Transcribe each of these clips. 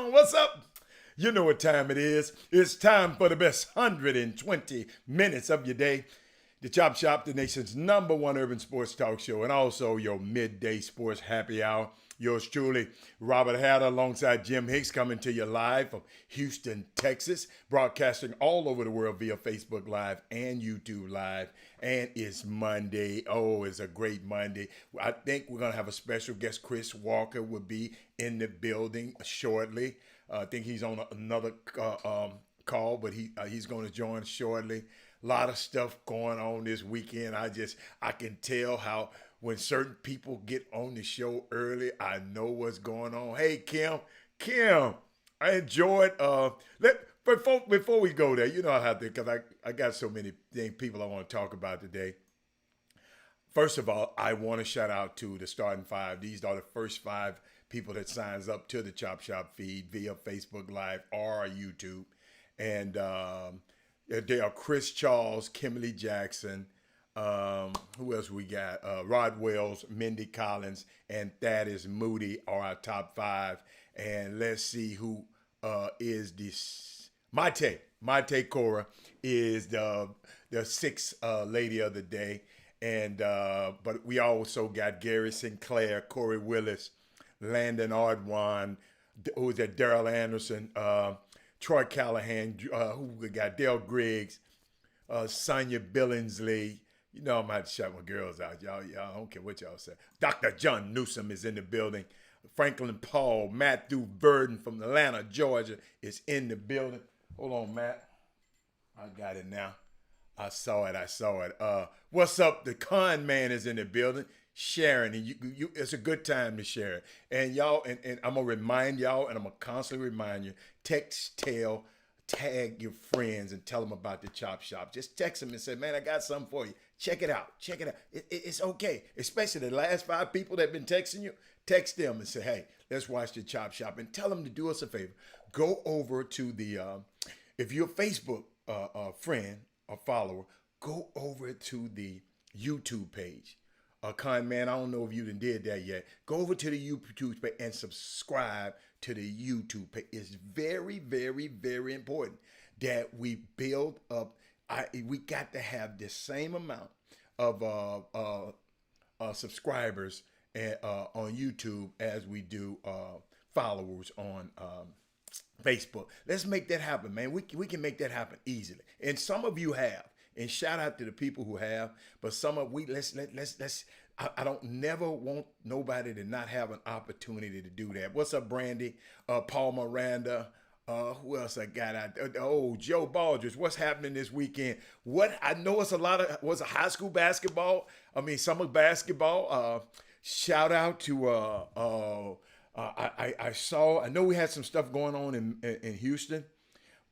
on, what's up? You know what time it is. It's time for the best 120 minutes of your day. The Chop Shop, the nation's #1 urban sports talk show, and also your midday sports happy hour. Yours truly, Robert Hatter, alongside Jim Hicks, coming to you live from Houston, Texas, broadcasting all over the world via Facebook Live and YouTube Live. And it's Monday. Oh, it's a great Monday. I think we're going to have a special guest. Chris Walker will be in the building shortly. I think he's on another call, but he's going to join shortly. A lot of stuff going on this weekend. I can tell how when certain people get on the show early, I know what's going on. Hey, Kim, I enjoyed. Before we go there, you know I have to, because I got so many people I want to talk about today. First of all, I want to shout out to the starting five. These are the first 5 people that signs up to the Chop Shop feed via Facebook Live or YouTube. And they are Chris Charles, Kimberly Jackson, who else we got? Rod Wells, Mindy Collins, and Thaddeus Moody are our top 5. And let's see who is this. Mate Cora is the 6th lady of the day. And but we also got Gary Sinclair, Corey Willis, Landon Ardwan, who was that? Daryl Anderson, Troy Callahan, who we got? Dale Griggs, Sonia Billingsley. You know I'm about to shout my girls out. Y'all, I don't care what y'all say. Dr. John Newsom is in the building. Franklin Paul, Matthew Burden from Atlanta, Georgia is in the building. Hold on, Matt. I got it now. I saw it. What's up? The con man is in the building. Sharon, and you it's a good time to share it. And y'all, and I'm gonna remind y'all, and I'm gonna constantly remind you, text, tag your friends and tell them about the Chop Shop. Just text them and say, man, I got something for you. Check it out. It's okay. Especially the last 5 people that have been texting you, text them and say, hey, let's watch the Chop Shop, and tell them to do us a favor. Go over to the, if you're a Facebook friend or follower, go over to the YouTube page. Con man, I don't know if you did that yet. Go over to the YouTube page and subscribe to the YouTube page. It's very, very, very important that we build up. We got to have the same amount of subscribers on YouTube as we do followers on Facebook. Let's make that happen, man. We can make that happen easily. And some of you have. And shout out to the people who have, but some of let's I don't never want nobody to not have an opportunity to do that. What's up, Brandy? Paul Miranda. Who else I got out there? Oh, Joe Baldridge. What's happening this weekend? What I know it's was a high school basketball. I mean, summer basketball. Shout out to I know we had some stuff going on in Houston,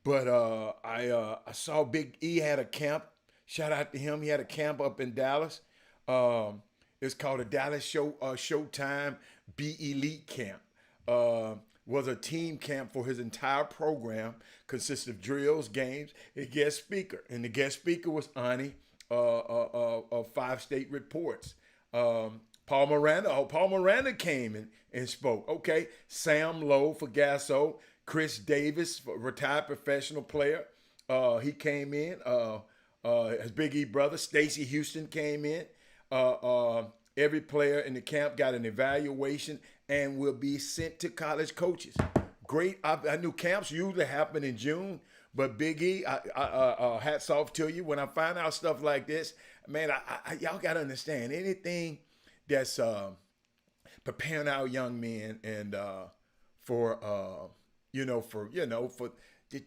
but I saw Big E had a camp. Shout out to him. He had a camp up in Dallas. It's called the Dallas Showtime Be Elite Camp. Was a team camp for his entire program, consisted of drills, games, and guest speaker. And the guest speaker was Ani of 5 State Reports. Paul Miranda came and spoke. Okay, Sam Lowe for Gasso, Chris Davis, retired professional player. He came in. His Big E brother, Stacy Houston, came in. Every player in the camp got an evaluation and will be sent to college coaches. Great. I knew camps usually happen in June, but Big E, hats off to you. When I find out stuff like this, man, y'all got to understand, anything that's preparing our young men and for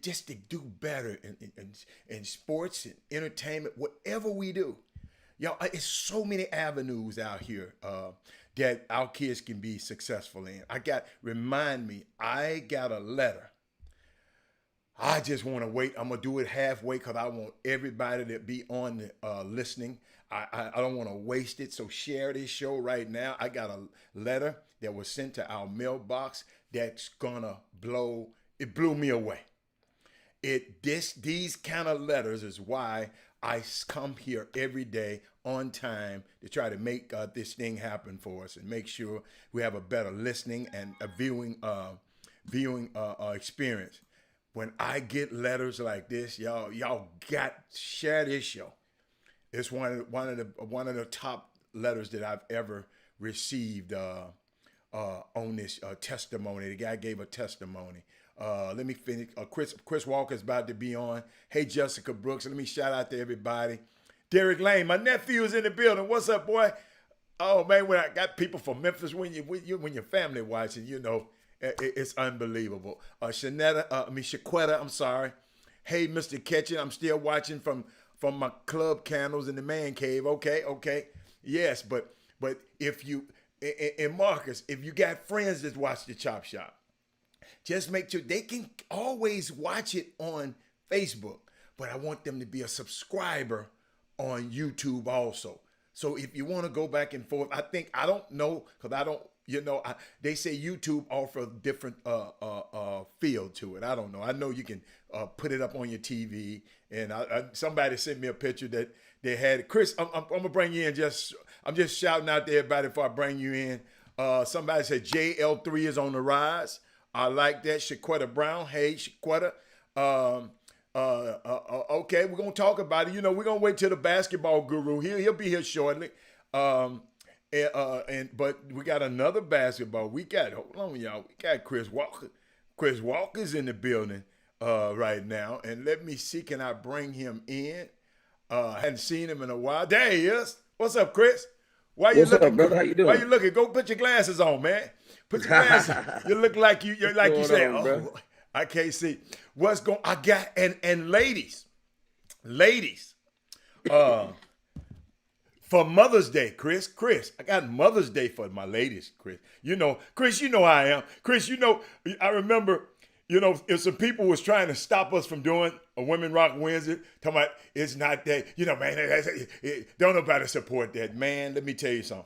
just to do better in sports and entertainment, whatever we do. Y'all, it's so many avenues out here that our kids can be successful in. I got a letter. I just want to wait. I'm going to do it halfway because I want everybody to be on listening. I don't want to waste it. So share this show right now. I got a letter that was sent to our mailbox that's going to blew me away. These kind of letters is why I come here every day on time to try to make this thing happen for us and make sure we have a better listening and a viewing viewing experience. When I get letters like this, y'all got share this show. It's one of the top letters that I've ever received on this testimony. The guy gave a testimony. Let me finish. Chris Walker's about to be on. Hey, Jessica Brooks. Let me shout out to everybody. Derek Lane, my nephew is in the building. What's up, boy? Oh man, when I got people from Memphis, when your family watching, it's unbelievable. Shaquetta, I'm sorry. Hey, Mr. Ketchin, I'm still watching from my club candles in the man cave. Okay. Yes, but if you and Marcus, if you got friends that watch the Chop Shop, just make sure they can always watch it on Facebook. But I want them to be a subscriber on YouTube also. So if you want to go back and forth, I don't know, because I don't, they say YouTube offer a different feel to it. I don't know. I know you can put it up on your TV. And somebody sent me a picture that they had. Chris, I'm going to bring you in. I'm just shouting out to everybody before I bring you in. Somebody said JL3 is on the rise. I like that. Shaquetta Brown. Hey, Shaquetta. Okay, we're gonna talk about it. We're gonna wait till the basketball guru. He'll be here shortly. But we got another basketball. Hold on, y'all. We got Chris Walker. Chris Walker's in the building right now. And let me see, can I bring him in? Hadn't seen him in a while. There he is. What's up, Chris? What's up, brother? How you doing? Why you looking? Go put your glasses on, man. Put your glasses. You look like you're like you say. Oh, I can't see what's going. I got and ladies, for Mother's Day, Chris, I got Mother's Day for my ladies, Chris. Chris, how I am. Chris, I remember, if some people was trying to stop us from doing a Women Rock Wednesday, talking about it's not that, man, don't nobody support that, man. Let me tell you something.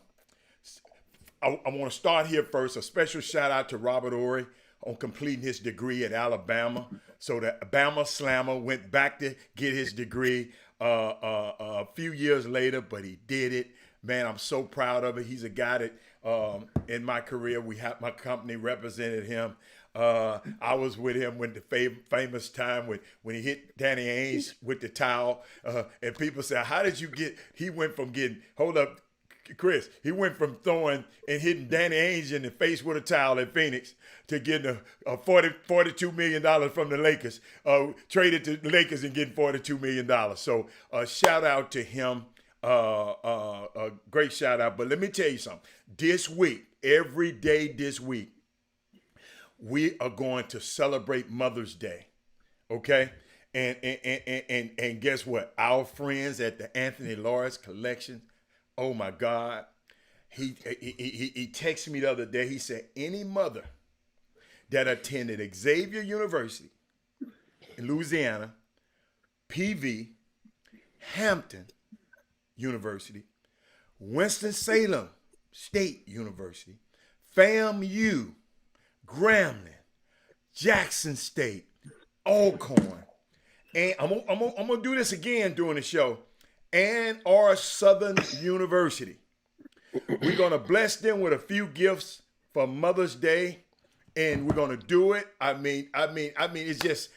I want to start here first. A special shout out to Robert Ory on completing his degree at Alabama. So the Bama Slammer went back to get his degree a few years later, but he did it. Man, I'm so proud of it. He's a guy that in my career, my company represented him. I was with him when the famous time when he hit Danny Ainge with the towel. And people say, how did you he went from hold up, Chris, he went from throwing and hitting Danny Ainge in the face with a towel at Phoenix to getting a $42 million from the Lakers, traded to the Lakers and getting $42 million. So shout out to him, a great shout out. But let me tell you something. This week, every day this week, we are going to celebrate Mother's Day, okay? And guess what? Our friends at the Anthony Lawrence Collection, oh my God, he texted me the other day. He said, any mother that attended Xavier University in Louisiana, PV, Hampton University, Winston-Salem State University, FAMU, Grambling, Jackson State, Alcorn, and I'm gonna do this again during the show, and/or Southern University. We're gonna bless them with a few gifts for Mother's Day, and we're gonna do it. I mean, it's just,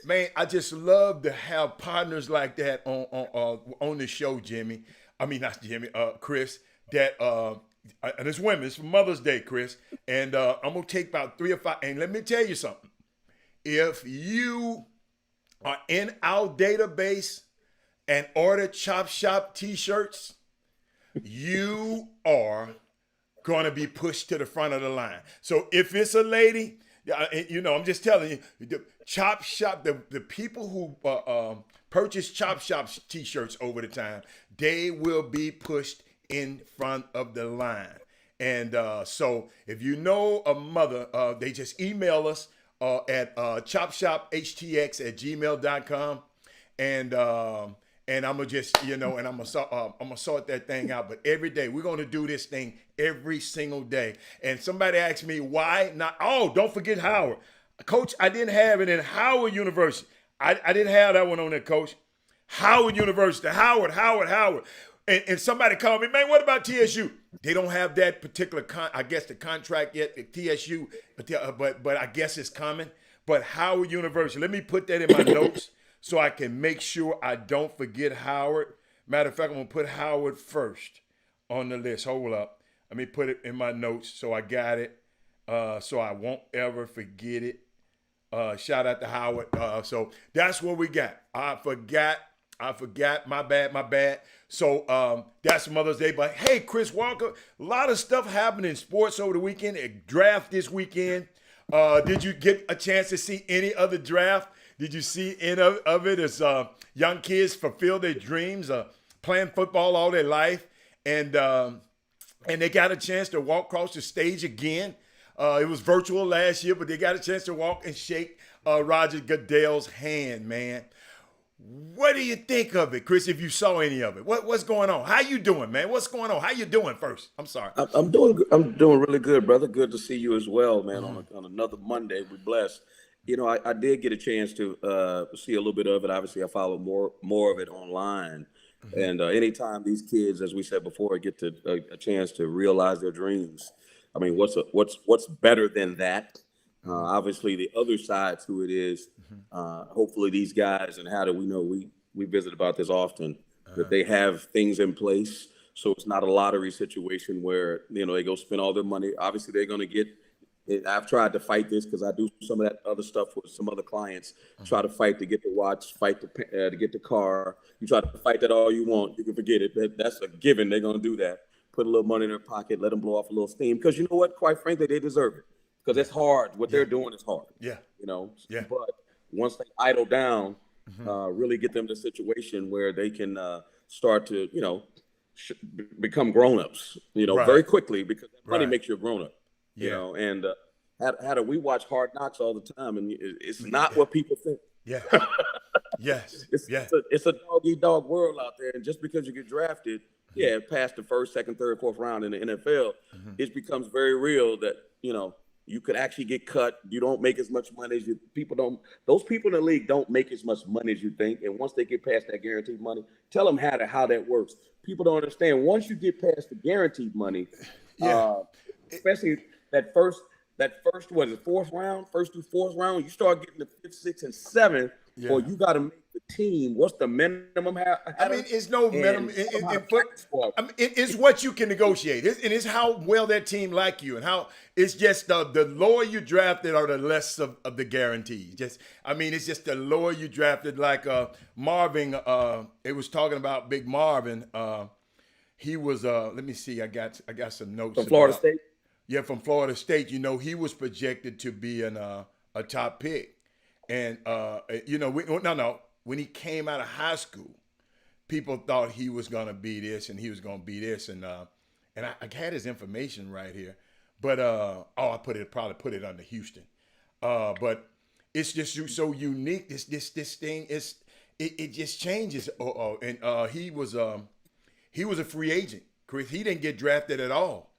man, I just love to have partners like that on the show, Jimmy. I mean, not Jimmy, Chris. That and it's women. It's for Mother's Day, Chris. And I'm gonna take about 3 or 5. And let me tell you something. If you are in our database and order Chop Shop t-shirts, you are gonna be pushed to the front of the line. So if it's a lady, I'm just telling you, the Chop Shop, the people who purchase Chop Shop t-shirts over the time, they will be pushed in front of the line. And so if you know a mother, they just email us at chopshophtx@gmail.com. And I'm gonna just, and I'm gonna sort that thing out. But every day, we're gonna do this thing every single day. And somebody asked me why not. Oh, don't forget Howard. Coach, I didn't have it in Howard University. I didn't have that one on there, Coach. Howard University, Howard. And somebody called me, man, what about TSU? They don't have that particular the contract yet at TSU, but I guess it's coming. But Howard University, let me put that in my notes so I can make sure I don't forget Howard. Matter of fact, I'm gonna put Howard first on the list. Hold up. Let me put it in my notes so I got it. So I won't ever forget it. Shout out to Howard. So that's what we got. I forgot. My bad. So that's Mother's Day. But hey, Chris Walker, a lot of stuff happened in sports over the weekend. A draft this weekend. Did you get a chance to see any other draft? Did you see any of it as young kids fulfill their dreams, playing football all their life, and they got a chance to walk across the stage again? It was virtual last year, but they got a chance to walk and shake Roger Goodell's hand, man. What do you think of it, Chris, if you saw any of it? What's going on? How you doing, man? What's going on? How you doing first? I'm sorry. I'm doing really good, brother. Good to see you as well, man. On another Monday, we're blessed. You know, I did get a chance to see a little bit of it. Obviously, I follow more of it online. And anytime these kids, as we said before, get to a chance to realize their dreams, I mean, what's better than that? Obviously, the other side to it is hopefully these guys, and how do we know, we visit about this often, that they have things in place. So it's not a lottery situation where, you know, they go spend all their money. Obviously, they're going to get it. I've tried to fight this because I do some of that other stuff with some other clients. Try to fight to get the watch, fight to get the car. You try to fight that all you want. You can forget it. That's a given. They're going to do that. Put a little money in their pocket, let them blow off a little steam. Because you know what? Quite frankly, they deserve it. Because it's hard. What they're doing is hard. Yeah. You know? Yeah. But once they idle down, really get them to a situation where they can start to, you know, become grown-ups, you know, very quickly, because that money makes you a grown-up. You know, and how do we watch Hard Knocks all the time, and it's not what people think. Yeah. Yes. It's a dog-eat-dog world out there, and just because you get drafted, past the first, second, third, fourth round in the NFL, it becomes very real that, you know, you could actually get cut. You don't make as much money as those people in the league don't make as much money as you think. And once they get past that guaranteed money, tell them how that works. People don't understand. Once you get past the guaranteed money, especially that first fourth round, first through fourth round, you start getting the fifth, sixth, and seventh, or you got to make the team. What's the minimum? I mean, it's no minimum. It's what you can negotiate. It's how well that team like you, and how it's just the lower you drafted are the less of the guarantees. It's just the lower you drafted. Like Marvin, it was talking about Big Marvin. He was. Let me see. I got some notes from Florida State. Yeah, from Florida State. You know, he was projected to be a top pick. And, you know, when he came out of high school, people thought he was going to be this and he was going to be this. And I had his information right here. But, I probably put it under Houston. But it's just so unique. This thing it just changes. And he was a free agent, Chris. He didn't get drafted at all.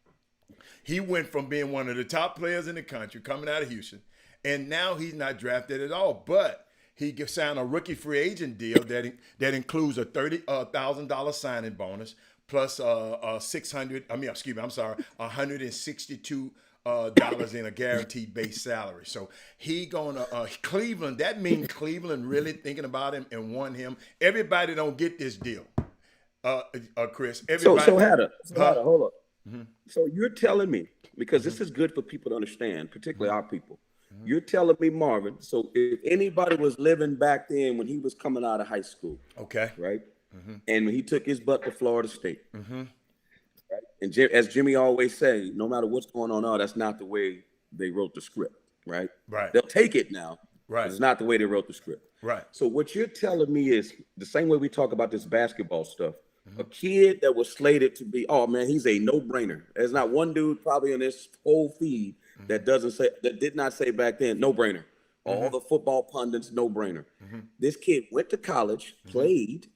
He went from being one of the top players in the country, coming out of Houston, and now he's not drafted at all. But he signed a rookie free agent deal that includes a $30,000 signing bonus plus $162 in a guaranteed base salary. So he gonna Cleveland. That means Cleveland really thinking about him and want him. Everybody don't get this deal, Chris. Everybody. So Hatter, hold up. Mm-hmm. So you're telling me, because this is good for people to understand, particularly our people. You're telling me, Marvin, so if anybody was living back then when he was coming out of high school, okay, right, and when he took his butt to Florida State, right, and as Jimmy always say, no matter what's going on, that's not the way they wrote the script, right? Right. They'll take it now, right? It's not the way they wrote the script, right? So what you're telling me is the same way we talk about this basketball stuff. A kid that was slated to be, oh man, he's a no-brainer. There's not one dude probably in this whole feed that did not say back then, no-brainer. All the football pundits, no-brainer. This kid went to college, played.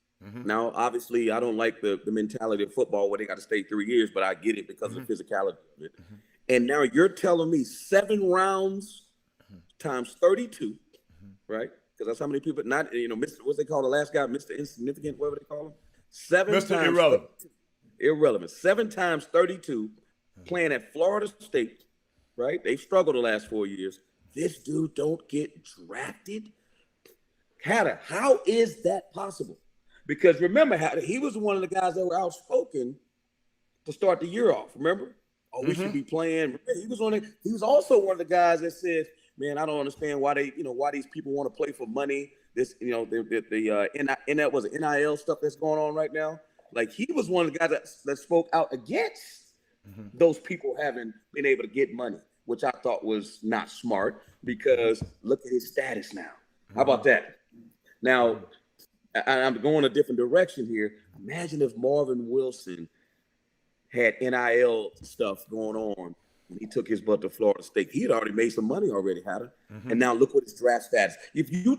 Now, obviously, I don't like the mentality of football where they got to stay 3 years, but I get it because of the physicality of it. And now you're telling me 7 rounds times 32, right? Because that's how many people, not, you know, what's they call the last guy, Mr. Insignificant, whatever they call him. Seven Mr. times Irrelevant. irrelevant. 7 times 32, playing at Florida State, right? They've struggled the last 4 years. This dude don't get drafted. Hatter, how is that possible? Because remember, Hatter, he was one of the guys that were outspoken to start the year off. Remember? Oh, we should be playing. He was also one of the guys that said, "Man, I don't understand why why these people want to play for money. This, and that was NIL stuff that's going on right now." Like, he was one of the guys that spoke out against those people having been able to get money, which I thought was not smart, because look at his status now. How about that? Now, I'm going a different direction here. Imagine if Marvin Wilson had NIL stuff going on when he took his butt to Florida State. He had already made some money already, Hatter. And now look what his draft status. If you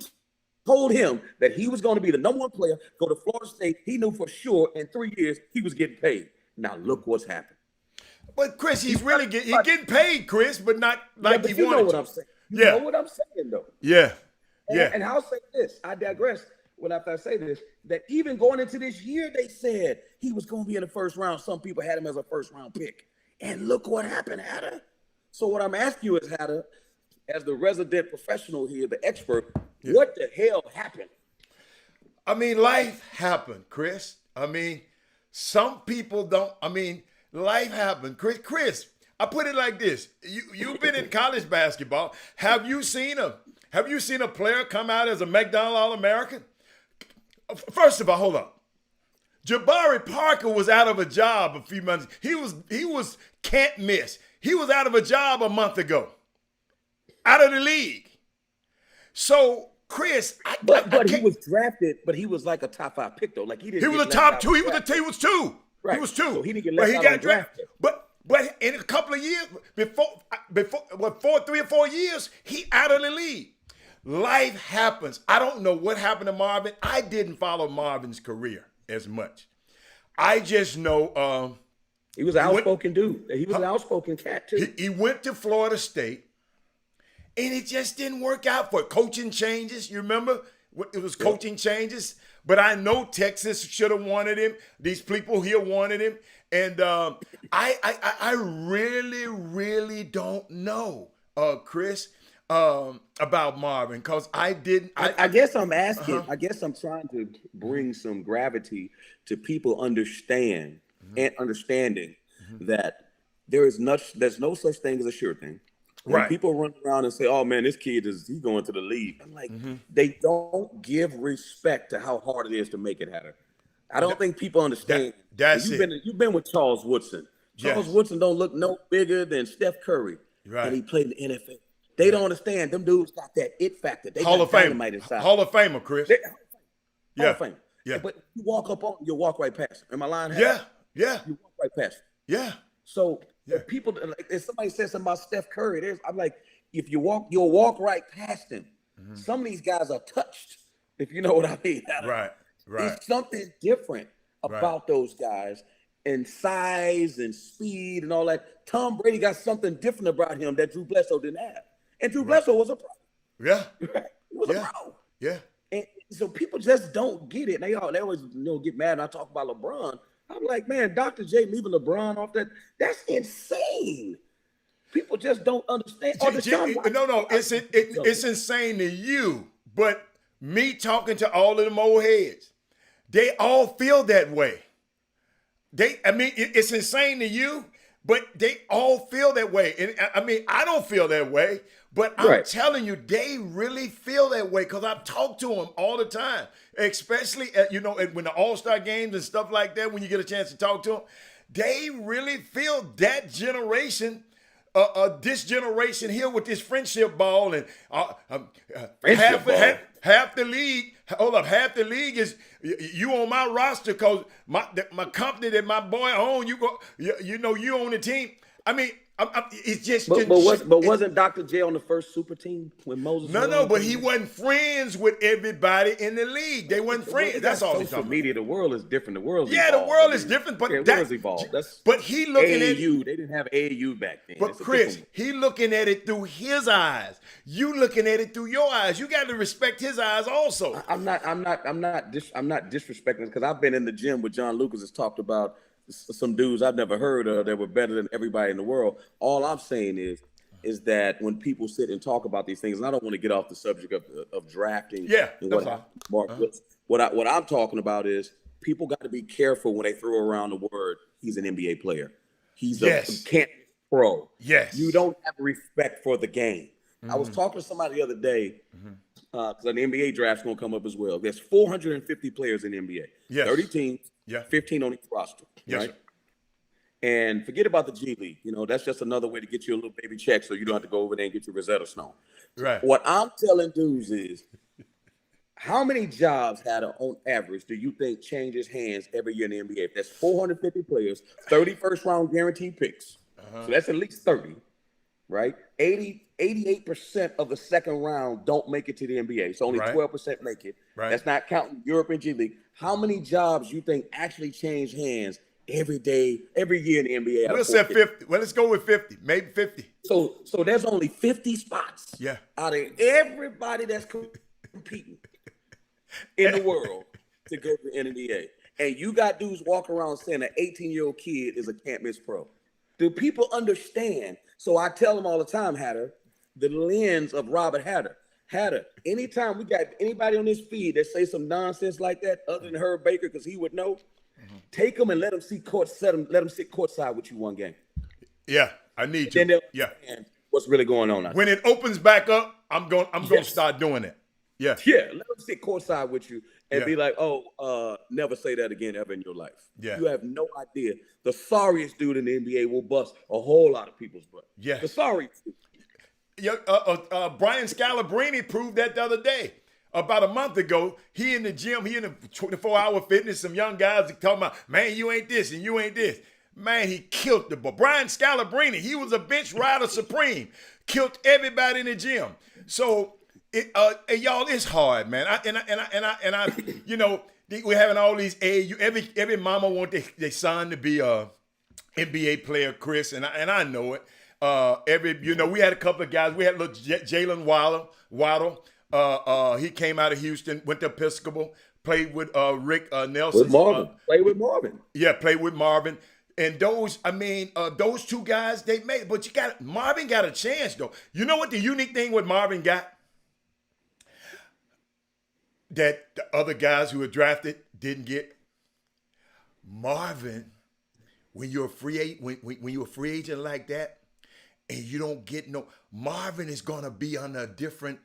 told him that he was going to be the number one player, go to Florida State, he knew for sure in 3 years he was getting paid. Now look what's happened. But Chris, he's getting paid, Chris, but not like but he you wanted know what to. I'm saying. You know what I'm saying, though. Yeah. And I'll say this. I digress. After I say this, that even going into this year, they said he was going to be in the first round. Some people had him as a first-round pick. And look what happened, Hatter. So what I'm asking you is, Hatter, as the resident professional here, the expert, what the hell happened? I mean, life happened, Chris. I mean, some people don't. I mean, life happened. Chris, I put it like this. You've been in college basketball. Have you seen a player come out as a McDonald All-American? First of all, hold up. Jabari Parker was out of a job a few months. He was can't miss. He was out of a job a month ago. Out of the league. So, Chris, but he was drafted, but he was like a top 5 pick, though. Like, he didn't. He was a top 2. He was 2. Right. He was 2. So he didn't get left out got on draft. But in a couple of years, before 3 or 4 years, he out of the league. Life happens. I don't know what happened to Marvin. I didn't follow Marvin's career as much. I just know he was an outspoken dude. He was an outspoken cat too. He went to Florida State, and it just didn't work out for coaching changes. You remember? It was coaching changes. But I know Texas should have wanted him. These people here wanted him. And I really, really don't know, Chris, about Marvin, because I didn't. I guess I'm asking. I guess I'm trying to bring some gravity to people understanding that there's no such thing as a sure thing. When people run around and say, "Oh man, this kid he's going to the league," I'm like, they don't give respect to how hard it is to make it happen. I don't think people understand. You've been with Charles Woodson. Charles Woodson don't look no bigger than Steph Curry, and he played in the NFL. They don't understand. Them dudes got that it factor. They Hall got of Fame. dynamite inside. Hall of Famer, Chris. Hall of Fame. Yeah. But you walk up on, you walk right past him. Am I lying? Yeah. You walk right past him. Yeah. So if people, like, if somebody says something about Steph Curry, I'm like, if you walk, you'll walk right past him. Some of these guys are touched, if you know what I mean. Right. There's something different about those guys, and size and speed and all that. Tom Brady got something different about him that Drew Bledsoe didn't have. And Drew Bledsoe was a pro. Yeah. He was a pro. Yeah. And so people just don't get it. They always get mad when I talk about LeBron. I'm like, man, Dr. J leaving LeBron off that's insane. People just don't understand. No, it's insane to you. But me talking to all of them old heads, they all feel that way. It's insane to you, but they all feel that way. And I mean, I don't feel that way, but I'm telling you, they really feel that way, because I've talked to them all the time, especially when the All-Star games and stuff like that, when you get a chance to talk to them, they really feel that generation, this generation here with this friendship ball, and half the league. Hold up, half the league is you on my roster, because my company that my boy own. You own the team. I mean, it's just But wasn't Dr. J on the first super team when Moses? no, was no, on but the he team? wasn't friends with everybody in the league. They weren't Well, friends. they That's got all he's social talking about. media. The world is different. The world's Yeah, the evolved. world is different, Yeah, but the world's evolved. That's but he looking at it. AAU. They didn't have AAU back then. But It's a Chris, different he looking at it through his eyes. You looking at it through your eyes. You got to respect his eyes also. I'm not disrespecting because I've been in the gym with John Lucas has talked about some dudes I've never heard of that were better than everybody in the world. All I'm saying is that when people sit and talk about these things, and I don't want to get off the subject of drafting Yeah, and no what problem. Mark, what I'm talking about is people got to be careful when they throw around the word he's an NBA player. He's Yes. a can't pro. Yes. You don't have respect for the game. I was talking to somebody the other day because an NBA draft's going to come up as well. There's 450 players in the NBA. Yes. 30 teams, Yeah. 15 on each roster, Yes, right? sir. And forget about the G League. That's just another way to get you a little baby check so you don't have to go over there and get your Rosetta Stone. Right. What I'm telling dudes is, how many jobs on average do you think changes hands every year in the NBA? If there's 450 players, 30 first round guaranteed picks. So that's at least 30, right? 88% of the second round don't make it to the NBA. So only Right. 12% make it. Right. That's not counting Europe and G League. How many jobs you think actually change hands every day, every year in the NBA? We'll say 50. Well, let's go with 50, maybe 50. So there's only 50 spots Yeah. out of everybody that's competing in the world to go to the NBA. And you got dudes walking around saying an 18-year-old kid is a can't miss pro. Do people understand? So I tell them all the time, Hatter, the lens of Robert Hatter. Hatter, anytime we got anybody on this feed that say some nonsense like that, other than Herb Baker, because he would know, take them and let them sit courtside with you one game. Yeah, I need Then you. they'll Yeah. understand what's really going on out When it opens back up, I'm going to Yes. start doing it. Yeah. Yeah, let them sit courtside with you and Yeah. be like, never say that again ever in your life. Yeah. You have no idea. The sorriest dude in the NBA will bust a whole lot of people's butt. Yes. The sorriest dude. Yeah, Brian Scalabrine proved that the other day. About a month ago, he in the gym, he in the 24-hour fitness, some young guys talking about, man, you ain't this and you ain't this. Man, he killed the boy. Brian Scalabrine, he was a bench rider supreme. Killed everybody in the gym. So, y'all, it's hard, man. We're having all these AAU. Every mama want their son to be a NBA player, Chris, and I know it. We had a couple of guys. We had little Jalen Waddle. He came out of Houston, went to Episcopal, played with Rick Nelson. With Marvin. Play with Marvin. Yeah, played with Marvin. And those two guys, they made it. But Marvin got a chance, though. You know what the unique thing with Marvin got? That the other guys who were drafted didn't get? Marvin, when you're a free agent like that, and you don't get Marvin is gonna be on a different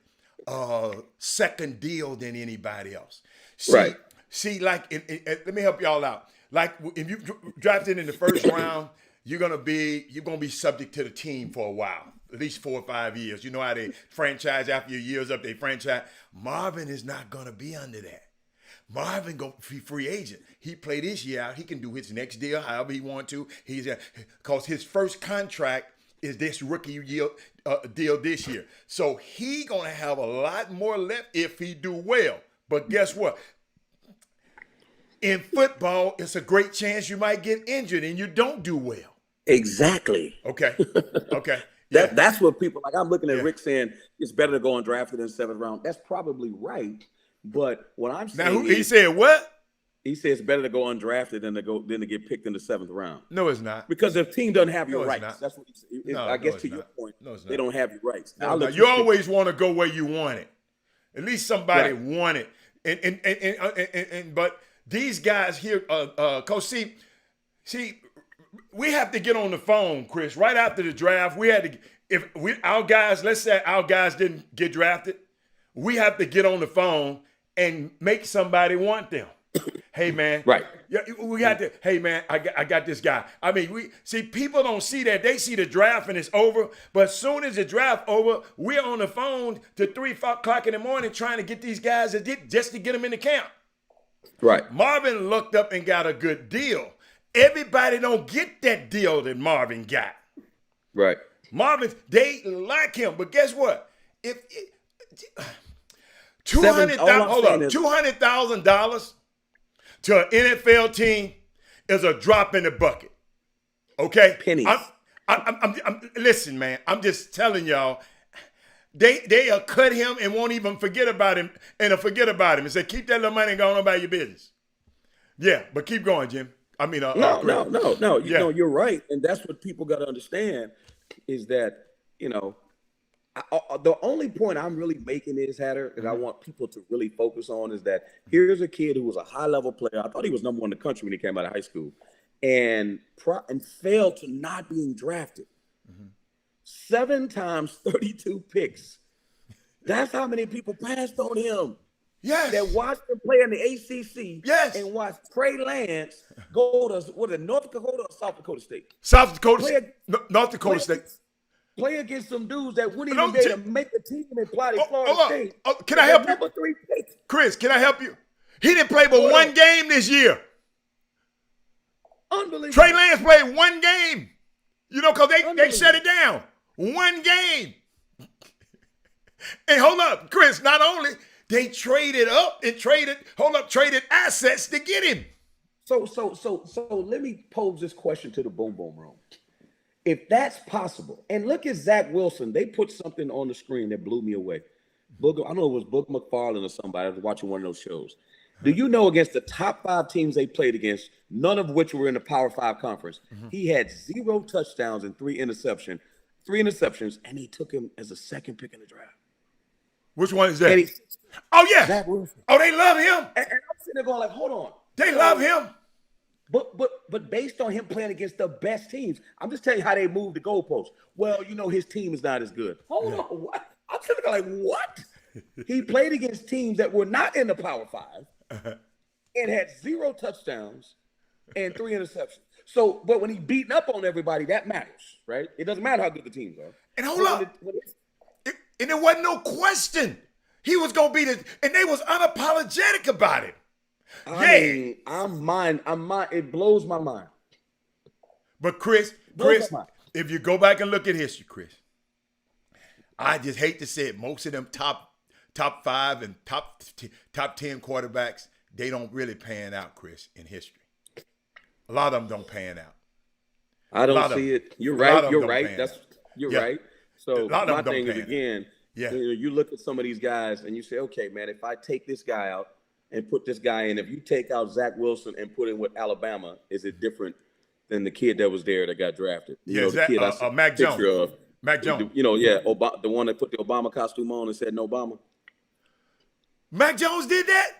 second deal than anybody else. Right. See, like, let me help y'all out. Like, if you drafted in the first round, you're gonna be subject to the team for a while, at least 4 or 5 years. You know how they franchise after your years up, they franchise. Marvin is not gonna be under that. Marvin go free agent. He played this year out. He can do his next deal however he want to. Because his first contract is this rookie year, deal this year. So he gonna have a lot more left if he do well. But guess what? In football, it's a great chance you might get injured and you don't do well. Exactly. Okay. Okay. Yeah. That's what people like. I'm looking at Yeah. Rick saying it's better to go undrafted in the 7th round. That's probably right. But what I'm saying Now, he said what? he says it's better to go undrafted than to get picked in the 7th round. No, it's not. Because the team doesn't have your No, it's rights. not. That's what he said. No, I guess it's to your not. point, No, it's they not. don't have your rights. No, I'll no, let you speak. always want to go where you want it. At least somebody Right. want it. But these guys here, Coach, see, we have to get on the phone, Chris. Right after the draft, we had to. Let's say our guys didn't get drafted, we have to get on the phone and make somebody want them. Hey man, Right. Yeah, we got to. Hey man, I got this guy. I mean, people don't see that. They see the draft and it's over. But as soon as the draft over, we're on the phone to 3 o'clock in the morning trying to get these guys just to get them in the camp. Right. Marvin looked up and got a good deal. Everybody don't get that deal that Marvin got. Right. Marvin, they like him, but guess what? If All I'm saying is $200,000 to an NFL team is a drop in the bucket. Okay, pennies. Listen, man. I'm just telling y'all. They'll cut him and won't even forget about him and say, keep that little money and go on about your business. Yeah, but keep going, Jim. I mean, No. Yeah. No, you're right, and that's what people got to understand is that the only point I'm really making is, Hatter, that I want people to really focus on is that here's a kid who was a high-level player. I thought he was number one in the country when he came out of high school, and failed to not being drafted. 7 times 32 picks. That's how many people passed on him. Yes. That watched him play in the ACC. Yes. And watched Trey Lance go to North Dakota or South Dakota State. South Dakota, North Dakota State. Play against some dudes that wouldn't even be able to make the team and play Florida State. Can I help you? Number 3 pick. Chris, can I help you? He didn't play but one game this year. Unbelievable. Trey Lance played one game. Because they shut it down. One game. And hold up, Chris, not only they traded assets to get him. So let me pose this question to the Boom Boom Room. If that's possible, and look at Zach Wilson, they put something on the screen that blew me away. I don't know if it was Booger McFarland or somebody. I was watching one of those shows. Do you know against the top 5 teams they played against, none of which were in the Power 5 conference, he had 0 touchdowns and 3 interceptions, and they took him as a second pick in the draft. Which one is that? Oh, yeah. Zach Wilson. Oh, they love him. And I'm sitting there going like, hold on. They love him. But based on him playing against the best teams, I'm just telling you how they moved the goalposts. Well, his team is not as good. Hold on, what? I'm sitting there like, what? He played against teams that were not in the Power 5 and had 0 touchdowns and 3 interceptions. So, but when he beating up on everybody, that matters, right? It doesn't matter how good the teams are. And hold up. And there wasn't no question. He was going to be and they was unapologetic about it. It blows my mind. But Chris, if you go back and look at history, Chris, I just hate to say it. Most of them top 5 and top 10 quarterbacks, they don't really pan out, Chris, in history. A lot of them don't pan out. I don't see it. You're right. You're right. You're right. So my thing is, again, you look at some of these guys and you say, okay, man, if I take this guy out and put this guy in, if you take out Zach Wilson and put in with Alabama, is it different than the kid that was there that got drafted? The kid Mac Jones. Mac Jones. The one that put the Obama costume on and said no Obama. Mac Jones did that?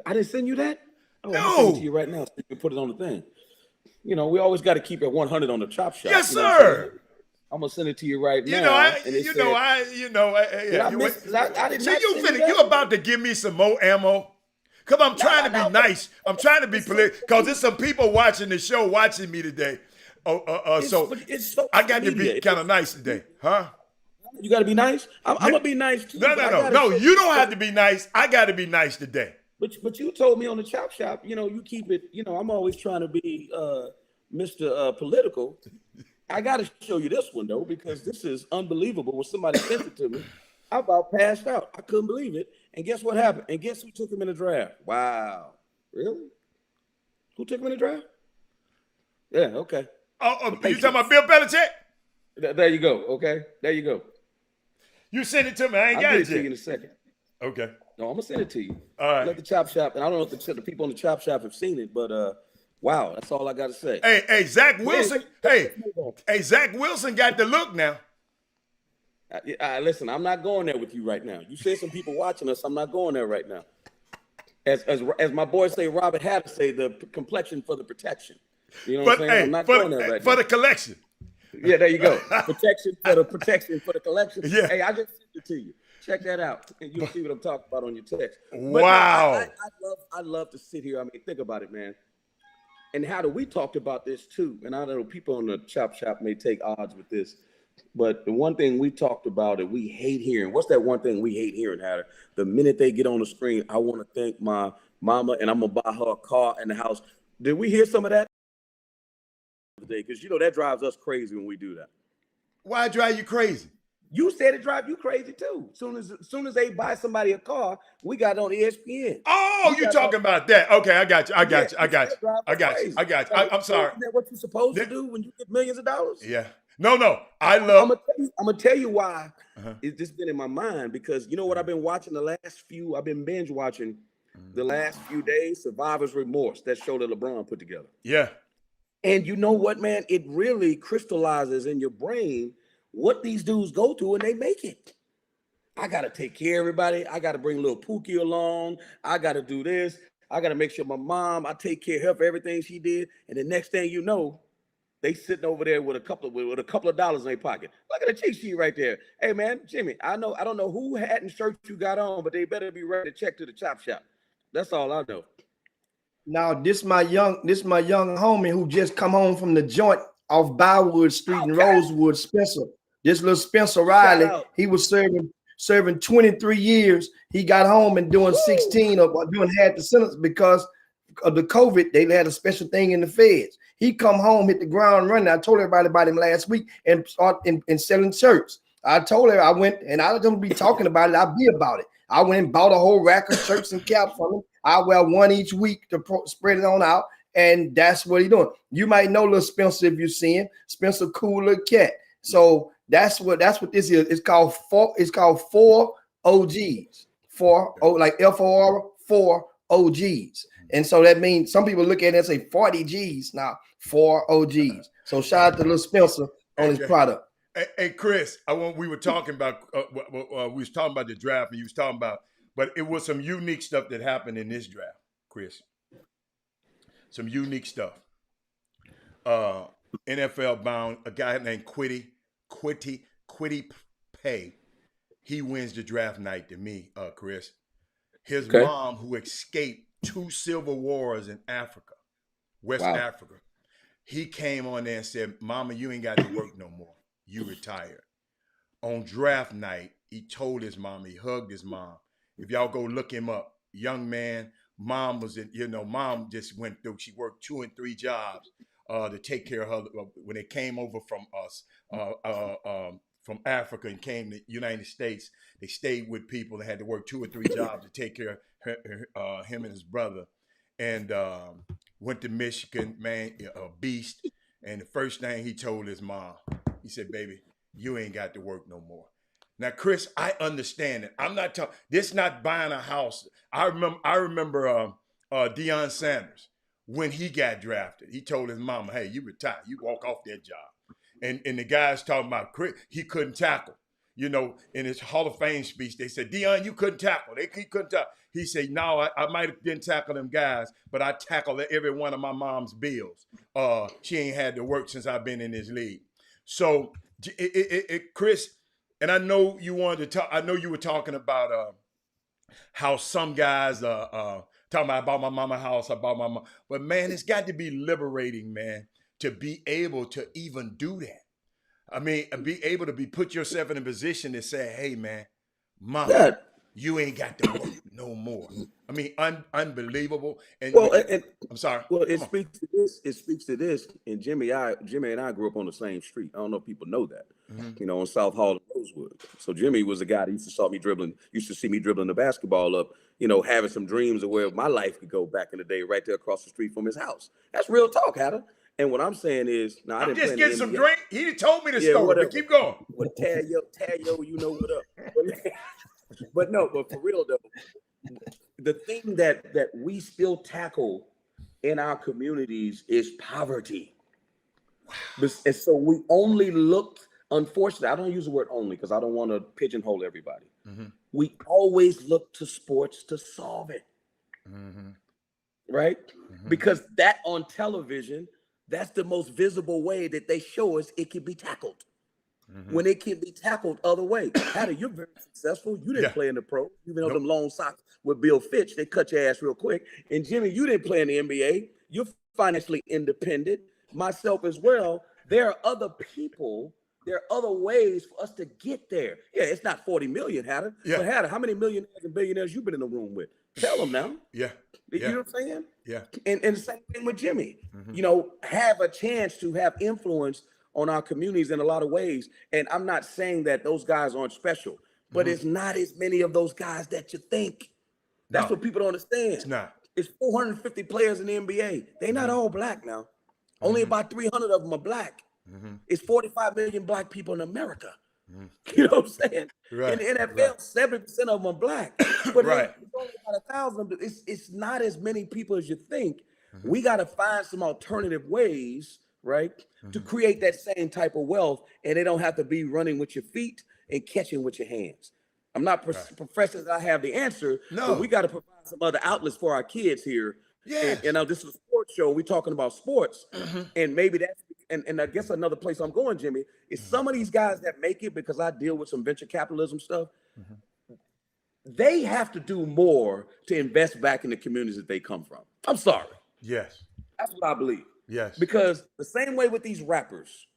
I didn't send you that? Oh, no. I'm sending it to you right now so you can put it on the thing. We always got to keep it 100 on the Chop Shop. Yes, sir. I'm gonna send it to you right now. I didn't. You about to give me some more ammo? Cause I'm trying to be nice. I'm trying to be political. Cause there's some people watching the show, watching me today. So I got to be kind of nice today, huh? You got to be nice. I'm gonna be nice too. No. You don't have to be nice. I got to be nice today. But you told me on the Chop Shop, you keep it. I'm always trying to be Mr. Political. I got to show you this one, though, because this is unbelievable. When somebody sent it to me, I about passed out. I couldn't believe it. And guess what happened? And guess who took him in the draft? Wow. Really? Who took him in the draft? Yeah, okay. You talking about Bill Belichick? There you go, okay? There you go. You send it to me. I ain't got it yet. I'll get it to you in a second. Okay. No, I'm going to send it to you. All right. Let the Chop Shop, and I don't know if the people on the Chop Shop have seen it, but wow, that's all I got to say. Hey, Zach Wilson. Zach Wilson got the look now. Listen, I'm not going there with you right now. You said some people watching us. I'm not going there right now. As my boys say, Robert Hatter say, the complexion for the protection. You know what I'm saying? I'm not going there right now. For the collection. Yeah, there you go. Protection for the collection. Yeah. Hey, I just sent it to you. Check that out, and you'll see what I'm talking about on your text. Wow. I love to sit here. I mean, think about it, man. And how do we talked about this too? And I don't know, people on the Chop Shop may take odds with this, but the one thing we talked about that we hate hearing, what's that one thing we hate hearing, Hatter? The minute they get on the screen, I want to thank my mama and I'm going to buy her a car and a house. Did we hear some of that today? Because, that drives us crazy when we do that. Why drive you crazy? You said it drive you crazy too. Soon as they buy somebody a car, we got it on ESPN. Oh, you talking about that? Okay, I got you. I got you. I You got said you. drive I us got you. crazy. I got you. Like, I'm sorry. isn't that what you're supposed to Th- do when you get millions of dollars? Yeah. No. I I'm love. gonna tell you why Uh-huh. it's just been in my mind, because you know what I've been watching I've been binge watching the last few days, Survivor's Remorse, that show that LeBron put together. Yeah. And you know what, man? It really crystallizes in your brain what these dudes go through and they make it. I gotta take care of everybody. I gotta bring little Pookie along. I gotta do this. I gotta make sure my mom, I take care of her for everything she did. And the next thing you know, they sitting over there with a couple of dollars in their pocket. Look at the cheat sheet right there. Hey man, Jimmy, I don't know who hat and shirt you got on, but they better be ready to check to the chop shop. That's all I know. Now, this my young homie who just come home from the joint off Bywood Street in Rosewood, Spencer. This little Spencer Riley, he was serving 23 years. He got home and doing 16 or doing half the sentence because of the COVID. They had a special thing in the feds. He come home, hit the ground running. I told everybody about him last week and start in selling shirts. I told her I went and I was gonna be talking about it. I'll be about it. I went and bought a whole rack of shirts and caps from him. I wear one each week to spread it on out, and that's what he doing. You might know little Spencer if you see him. Spencer, cool little cat. So that's what this is. It's called four OGs. Like FOR, 4 OGs. And so that means some people look at it and say 40 G's. Now 4 OGs. So shout out to little Spencer on his product. Hey, Chris, we were talking about we was talking about the draft, and you was talking about, but it was some unique stuff that happened in this draft, Chris. Some unique stuff. NFL bound, a guy named Kwity Paye. He wins the draft night to me, Chris. His mom, who escaped 2 civil wars in Africa, West Africa, he came on there and said, "Mama, you ain't got to work no more. You retired." On draft night, he told his mom, he hugged his mom. If y'all go look him up, young man, mom was mom just went through, she worked 2 and 3 jobs to take care of her. When they came over from from Africa and came to the United States, they stayed with people that had to work 2 or 3 jobs to take care of him and his brother. And went to Michigan, man, a beast. And the first thing he told his mom, he said, "Baby, you ain't got to work no more." Now, Chris, I understand it. I'm not talking. This not buying a house. I remember Deion Sanders when he got drafted. He told his mama, "Hey, you retire. You walk off that job." And the guys talking about Chris, he couldn't tackle. You know, in his Hall of Fame speech, they said, "Deion, you couldn't tackle." He couldn't tackle. He said, "No, I might have didn't tackle them guys, but I tackled every one of my mom's bills. She ain't had to work since I've been in this league." So, Chris, and I know you wanted to talk. I know you were talking about how some guys talking about my mama house, about my mom. But man, it's got to be liberating, man, to be able to even do that. I mean, be able to put yourself in a position to say, "Hey, man, mama, you ain't got to work no more." I mean, unbelievable. And I'm sorry. Well, it speaks to this. It speaks to this. And Jimmy and I grew up on the same street. I don't know if people know that. You know, on South Hall and Rosewood. So Jimmy was a guy that used to see me dribbling the basketball up, you know, having some dreams of where my life could go back in the day, right there across the street from his house. That's real talk, Hatter. And what I'm saying is, now I didn't just getting some drink. He told me the story, whatever. but keep going. Well, Tayo, you know what up. But for real though, the thing that we still tackle in our communities is poverty. Wow. And so we only looked, unfortunately, I don't use the word only because I don't want to pigeonhole everybody. We always look to sports to solve it. Right? Because that on television, that's the most visible way that they show us it can be tackled. When it can be tackled other way. Hattie, you're very successful. You didn't play in the pro. You know them long socks with Bill Fitch. They cut your ass real quick. And Jimmy, you didn't play in the NBA. You're financially independent. Myself as well. There are other people. There are other ways for us to get there. Yeah, it's not 40 million, Hatter. Yeah. But Hatter, how many millionaires and billionaires you been in the room with? Tell them now. Yeah. You know what I'm saying? Yeah. And the same thing with Jimmy. You know, have a chance to have influence on our communities in a lot of ways. And I'm not saying that those guys aren't special, but it's not as many of those guys that you think. That's No, what people don't understand. it's not. It's 450 players in the NBA. They're not all black now. Only about 300 of them are black. It's 45 million black people in America. You know what I'm saying? Right, In the NFL, right. 70% of them are black. But Right. it's only about 1,000. But it's not as many people as you think. We got to find some alternative ways, right, to create that same type of wealth, and they don't have to be running with your feet and catching with your hands. I'm not professing that I have the answer, No. but we got to provide some other outlets for our kids here. Yes. And this is a sports show. We're talking about sports, and maybe that's and I guess another place I'm going, Jimmy, is some of these guys that make it, because I deal with some venture capitalism stuff. They have to do more to invest back in the communities that they come from. I'm sorry. Yes. That's what I believe. Yes. Because the same way with these rappers,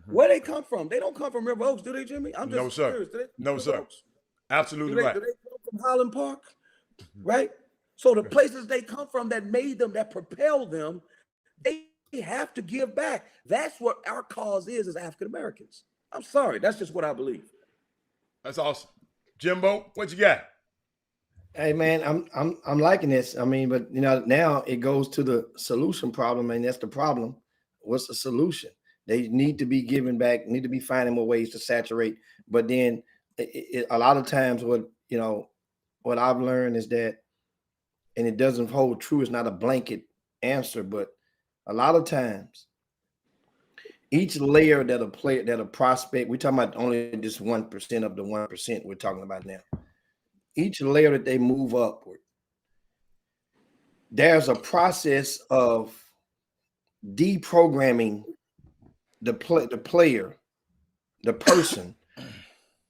where they come from, they don't come from River Oaks, do they, Jimmy? I'm just No, sir. curious. Do they come No, from sir. River Oaks? Absolutely Do right. they come from Highland Park? Right? So the places they come from that made them, that propelled them, they have to give back. That's what our cause is as African Americans. I'm sorry. That's just what I believe. That's awesome. Jimbo, what you got? Hey man, I'm liking this. I mean, but now it goes to the solution problem, and that's the problem. What's the solution? They need to be giving back, need to be finding more ways to saturate. But then a lot of times what I've learned is that, and it doesn't hold true, it's not a blanket answer, but a lot of times each layer that a prospect, we're talking about only just 1% of the 1% we're talking about now. Each layer that they move upward, there's a process of deprogramming the player, the person,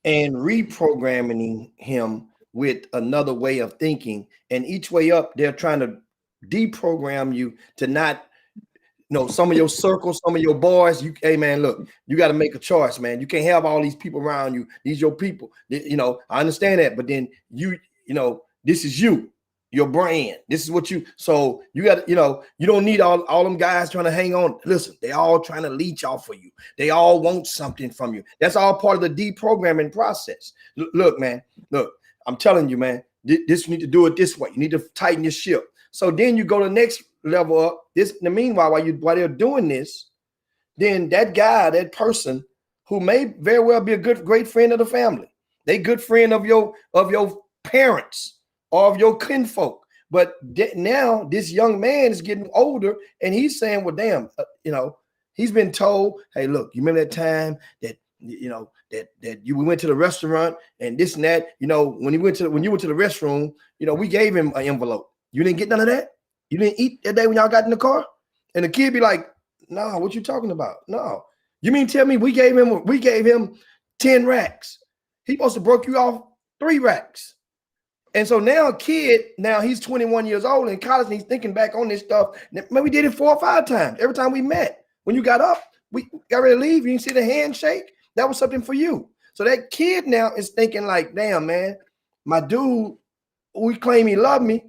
and reprogramming him with another way of thinking. And each way up, they're trying to deprogram you to not some of your circles, some of your boys. Hey man, look, you got to make a choice, man. You can't have all these people around you. These your people. I understand that, but then this is you, your brand. This is what you. So you got to, you don't need all them guys trying to hang on. Listen, they all trying to leech off of you. They all want something from you. That's all part of the deprogramming process. Look, man. Look, I'm telling you, man. This you need to do it this way. You need to tighten your ship. So then you go to the next level up. This in the meanwhile, while they're doing this, then that guy, that person who may very well be a great friend of the family, they good friend of your parents or of your kinfolk. But now this young man is getting older, and he's saying, "Well, damn, he's been told, hey, look, you remember that time that we went to the restaurant and this and that. When you went to the restroom, we gave him an envelope. You didn't get none of that. You didn't eat that day when y'all got in the car." And the kid be like, "No, what you talking about? No, you mean tell me we gave him 10 racks? He supposed to broke you off 3 racks." And so now he's 21 years old in college, and he's thinking back on this stuff. Man, we did it 4 or 5 times. Every time we met, when you got up, we got ready to leave. You didn't see the handshake. That was something for you. So that kid now is thinking like, damn, man, my dude, we claim he loved me.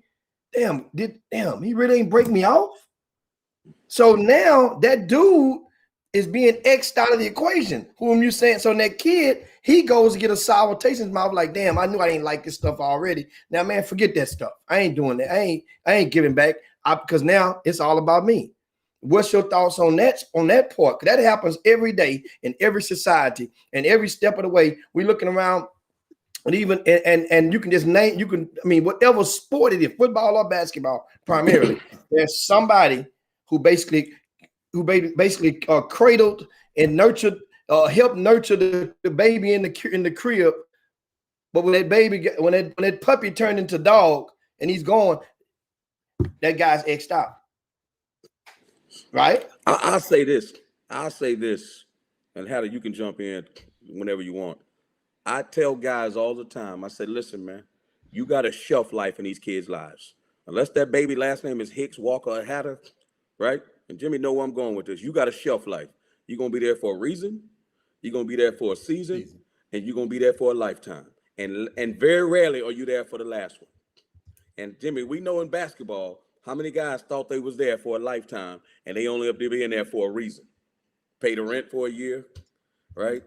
Damn, he really ain't break me off. So now that dude is being X'd out of the equation. Whom you saying? So that kid, he goes to get a sour taste in his mouth, like, damn, I knew I ain't like this stuff already. Now, man, forget that stuff. I ain't doing that. I ain't giving back because now it's all about me. What's your thoughts on that part? Because that happens every day in every society, and every step of the way. We're looking around. And even and you can just name, whatever sport it is, football or basketball, primarily, there's somebody who basically cradled and nurtured, helped nurture the baby in the crib. But when that puppy turned into dog and he's gone, that guy's X'd out. Right? I'll say this, and Hatter, you can jump in whenever you want. I tell guys all the time, I say, listen, man, you got a shelf life in these kids' lives. Unless that baby last name is Hicks, Walker, or Hatter, right? And Jimmy know where I'm going with this. You got a shelf life. You're going to be there for a reason. You're going to be there for a season. And you're going to be there for a lifetime. And very rarely are you there for the last one. And Jimmy, we know in basketball, how many guys thought they was there for a lifetime and they only up to being there for a reason. pay the rent for a year, right?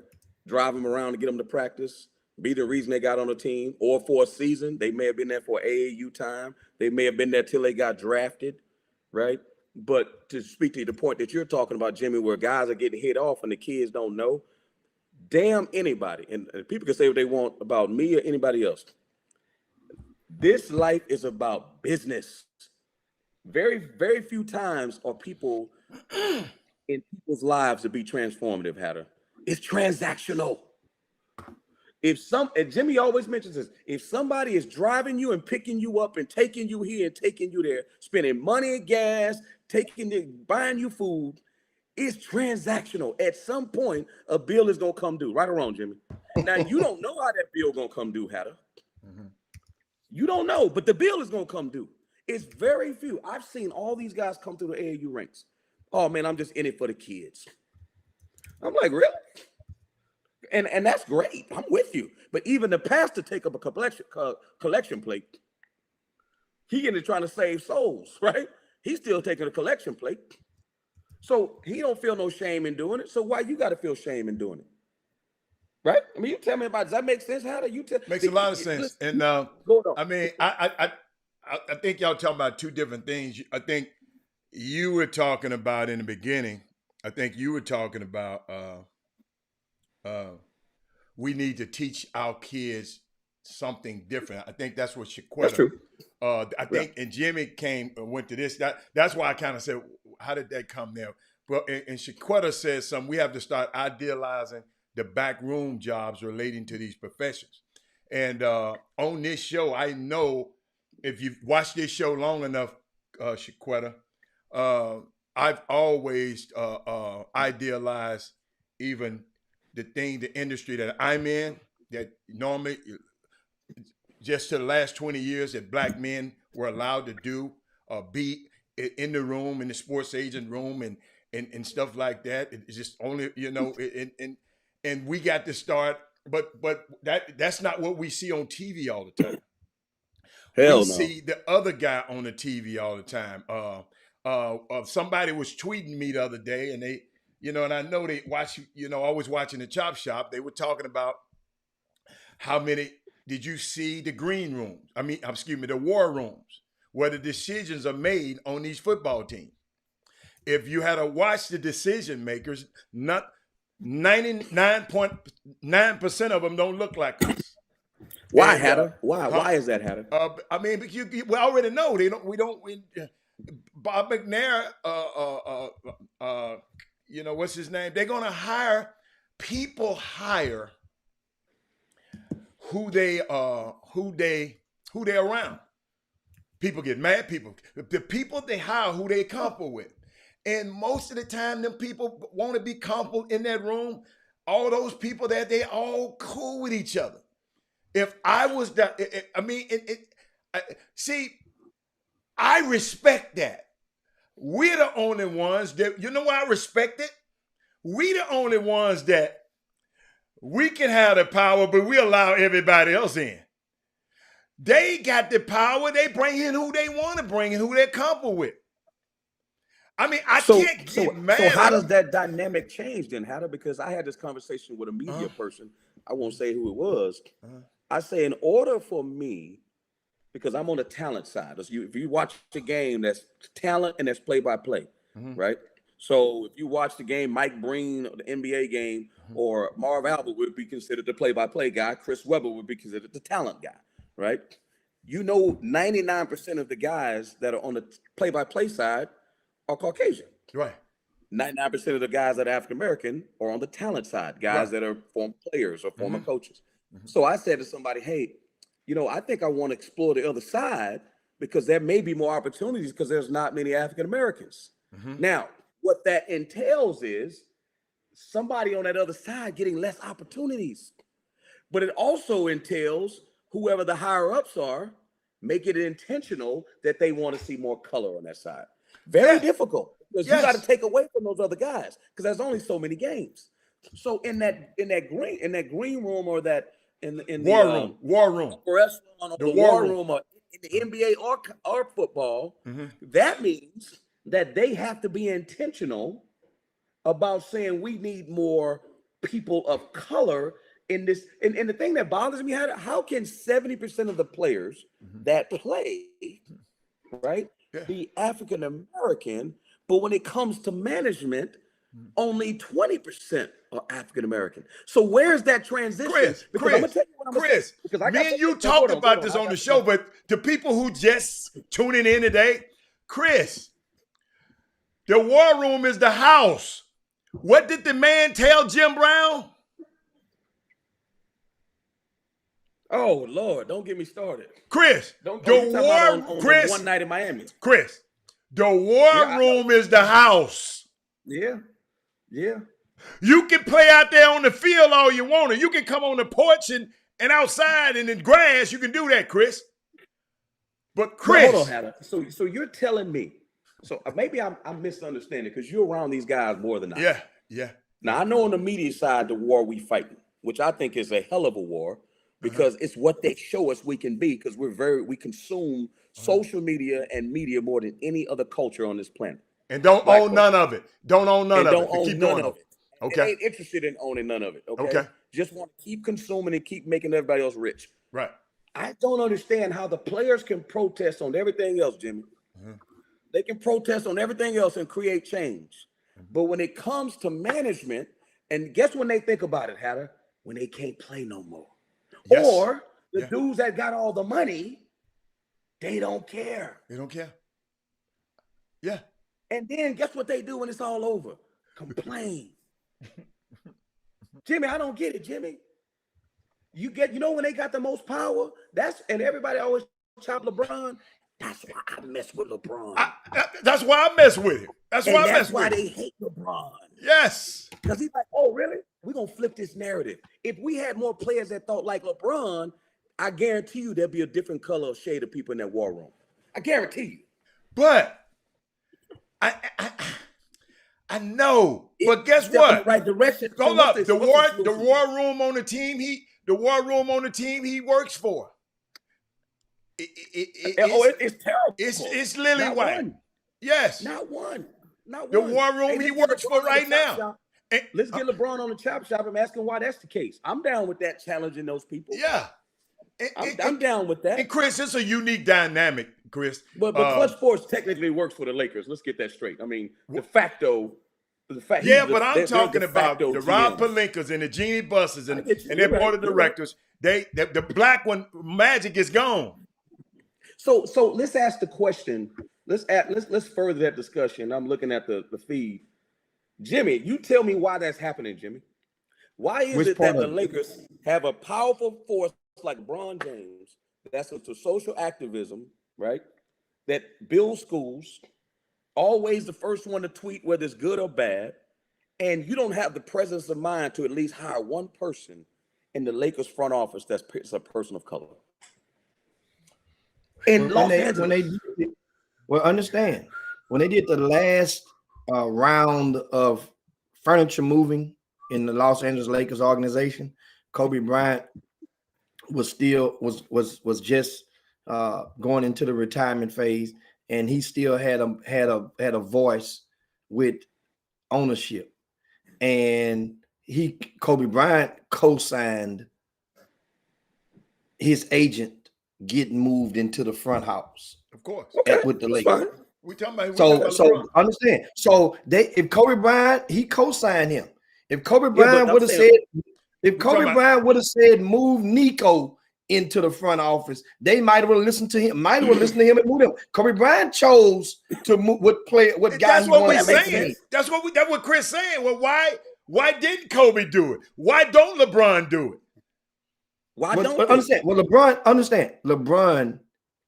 Drive them around to get them to practice, be the reason they got on the team, or for a season. They may have been there for AAU time. They may have been there till they got drafted, right? But to speak to the point that you're talking about, Jimmy, where guys are getting hit off and the kids don't know, damn anybody, and people can say what they want about me or anybody else. This life is about business. Very, very few times are people in people's lives to be transformative, Hatter. It's transactional. And Jimmy always mentions this, if somebody is driving you and picking you up and taking you here and taking you there, spending money and gas, buying you food, it's transactional. At some point, a bill is gonna come due. Right or wrong, Jimmy? Now you don't know how that bill gonna come due, Hatter. You don't know, but the bill is gonna come due. It's very few. I've seen all these guys come through the AAU ranks. Oh man, I'm just in it for the kids. I'm like, really? And that's great. I'm with you. But even the pastor take up a collection plate. He ended trying to save souls, right? He's still taking a collection plate. So he don't feel no shame in doing it. So why you got to feel shame in doing it? Right? I mean, you tell me does that make sense? How do you tell? Makes a lot of sense. And I mean, I think y'all talking about two different things. I think you were talking about in the beginning. I think you were talking about we need to teach our kids something different. I think that's what Shaquetta. That's true. I think, and Jimmy went to this. That's why I kind of said, how did that come there? But and Shaquetta says something. We have to start idealizing the backroom jobs relating to these professions. And on this show, I know if you've watched this show long enough, Shaquetta, I've always idealized even the industry that I'm in, that normally just to the last 20 years that black men were allowed to do, be in the room, in the sports agent room and stuff like that. It's just only, and we got to start, but that's not what we see on TV all the time. Hell we no. see the other guy on the TV all the time. Somebody was tweeting me the other day, and they, and I know they watch, always watching the Chop Shop. They were talking about how many did you see the green rooms? The war rooms where the decisions are made on these football teams. If you had to watch the decision makers, not 99.9% of them don't look like us. Why, Hatter? Why is that, Hatter? We already know they don't. Bob McNair, what's his name? They're gonna hire people. Hire who they around. People get mad. The people they hire who they comfortable with, and most of the time, them people want to be comfortable in that room. All those people that they all cool with each other. If I was that, I respect that. We're the only ones that, why I respect it? We the only ones that we can have the power, but we allow everybody else in. They got the power. They bring in who they want to bring in, who they're comfortable with. I can't get mad. So how does that dynamic change then, Hatter? Because I had this conversation with a media person. I won't say who it was. I say, in order for me, because I'm on the talent side, if you watch the game, that's talent and that's play-by-play, right? So if you watch the game, Mike Breen, the NBA game, or Marv Albert would be considered the play-by-play guy. Chris Webber would be considered the talent guy, right? 99% of the guys that are on the play-by-play side are Caucasian. Right. 99% of the guys that are African-American are on the talent side, guys that are former players or former coaches. So I said to somebody, hey, I think I want to explore the other side because there may be more opportunities because there's not many African-Americans. Now, what that entails is somebody on that other side getting less opportunities. But it also entails whoever the higher ups are, make it intentional that they want to see more color on that side. Very difficult because you got to take away from those other guys because there's only so many games. So in that green room or that in the war room, restaurant, or the war room, or in the NBA or football, that means that they have to be intentional about saying we need more people of color in this. And the thing that bothers me, how can 70% of the players that play, right, be African American, but when it comes to management, only 20% are African American? So where's that transition? Chris, Because I'm gonna tell you what I'm gonna say, because I got me and you something- talked hold about hold this I on got the show, something. but the people who just tuning in today, Chris, the war room is the house. What did the man tell Jim Brown? Oh Lord, don't get me started. Chris, Don't the you talking about war, on Chris, one night in Miami. Chris, the war I know. room is the house. Yeah. You can play out there on the field all you want, or you can come on the porch and outside and in grass. You can do that, Chris. But Chris, Hold on, Hannah. So you're telling me? So maybe I'm misunderstanding because you're around these guys more than I. yeah. Now I know on the media side the war we fighting, which I think is a hell of a war, because it's what they show us we can be, because we consume social media and media more than any other culture on this planet. And don't Black own folks. none of it. Don't own none And of don't it. own Keep none going. of it. Okay. And ain't interested in owning none of it. Okay. Just want to keep consuming and keep making everybody else rich. Right. I don't understand how the players can protest on everything else, Jimmy. They can protest on everything else and create change. But when it comes to management, and guess when they think about it, Hatter? When they can't play no more. Yes. Or the dudes that got all the money, they don't care. They don't care. Yeah. And then guess what they do when it's all over? Complain. Jimmy, I don't get it, Jimmy. You know when they got the most power? And everybody always chop LeBron. That's why I mess with LeBron. That's why I mess with him. That's why I mess with him. They hate LeBron. Yes. Because he's like, oh, really? We're going to flip this narrative. If we had more players that thought like LeBron, I guarantee you there'd be a different color or shade of people in that war room. I guarantee you. But I know. But guess Step in what? the right direction. Hold up. The war room on the team he works for. It's terrible. It's Lily Not White. one. Yes. Not one. The war room he works for right now. Let's get LeBron on the chop shop and ask him why that's the case. I'm down with that, challenging those people. Yeah. I'm down with that. And Chris, it's a unique dynamic, Chris. But Clutch Sports technically works for the Lakers. Let's get that straight. I mean, the fact. Yeah, but I'm talking about the GMs. Rob Pelinkas and the Jeannie Buses and their You're board of right. directors. The black one, Magic is gone. So let's ask the question. Let's further that discussion. I'm looking at the feed. Jimmy, you tell me why that's happening, Jimmy. Why is it that the Lakers have a powerful force like LeBron James that's into social activism, right? That builds schools, always the first one to tweet whether it's good or bad, and you don't have the presence of mind to at least hire one person in the Lakers front office that's a person of color. In Los Angeles. Understand, when they did the last round of furniture moving in the Los Angeles Lakers organization, Kobe Bryant was just going into the retirement phase, and he still had a voice with ownership, and Kobe Bryant co-signed his agent getting moved into the front house. Of course. With the Lakers. We talking about So understand. So if Kobe Bryant, he co-signed him. If Kobe Bryant would have said move Nico into the front office, they might have listened to him. And move him. Kobe Bryant chose to move what guy. That's what we're saying. That's what Chris saying. Well, why didn't Kobe do it? Why don't LeBron do it? Understand? Well, LeBron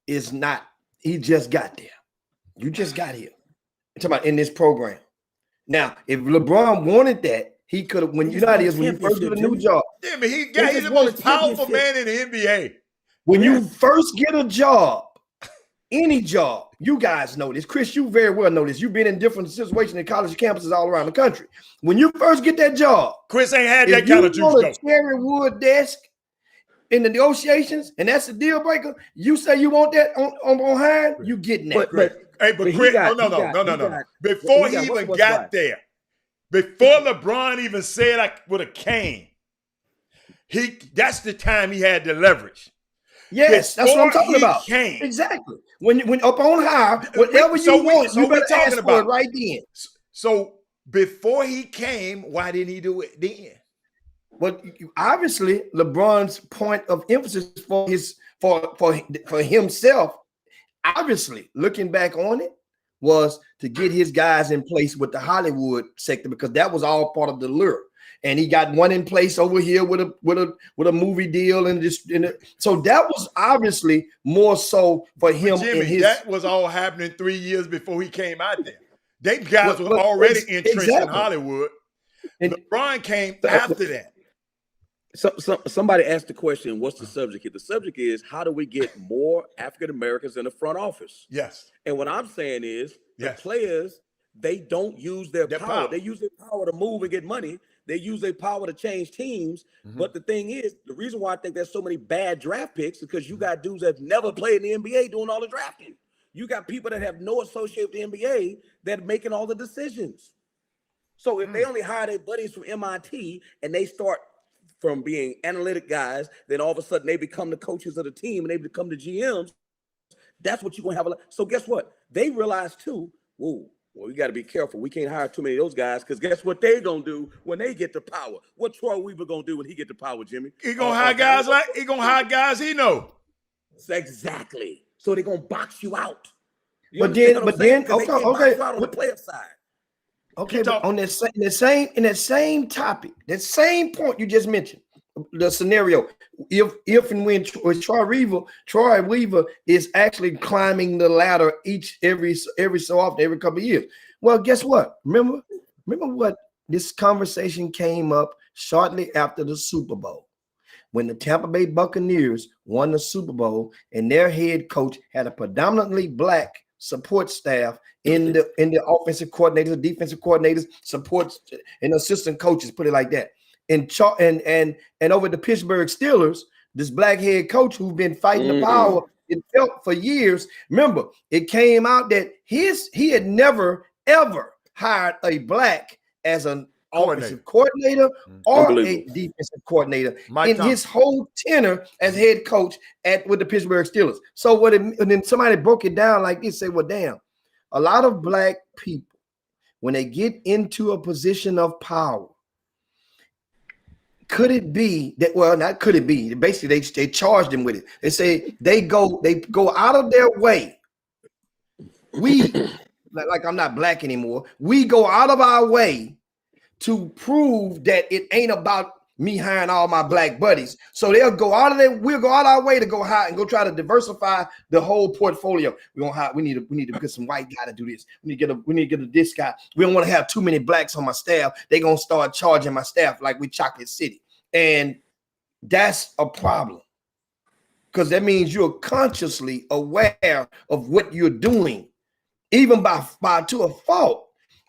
is not. He just got there. You just got here. I'm talking about in this program. Now, if LeBron wanted that, he could have. When you know how it is, when you first get a new job. Yeah, but he's the most powerful man in the NBA. When you first get a job, any job, you guys know this. Chris, you very well know this. You've been in different situations in college campuses all around the country. When you first get that job, Chris ain't had that kind of juice. A cherry wood desk in the negotiations, and that's the deal breaker. You say you want that on hire, you getting that. But Chris, no. Before he even got there, Before LeBron even said I would have came, that's the time he had the leverage. Yes, that's what I'm Before talking he about. came. Exactly. When up on high, whatever you want, you better ask for it right then. So before he came, why didn't he do it then? But obviously, LeBron's point of emphasis for himself, obviously, looking back on it, was to get his guys in place with the Hollywood sector, because that was all part of the lure. And he got one in place over here with a movie deal, so that was obviously more so for him. Jimmy, that was all happening 3 years before he came out there. They guys were already entrenched in Hollywood. And LeBron came after that. Somebody asked the question, what's the subject here? The subject is, how do we get more African Americans in the front office? Yes. And what I'm saying is, the players, they don't use their power. They use their power to move and get money. They use their power to change teams. But the thing is, the reason why I think there's so many bad draft picks is because you got dudes that never played in the NBA doing all the drafting. You got people that have no association with the NBA that are making all the decisions. So if they only hire their buddies from MIT and they start from being analytic guys, then all of a sudden they become the coaches of the team and they become the GMs, that's what you're going to have. So guess what? They realize too, whoa, well, we got to be careful. We can't hire too many of those guys, because guess what they're going to do when they get the power? What Troy Weaver going to do when he get the power, Jimmy? He going to hire guys he know. Exactly. So they're going to box you out. But then, okay. On the player side. Okay, but on that same topic, that same point you just mentioned, the scenario, if and when Troy Weaver is actually climbing the ladder every so often, every couple of years. Well, guess what? Remember what this conversation came up shortly after the Super Bowl, when the Tampa Bay Buccaneers won the Super Bowl and their head coach had a predominantly black support staff in the offensive coordinators, defensive coordinators, supports, and assistant coaches, put it like that. And over the Pittsburgh Steelers, this black head coach who's been fighting the power, it felt for years. Remember, it came out that he had never ever hired a black as an offensive coordinator or a defensive coordinator his whole tenure as head coach with the Pittsburgh Steelers. So and then somebody broke it down like this, say, well, damn, a lot of black people, when they get into a position of power, could it be that, well, not could it be, basically they charged them with it. They say they go out of their way. We, like I'm not black anymore, we go out of our way to prove that it ain't about me hiring all my black buddies. So we'll go out our way to go hire and go try to diversify the whole portfolio. We need to get some white guy to do this. We need to get this guy. We don't want to have too many blacks on my staff. They're gonna start charging my staff like we Chocolate City. And that's a problem, because that means you're consciously aware of what you're doing, even by to a fault.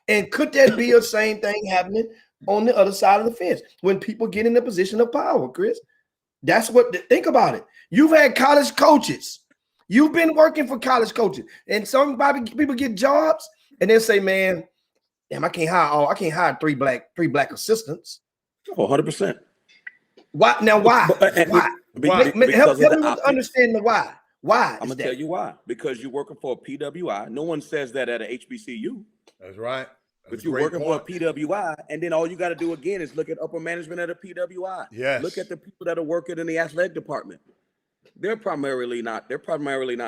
And could that be the same thing happening on the other side of the fence when people get in a position of power, Chris? That's what, think about it. You've had college coaches. You've been working for college coaches. And some people get jobs and they'll say, man, damn, I can't hire three black assistants. 100%. Why? Now, why? Help me understand the why. Why? I'm going to tell you why. Because you're working for a PWI. No one says that at a HBCU. That's right. But you're working for a PWI, and then all you got to do again is look at upper management at a PWI. Yes. Look at the people that are working in the athletic department. They're primarily not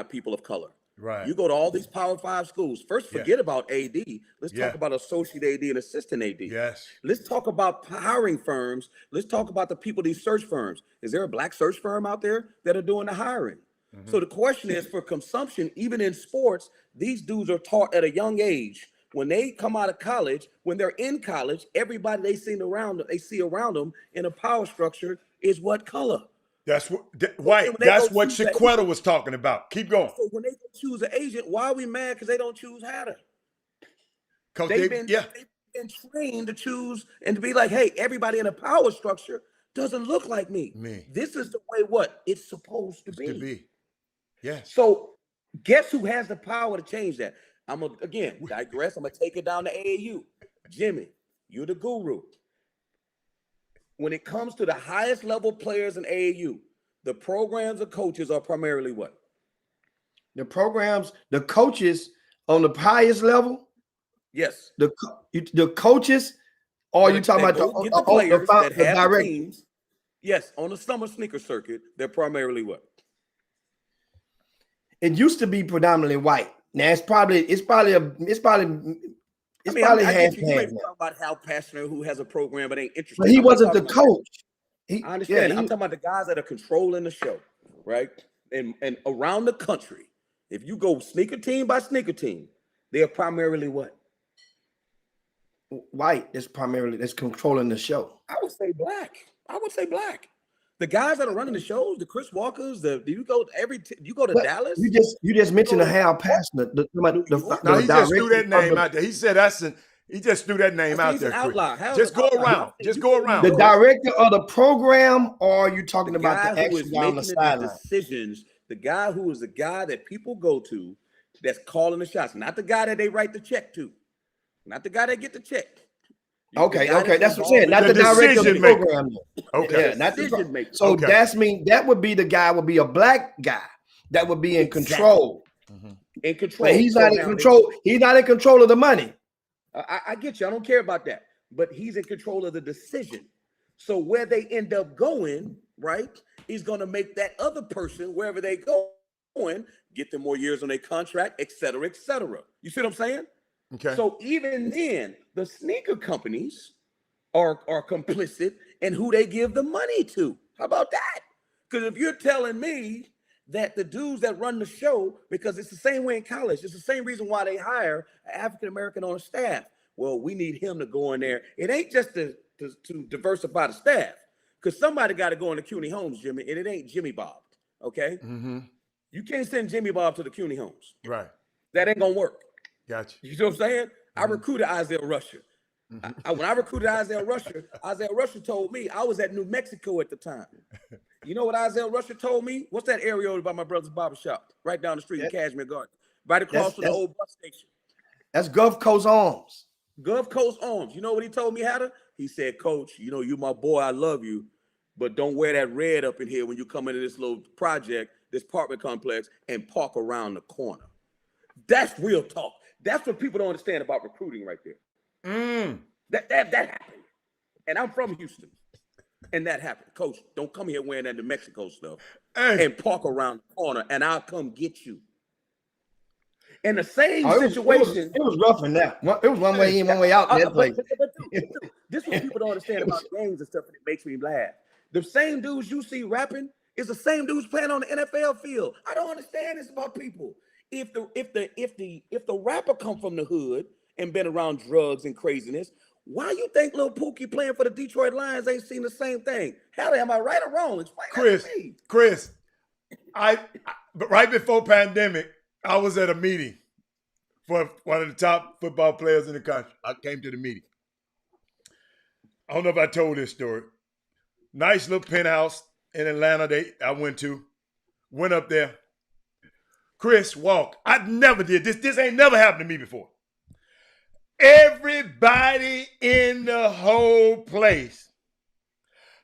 people of color. Right. You go to all these Power 5 schools. First, forget about AD. Let's talk about associate AD and assistant AD. Yes. Let's talk about hiring firms. Let's talk about the people, these search firms. Is there a black search firm out there that are doing the hiring? So the question is, for consumption, even in sports, these dudes are taught at a young age. When they come out of college, when they're in college, everybody they see around them in a power structure is what color? That's what white. That's what Shaquetta was talking about. Keep going. So when they choose an agent, why are we mad because they don't choose Hatter? Because they've been trained to choose and to be like, hey, everybody in a power structure doesn't look like me. This is the way it's supposed to be. Yes. So guess who has the power to change that? I'm going to, again, digress. I'm going to take it down to AAU. Jimmy, You're the guru. When it comes to the highest level players in AAU, the programs and coaches are primarily what? The programs, the coaches on the highest level, Yes. the coaches, or you talking about get the players that the have the direct teams? Yes, on the summer sneaker circuit, they're primarily what? It used to be predominantly white. Now it's probably I mean, probably I half get you. You may half. talk about Hal Pastner, who has a program but ain't interested. But he I'm not wasn't the talking about coach. I understand. Yeah, I'm talking about the guys that are controlling the show, right? And around the country, if you go sneaker team by sneaker team, they're primarily what? white. That's controlling the show. I would say black. The guys that are running the shows, the Chris Walkers, you go to But Dallas. you just mentioned the Hal Pastner. No, he just threw that name out there. He said he just threw that name out He's there. an outlier. Hal's Just an go outlier. around. Just go around. The director of the program, or are you talking about the guy who actual is guy on the making sideline? decisions, the guy who is the guy that people go to that's calling the shots, not the guy that they write the check to, not the guy that get the check. Okay, that's what I'm saying. Not The the director of the decision maker. program. Okay. Yeah, not the Decision maker. So Okay. that's mean that would be the guy would be a black guy that would be in control. In control. But he's So not in now control. He's not in control of the money. I get you. I don't care about that. But he's in control of the decision. So where they end up going, right, he's going to make that other person, wherever they going, get them more years on their contract, et cetera, et cetera. You see what I'm saying? Okay. So even then, the sneaker companies are complicit in who they give the money to. How about that? Because if you're telling me that the dudes that run the show, because it's the same way in college, it's the same reason why they hire an African American on staff. Well, we need him to go in there. It ain't just to diversify the staff, because somebody got to go into CUNY Homes, Jimmy, and it ain't Jimmy Bob. Okay, you can't send Jimmy Bob to the CUNY Homes. Right. That ain't gonna work. Gotcha. You know what I'm saying? I recruited Isaiah Rusher. When I recruited Isaiah Rusher told me, I was at New Mexico at the time. You know what Isaiah Rusher told me? What's that area over by my brother's barbershop? Right down the street in Cashmere Garden. Right across from the old bus station. That's Gulf Coast Arms. Gulf Coast Arms. You know what he told me, Hatter? He said, Coach, you know, you my boy, I love you, but don't wear that red up in here when you come into this little project, this apartment complex, and park around the corner. That's real talk. That's what people don't understand about recruiting right there. That happened. And I'm from Houston. And that happened. Coach, don't come here wearing that New Mexico stuff and park around the corner, and I'll come get you. In the same situation. It was rough in that. It was one way in, one way out in that place. But this is what people don't understand about gangs and stuff, and it makes me laugh. The same dudes you see rapping is the same dudes playing on the NFL field. I don't understand this about people. If the rapper come from the hood and been around drugs and craziness, why you think Lil Pookie playing for the Detroit Lions ain't seen the same thing? Hell, am I right or wrong? Explain that to me. Chris, but right before pandemic, I was at a meeting for one of the top football players in the country. I came to the meeting. I don't know if I told this story. Nice little penthouse in Atlanta I went up there. Chris walked. I never did this. This ain't never happened to me before. Everybody in the whole place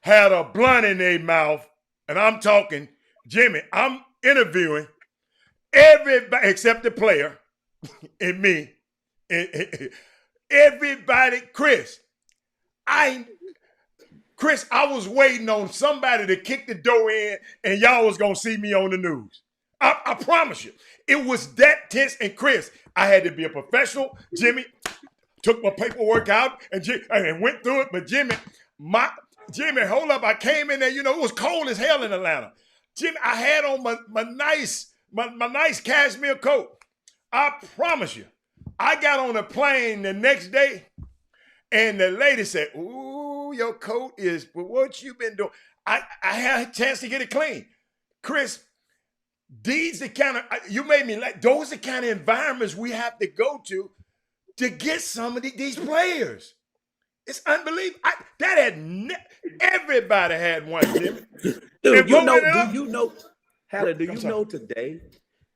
had a blunt in their mouth, and I'm talking, Jimmy, I'm interviewing everybody except the player and me. Everybody, Chris, I was waiting on somebody to kick the door in, and y'all was gonna see me on the news. I promise you. It was that tense. And Chris, I had to be a professional. Jimmy took my paperwork out and went through it. But Jimmy, hold up. I came in there, it was cold as hell in Atlanta. Jimmy, I had on my nice cashmere coat. I promise you. I got on a plane the next day, and the lady said, ooh, your coat is, what you been doing? I had a chance to get it clean. Chris, these the kind of, you made me like, those are the kind of environments we have to go to get some of these players. It's unbelievable. Everybody had one, Jimmy. Dude, do you know today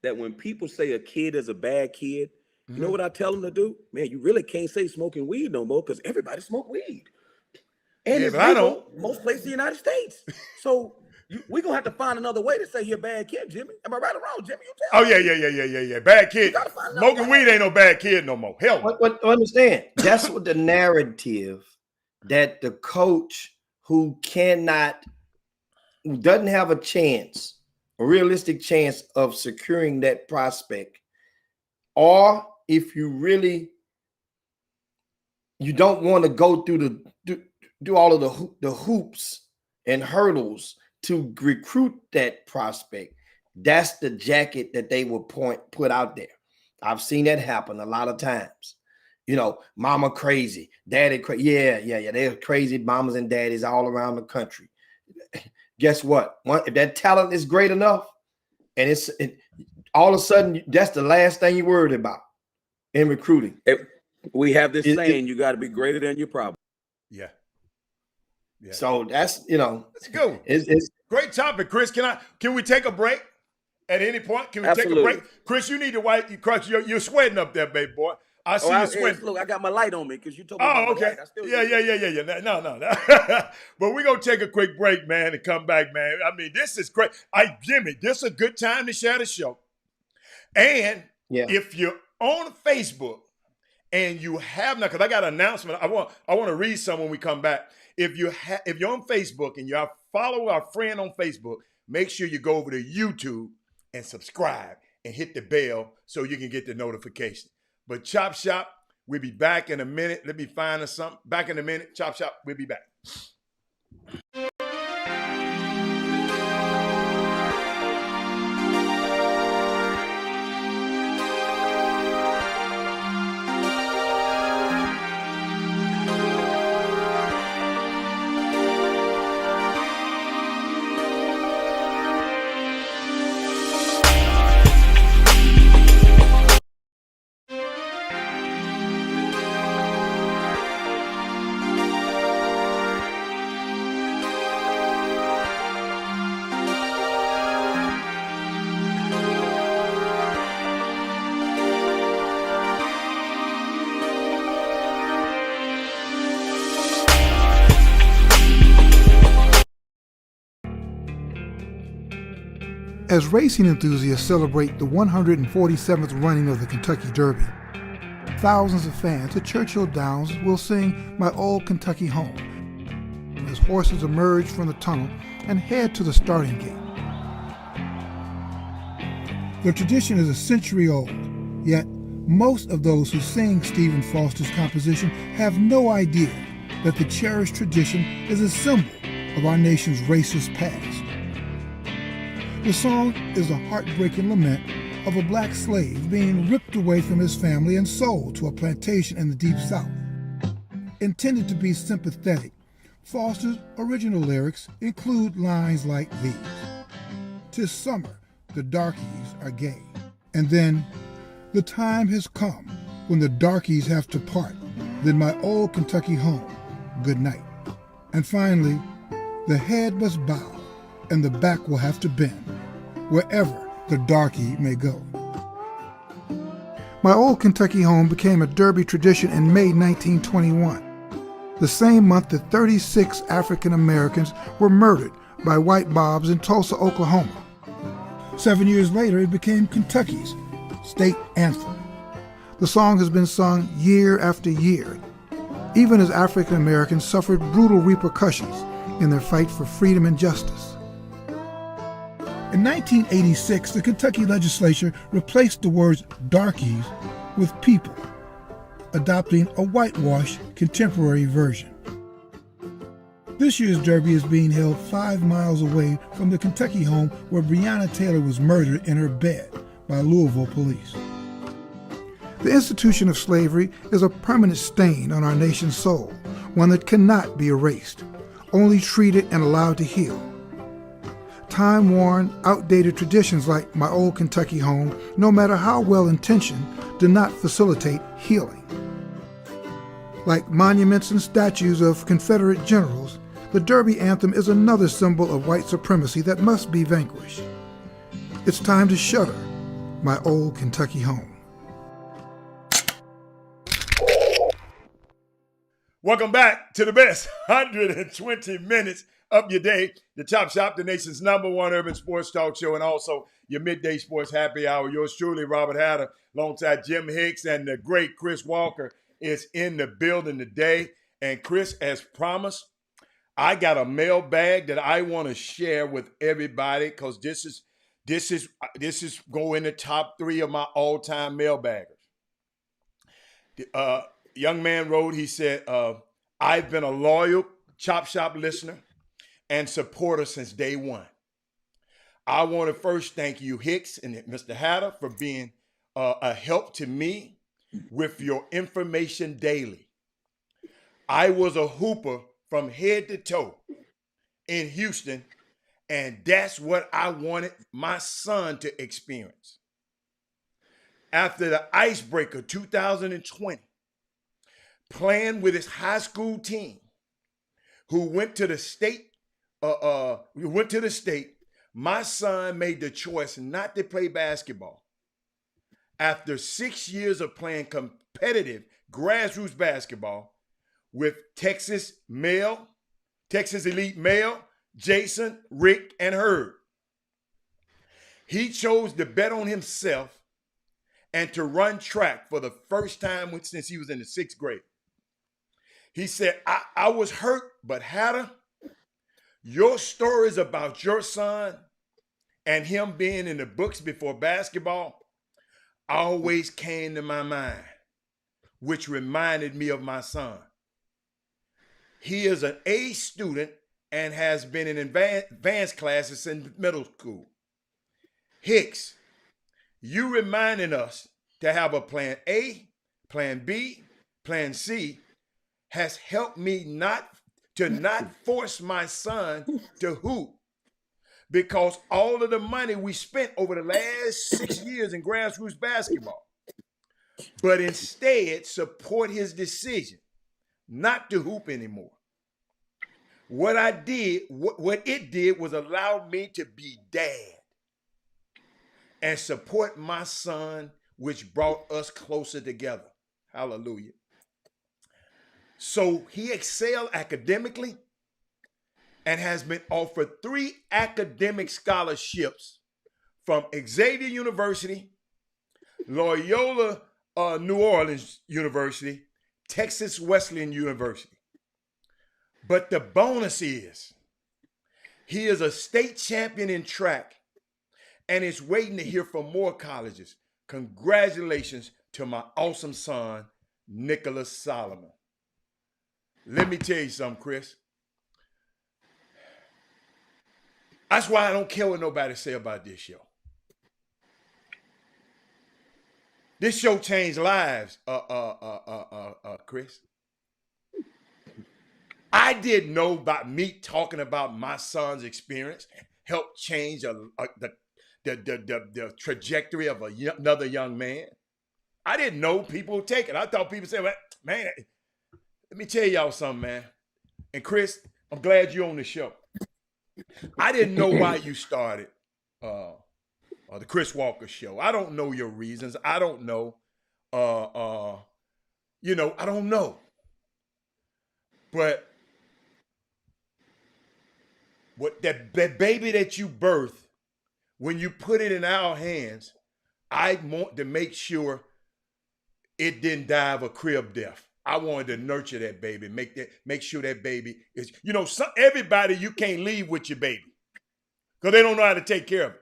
that when people say a kid is a bad kid, You know what I tell them to do? Man, you really can't say smoking weed no more because everybody smoke weed. And Yeah, it's but I legal don't. most places in the United States. So we're going to have to find another way to say you're a bad kid, Jimmy. Am I right or wrong, Jimmy? You tell Oh, me. yeah. Bad kid. gotta find another Smoking way. weed ain't no bad kid no more. Hell no. What understand? That's what the narrative that the coach who doesn't have a chance, a realistic chance of securing that prospect, or if you don't want to go through do all of the hoops and hurdles to recruit that prospect, that's the jacket that they will put out there. I've seen that happen a lot of times. You know, mama crazy, daddy crazy. Yeah. They're crazy mamas and daddies all around the country. Guess what? If that talent is great enough, and all of a sudden that's the last thing you're worried about in recruiting. We have this saying, you got to be greater than your problem. Yeah. So that's, let's go. It's great topic, Chris. Can we take a break at any point? Can we Absolutely. take a break? Chris, you need to wipe your crutch. You're sweating up there, baby boy. I see you sweating. Look, I got my light on me because you told me. Oh, okay. Yeah. No. But we're going to take a quick break, man, and come back, man. I mean, this is great. Jimmy, this is a good time to share the show. And if you're on Facebook and you have not, because I got an announcement. I want to read some when we come back. If you're on Facebook and you follow our friend on Facebook, make sure you go over to YouTube and subscribe and hit the bell so you can get the notification. But Chop Shop, we'll be back in a minute. Let me find us something. Back in a minute. Chop Shop, we'll be back. As racing enthusiasts celebrate the 147th running of the Kentucky Derby, thousands of fans at Churchill Downs will sing My Old Kentucky Home as horses emerge from the tunnel and head to the starting gate. The tradition is a century old, yet most of those who sing Stephen Foster's composition have no idea that the cherished tradition is a symbol of our nation's racist past. The song is a heartbreaking lament of a black slave being ripped away from his family and sold to a plantation in the Deep South. Intended to be sympathetic, Foster's original lyrics include lines like these. "'Tis summer, the darkies are gay." And then, "The time has come when the darkies have to part, then my old Kentucky home, good night." And finally, "The head must bow and the back will have to bend, wherever the darky may go." My Old Kentucky Home became a Derby tradition in May 1921, the same month that 36 African Americans were murdered by white mobs in Tulsa, Oklahoma. 7 years later, it became Kentucky's state anthem. The song has been sung year after year, even as African Americans suffered brutal repercussions in their fight for freedom and justice. In 1986, the Kentucky legislature replaced the words darkies with people, adopting a whitewashed contemporary version. This year's Derby is being held 5 miles away from the Kentucky home where Breonna Taylor was murdered in her bed by Louisville police. The institution of slavery is a permanent stain on our nation's soul, one that cannot be erased, only treated and allowed to heal. Time-worn, outdated traditions like My Old Kentucky Home, no matter how well-intentioned, do not facilitate healing. Like monuments and statues of Confederate generals, the Derby anthem is another symbol of white supremacy that must be vanquished. It's time to shudder, my old Kentucky home. Welcome back to the best 120 minutes of your day. The Chop Shop, the nation's #1 urban sports talk show, and also your midday sports happy hour. Yours truly, Robert Hatter, alongside Jim Hicks, and the great Chris Walker is in the building today. And Chris, as promised, I got a mailbag that I want to share with everybody because this is going the top 3 of my all-time mailbaggers. Young man wrote, he said, I've been a loyal Chop Shop listener and supporter since day one. I want to first thank you, Hicks and Mr. Hatter, for being a help to me with your information daily. I was a hooper from head to toe in Houston, and that's what I wanted my son to experience. After the Icebreaker 2020, playing with his high school team, who went to the state, my son made the choice not to play basketball. After 6 years of playing competitive grassroots basketball with Texas Elite Male, Jason, Rick, and Herb, he chose to bet on himself and to run track for the first time since he was in the 6th grade. He said, I was hurt, but Hatter, your stories about your son and him being in the books before basketball always came to my mind, which reminded me of my son. He is an A student and has been in advanced classes in middle school. Hicks, you reminding us to have a plan A, plan B, plan C has helped me not force my son to hoop, because all of the money we spent over the last 6 years in grassroots basketball, but instead support his decision not to hoop anymore. What it did was allow me to be dad and support my son, which brought us closer together. Hallelujah. So he excelled academically and has been offered 3 academic scholarships from Xavier University, Loyola New Orleans University, Texas Wesleyan University. But the bonus is he is a state champion in track and is waiting to hear from more colleges. Congratulations to my awesome son, Nicholas Solomon. Let me tell you something, Chris. That's why I don't care what nobody say about this show. This show changed lives, Chris. I didn't know about me talking about my son's experience helped change the trajectory of another young man. I didn't know people would take it. I thought people said, man, let me tell y'all something, man. And Chris, I'm glad you're on the show. I didn't know why you started the Chris Walker Show. I don't know your reasons. I don't know. I don't know. But what that baby that you birthed, when you put it in our hands, I want to make sure it didn't die of a crib death. I wanted to nurture that baby, make sure that baby is, everybody you can't leave with your baby because they don't know how to take care of it.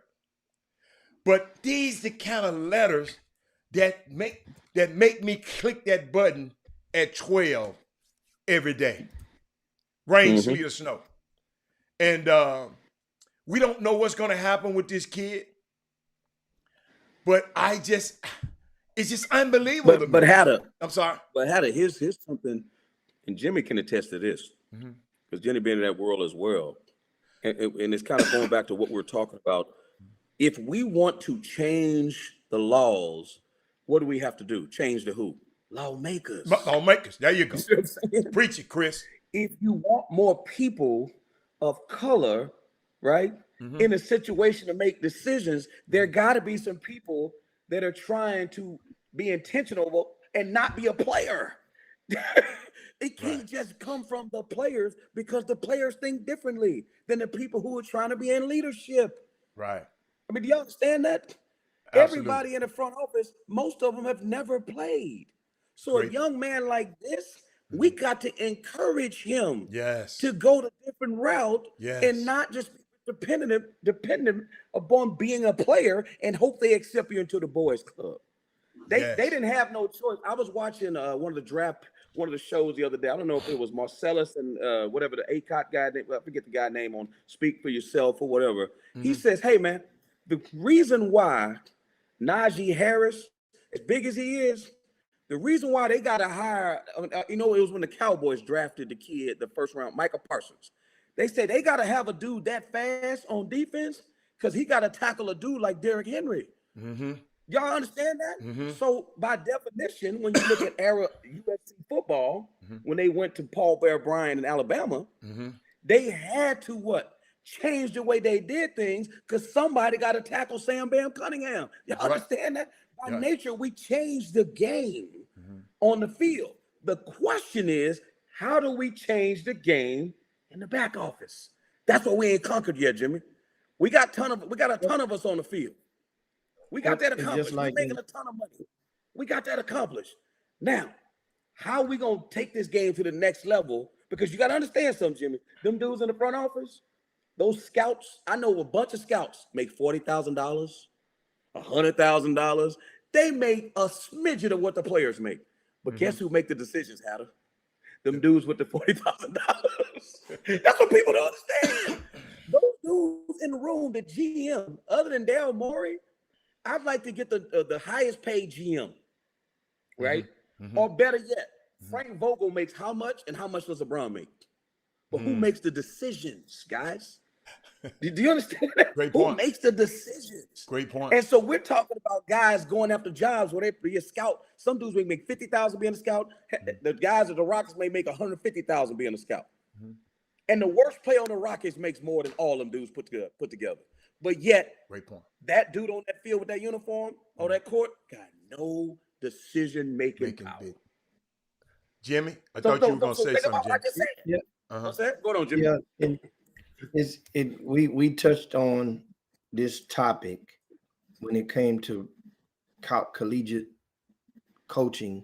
But these the kind of letters that make me click that button at 12 every day. Rain, sleet, or snow. And we don't know what's going to happen with this kid. But it's just unbelievable. But Hatter, I'm sorry. But Hatter, here's something, and Jimmy can attest to this, because Jimmy been in that world as well. And it's kind of going back to what we're talking about. If we want to change the laws, what do we have to do? Change the who? Lawmakers. Lawmakers. There you go. Preach it, Chris. If you want more people of color, right, in a situation to make decisions, there got to be some people that are trying to be intentional and not be a player. It can't just come from the players because the players think differently than the people who are trying to be in leadership. Right. I mean, do you understand that? Absolutely. Everybody in the front office, most of them have never played. So Great. a young man like this, we got to encourage him Yes. to go the different route Yes. and not just be dependent upon being a player and hope they accept you into the boys club. They didn't have no choice. I was watching one of the shows the other day. I don't know if it was Marcellus and whatever the ACOT guy, I forget the guy name on Speak for Yourself or whatever. He says, hey man, the reason why Najee Harris, as big as he is, the reason why they got to hire, it was when the Cowboys drafted the kid, the first round, Micah Parsons. They said they got to have a dude that fast on defense because he got to tackle a dude like Derrick Henry. Mm-hmm. Y'all understand that? Mm-hmm. So by definition, when you look at era USC football, when they went to Paul Bear Bryant in Alabama, they had to what? Change the way they did things because somebody got to tackle Sam Bam Cunningham. Y'all understand that? By nature, we changed the game on the field. The question is, how do we change the game in the back office? That's what we ain't conquered yet, Jimmy. We got a ton of us on the field. We got that accomplished. We're making a ton of money. We got that accomplished. Now, how are we gonna take this game to the next level? Because you gotta understand something, Jimmy. Them dudes in the front office, those scouts, I know a bunch of scouts make $40,000, $100,000. They make a smidget of what the players make. But guess who make the decisions, Hatter? Them dudes with the $40,000. That's what people don't understand. Those dudes in the room, the GM, other than Daryl Morey, I'd like to get the highest paid GM, right? Or better yet, Frank Vogel makes how much and how much does LeBron make? But who makes the decisions, guys? Do you understand that? Great point. Who makes the decisions? Great point. And so we're talking about guys going after jobs where they be a scout. Some dudes may make $50,000 being a scout. The guys at the Rockets may make $150,000 being a scout. And the worst player on the Rockets makes more than all them dudes put together. But yet, Great point. that dude on that field with that uniform on that court got no decision-making power. Big. Jimmy, I thought you were going to say something, Jimmy. Yeah. What's that? Go on, Jimmy. Yeah, we touched on this topic when it came to collegiate coaching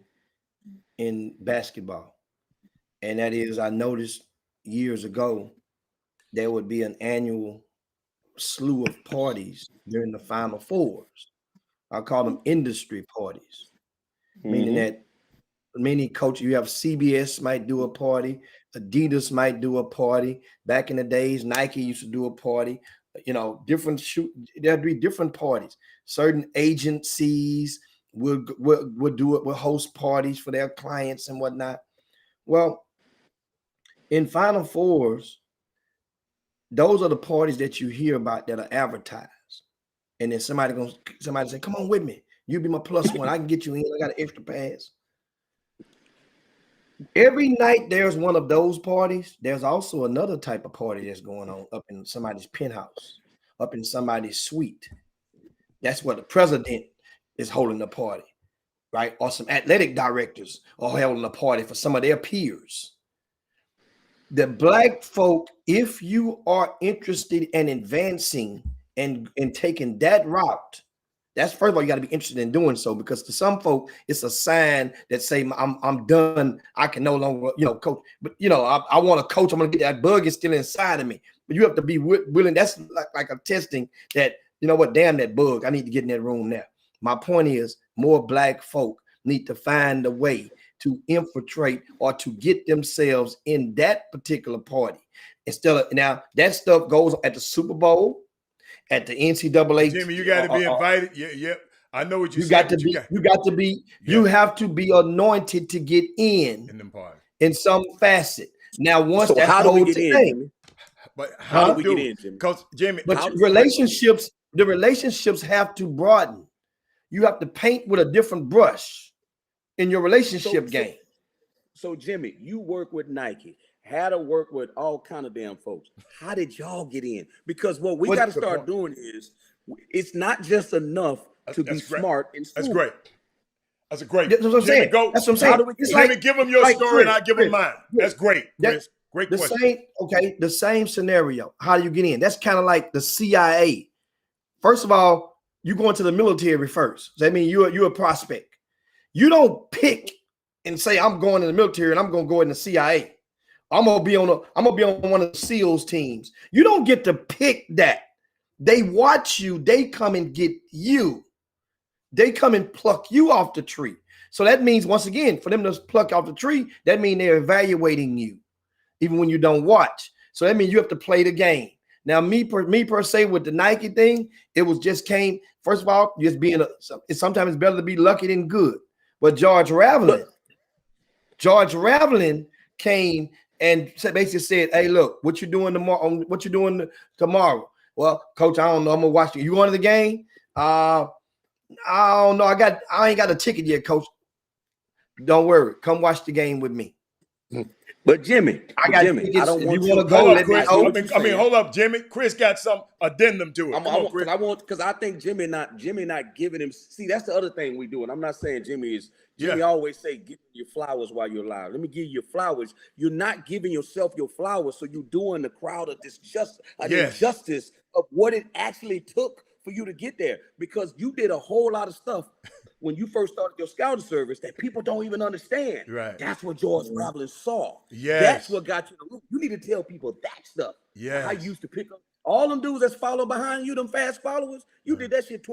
in basketball, and that is, I noticed years ago there would be an annual slew of parties during the Final Fours. I call them industry parties, meaning that many coaches, you have CBS might do a party, Adidas might do a party. Back in the days, Nike used to do a party. There'd be different parties. Certain agencies would do it, would host parties for their clients and whatnot. Well, in Final Fours, those are the parties that you hear about that are advertised. And then somebody say, come on with me. You be my plus one. I can get you in. I got an extra pass. Every night there's one of those parties. There's also another type of party that's going on up in somebody's penthouse, up in somebody's suite. That's where the president is holding a party, right? Or some athletic directors are holding a party for some of their peers. The black folk, if you are interested in advancing and taking that route, that's first of all, you got to be interested in doing so, because to some folk, it's a sign that say, I'm done. I can no longer, coach. But, I want to coach. I'm going to get that bug is still inside of me. But you have to be willing. That's like a testing that, damn that bug. I need to get in that room now. My point is, more black folk need to find a way to infiltrate or to get themselves in that particular party. Instead of, now that stuff goes at the Super Bowl, at the NCAA. Jimmy, you got to be invited. Yeah. I know what you said. You have to be anointed to get in them parties in some facet. Now, once So that's how the do we whole get in, thing. Jimmy? But How do we get in, Jimmy? Because Jimmy, But the relationships have to broaden. You have to paint with a different brush in your relationship game. So Jimmy, you work with Nike. Had to work with all kind of damn folks. How did y'all get in? Because what we got to start doing is, it's not just enough to be smart in school. That's great. That's a great. That's what I'm Jimmy, saying. go. That's what I'm How saying. do we It's Jimmy, like, give him your like story and Chris, I give him mine. That's great, that- Chris. Great the question. same, okay, the same scenario. How do you get in? That's kind of like the CIA. First of all, you go into the military first. That means you're a prospect. You don't pick and say, I'm going in the military and I'm gonna go in the CIA. I'm gonna be on one of the SEALs teams. You don't get to pick that. They watch you, they come and get you. They come and pluck you off the tree. So that means, once again, for them to pluck off the tree, that means they're evaluating you, even when you don't watch. So that means you have to play the game. Now, me per se with the Nike thing, it was just came. First of all, just being sometimes it's better to be lucky than good. But George Raveling came and basically said, "Hey, look, what you doing tomorrow? What you doing tomorrow?" Well, coach, I don't know. I'm gonna watch you. You going to the game? I don't know. I ain't got a ticket yet, coach. Don't worry. Come watch the game with me. But Jimmy, I got Jimmy, tickets. I don't If want you to want to go, Hold up, let me Chris. know. Hold up, Jimmy. Chris got some addendum to it. Come on, Chris. Because I think Jimmy not giving him. See, that's the other thing we do, and I'm not saying Jimmy always say give your flowers while you're alive. Let me give you your flowers. You're not giving yourself your flowers, so you're doing the crowd an injustice of what it actually took for you to get there, because you did a whole lot of stuff when you first started your scouting service that people don't even understand. Right. That's what George Raveling saw. Yes. That's what got you to the root. You need to tell people that stuff. Yes. I used to pick up all them dudes that's follow behind you, them fast followers. You did that shit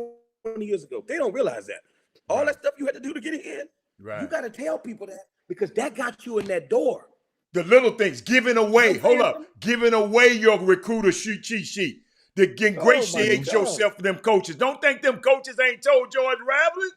20 years ago. They don't realize that. All that stuff you had to do to get in. Right. You got to tell people that, because that got you in that door. The little things, giving away. Hold up, giving away your recruiter cheat sheet to ingratiate yourself to them coaches. Don't think them coaches ain't told George Raveling.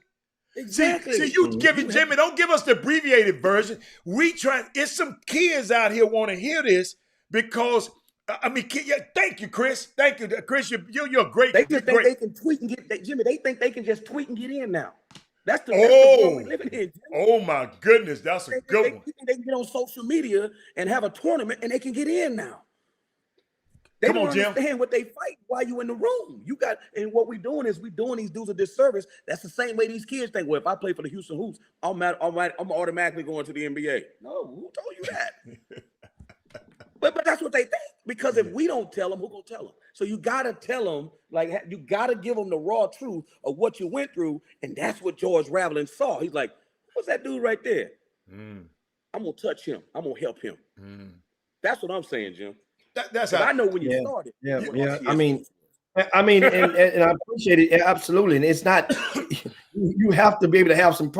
Exactly. See, you giving Jimmy, don't give us the abbreviated version. It's some kids out here want to hear this because, thank you, Chris. Thank you, Chris. You're great. They just think they can tweet and get, Jimmy, they think they can just tweet and get in now. That's the world we living in. Jimmy. Oh, my goodness. That's a good one. They can get on social media and have a tournament and they can get in now. They don't understand what they fight while you in the room. And what we're doing is we're doing these dudes a disservice. That's the same way these kids think. Well, if I play for the Houston Hoops, I'm automatically going to the NBA. No, who told you that? but that's what they think. Because if we don't tell them, who gonna tell them? So you gotta tell them, you gotta give them the raw truth of what you went through, and that's what George Raveling saw. He's like, "What's that dude right there? I'm gonna touch him. I'm gonna help him." That's what I'm saying, Jim. That's how I know when you started. Yeah. I mean, and I appreciate it, absolutely. And it's not, you have to be able to have some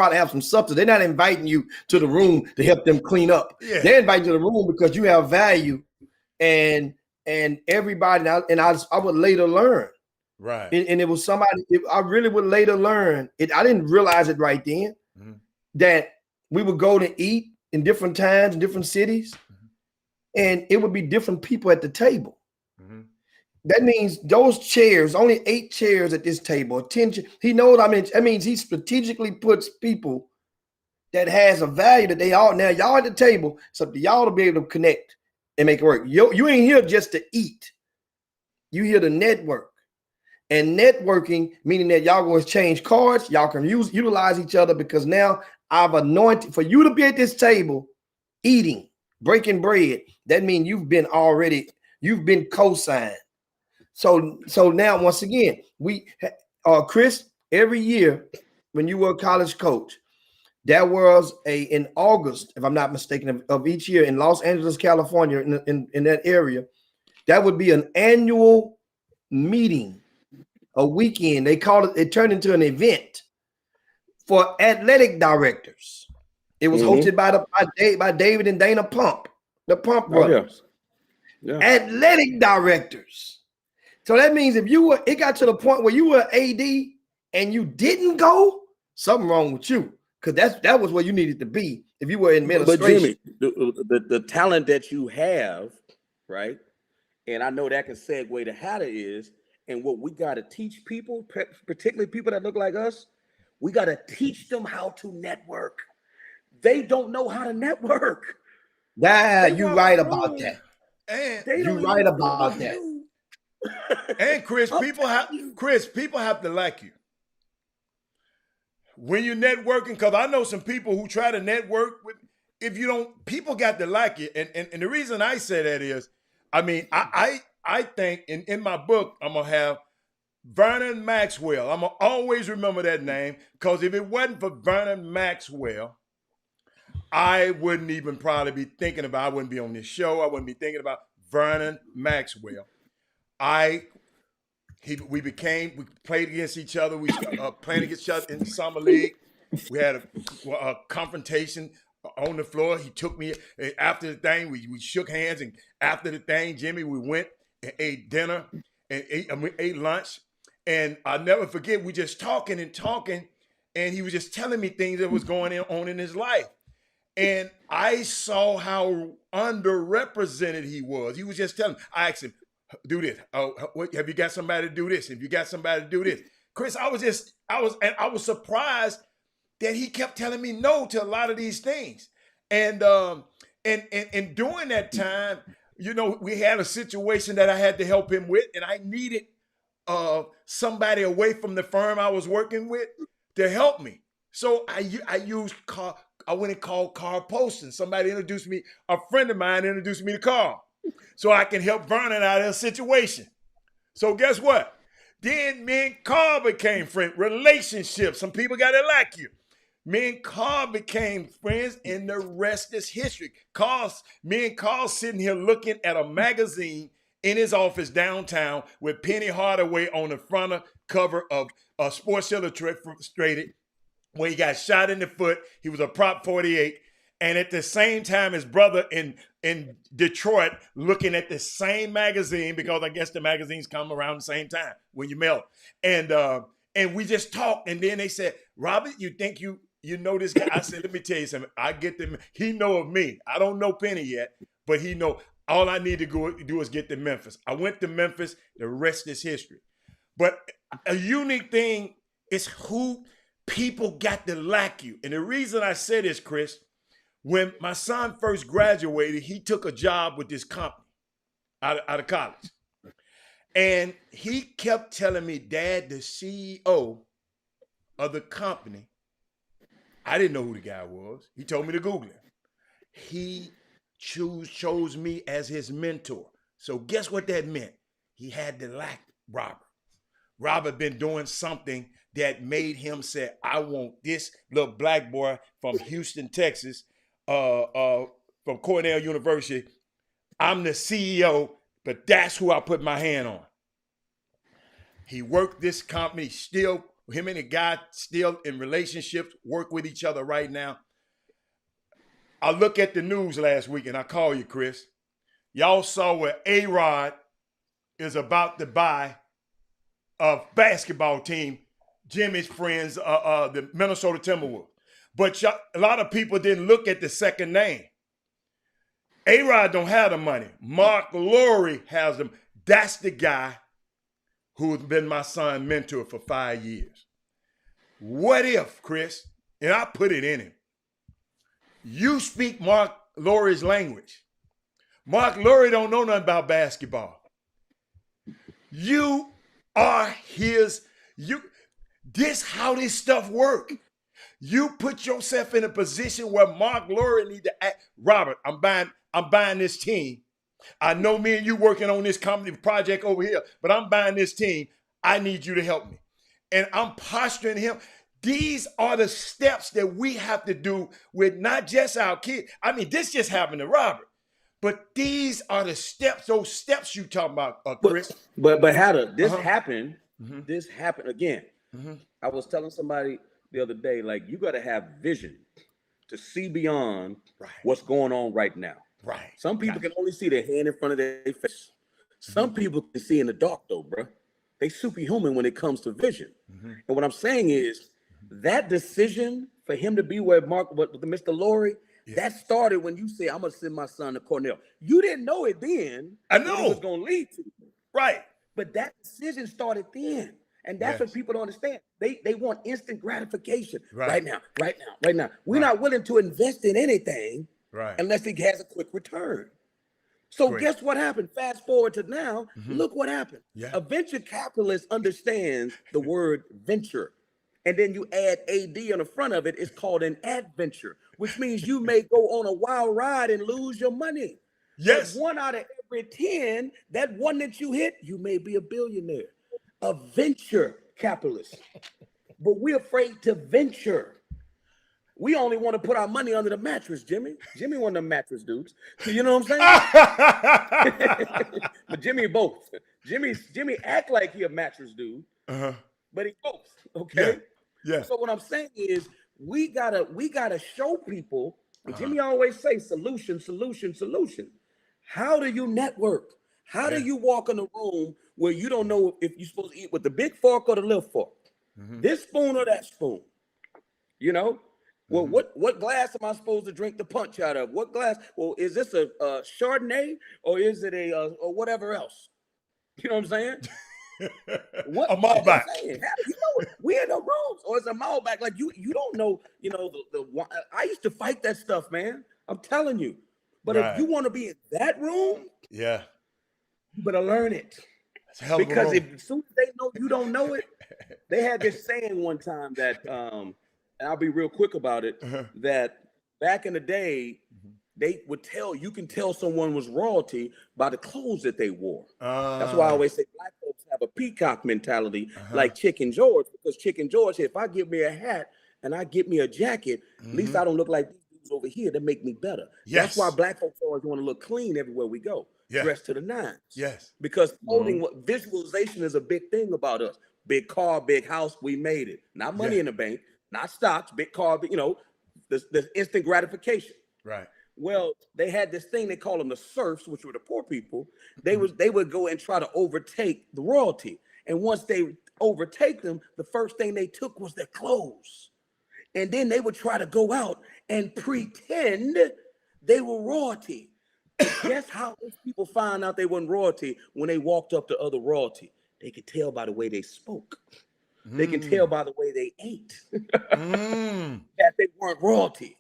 substance. They're not inviting you to the room to help them clean up. Yeah. They're inviting you to the room because you have value, and everybody. And I would later learn, right. And it was somebody. I really would later learn it. I didn't realize it right then that we would go to eat in different times in different cities. And it would be different people at the table. That means those chairs, only 8 chairs at this table, 10. He knows. I mean, that means he strategically puts people that has a value that y'all at the table, so y'all to be able to connect and make it work. You ain't here just to eat. You here to network. And networking, meaning that y'all going to exchange cards, y'all can utilize each other, because now I've anointed for you to be at this table eating, breaking bread. That means you've been co-signed. So now, once again, Chris, every year when you were a college coach, there was in August, if I'm not mistaken, of each year in Los Angeles, California, in that area, that would be an annual meeting, a weekend. They called it turned into an event for athletic directors. It was hosted by David and Dana Pump. The Pump brothers, athletic directors. So that means it got to the point where you were AD and you didn't go, something wrong with you, because that was where you needed to be if you were in administration. But Jimmy, the talent that you have, right? And I know that can segue to how it is, and what we got to teach people, particularly people that look like us, we got to teach them how to network. They don't know how to network. You're right about that. And you're right about that. And Chris, people have to like you. when you're networking, because I know some people who try to network with, if you don't, people got to like you. And the reason I say that is, I mean, I think in my book, I'm going to have Vernon Maxwell. I'm going to always remember that name, because if it wasn't for Vernon Maxwell, I wouldn't even probably be thinking about, I wouldn't be on this show. I wouldn't be thinking about Vernon Maxwell. We played against each other. We playing against each other in the summer league. We had a confrontation on the floor. He took me after the thing. We shook hands, and after the thing, Jimmy, we went and ate dinner and ate lunch. And I'll never forget, we just talking, and he was just telling me things that was going on in his life. And I saw how underrepresented he was. He was just telling me. I asked him, do this. Oh, have you got somebody to do this? If you got somebody to do this, Chris, I was surprised that he kept telling me no to a lot of these things. And during that time, you know, we had a situation that I had to help him with, and I needed somebody away from the firm I was working with to help me. So I went and called Carl Poston. Somebody introduced me, a friend of mine introduced me to Carl, so I can help Vernon out of a situation. So guess what? Then me and Carl became friends, relationships. Some people got to like you. Me and Carl became friends, and the rest is history. Me and Carl sitting here looking at a magazine in his office downtown with Penny Hardaway on the front cover of Sports Illustrated, where he got shot in the foot. He was a prop 48. And at the same time, his brother in Detroit looking at the same magazine, because I guess the magazines come around the same time when you mail them. And we just talked. And then they said, Robert, you think you know this guy? I said, let me tell you something. I get them. He know of me. I don't know Penny yet, but he know. All I need to do is get to Memphis. I went to Memphis. The rest is history. But a unique thing is who people got to like you. And the reason I say this, Chris, when my son first graduated, he took a job with this company out of college. And he kept telling me, Dad, the CEO of the company, I didn't know who the guy was. He told me to Google him. He chose me as his mentor. So guess what that meant? He had to like Robert. Robert been doing something that made him say, I want this little black boy from Houston, Texas, from Cornell University. I'm the CEO, but that's who I put my hand on. He worked this company, still, him and the guy still in relationships, work with each other right now. I look at the news last week, and I call you, Chris. Y'all saw where A-Rod is about to buy a basketball team, Jimmy's friends, the Minnesota Timberwolves. But a lot of people didn't look at the second name. A-Rod don't have the money. Mark Lowry has them. That's the guy who's been my son's mentor for 5 years. What if, Chris, and I put it in him, you speak Mark Lowry's language. Mark Lowry don't know nothing about basketball. You are this how this stuff work. You put yourself in a position where Mark Lowry need to act. Robert, I'm buying this team. I know me and you working on this company project over here, but I'm buying this team. I need you to help me. And I'm posturing him. These are the steps that we have to do with not just our kids. I mean, this just happened to Robert, but these are the steps, those steps you talking about, Chris. But Hatter, this happened. Mm-hmm. This happened again. Mm-hmm. I was telling somebody the other day, like, you got to have vision to see beyond what's going on right now. Right. Some people can only see their hand in front of their face. Some people can see in the dark, though, bro. They superhuman when it comes to vision. Mm-hmm. And what I'm saying is, that decision for him to be with Mr. Lowry, that started when you said, I'm going to send my son to Cornell. You didn't know it then. I know. What it was going to lead to. Right. But that decision started then. And that's what people don't understand. They want instant gratification right now. We're not willing to invest in anything unless it has a quick return. So guess what happened? Fast forward to now, look what happened. Yeah. A venture capitalist understands the word venture. and then you add AD on the front of it, it's called an adventure, which means you may go on a wild ride and lose your money. Yes. But 1 out of every 10, that one that you hit, you may be a billionaire, a venture capitalist. But we're afraid to venture. We only want to put our money under the mattress, Jimmy. Jimmy one of them mattress dudes. You know what I'm saying? But Jimmy both. Jimmy act like he a mattress dude, but he both. Okay. Yeah. So what I'm saying is we gotta show people. And Jimmy always say solution. How do you network? How do you walk in a room where you don't know if you're supposed to eat with the big fork or the little fork? This spoon or that spoon? You know? Well, what glass am I supposed to drink the punch out of? What glass? Well, is this a Chardonnay or is it or whatever else? You know what I'm saying? What a Malbec. You know, we in the rooms, or it's a Malbec. Like you don't know. You know I used to fight that stuff, man. I'm telling you. But if you want to be in that room, yeah, you better learn it. That's a hell of a Because room. as soon as they know you don't know it, they had this saying one time that, and I'll be real quick about it, that back in the day, they would you can tell someone was royalty by the clothes that they wore. That's why I always say black folks have a peacock mentality like Chicken George, because Chicken George, if I give me a hat and I get me a jacket, at least I don't look like these dudes over here that make me better. Yes. That's why black folks always want to look clean everywhere we go. Yeah. Dressed to the nines. Yes. Because visualization is a big thing about us. Big car, big house, we made it. Not money in the bank, not stocks, big car, you know, the instant gratification. Right. Well, they had this thing, they call them the serfs, which were the poor people. They would go and try to overtake the royalty. And once they overtake them, the first thing they took was their clothes. And then they would try to go out and pretend they were royalty. But guess how those people found out they weren't royalty when they walked up to other royalty? They could tell by the way they spoke. They can tell by the way they ate that they weren't royalty,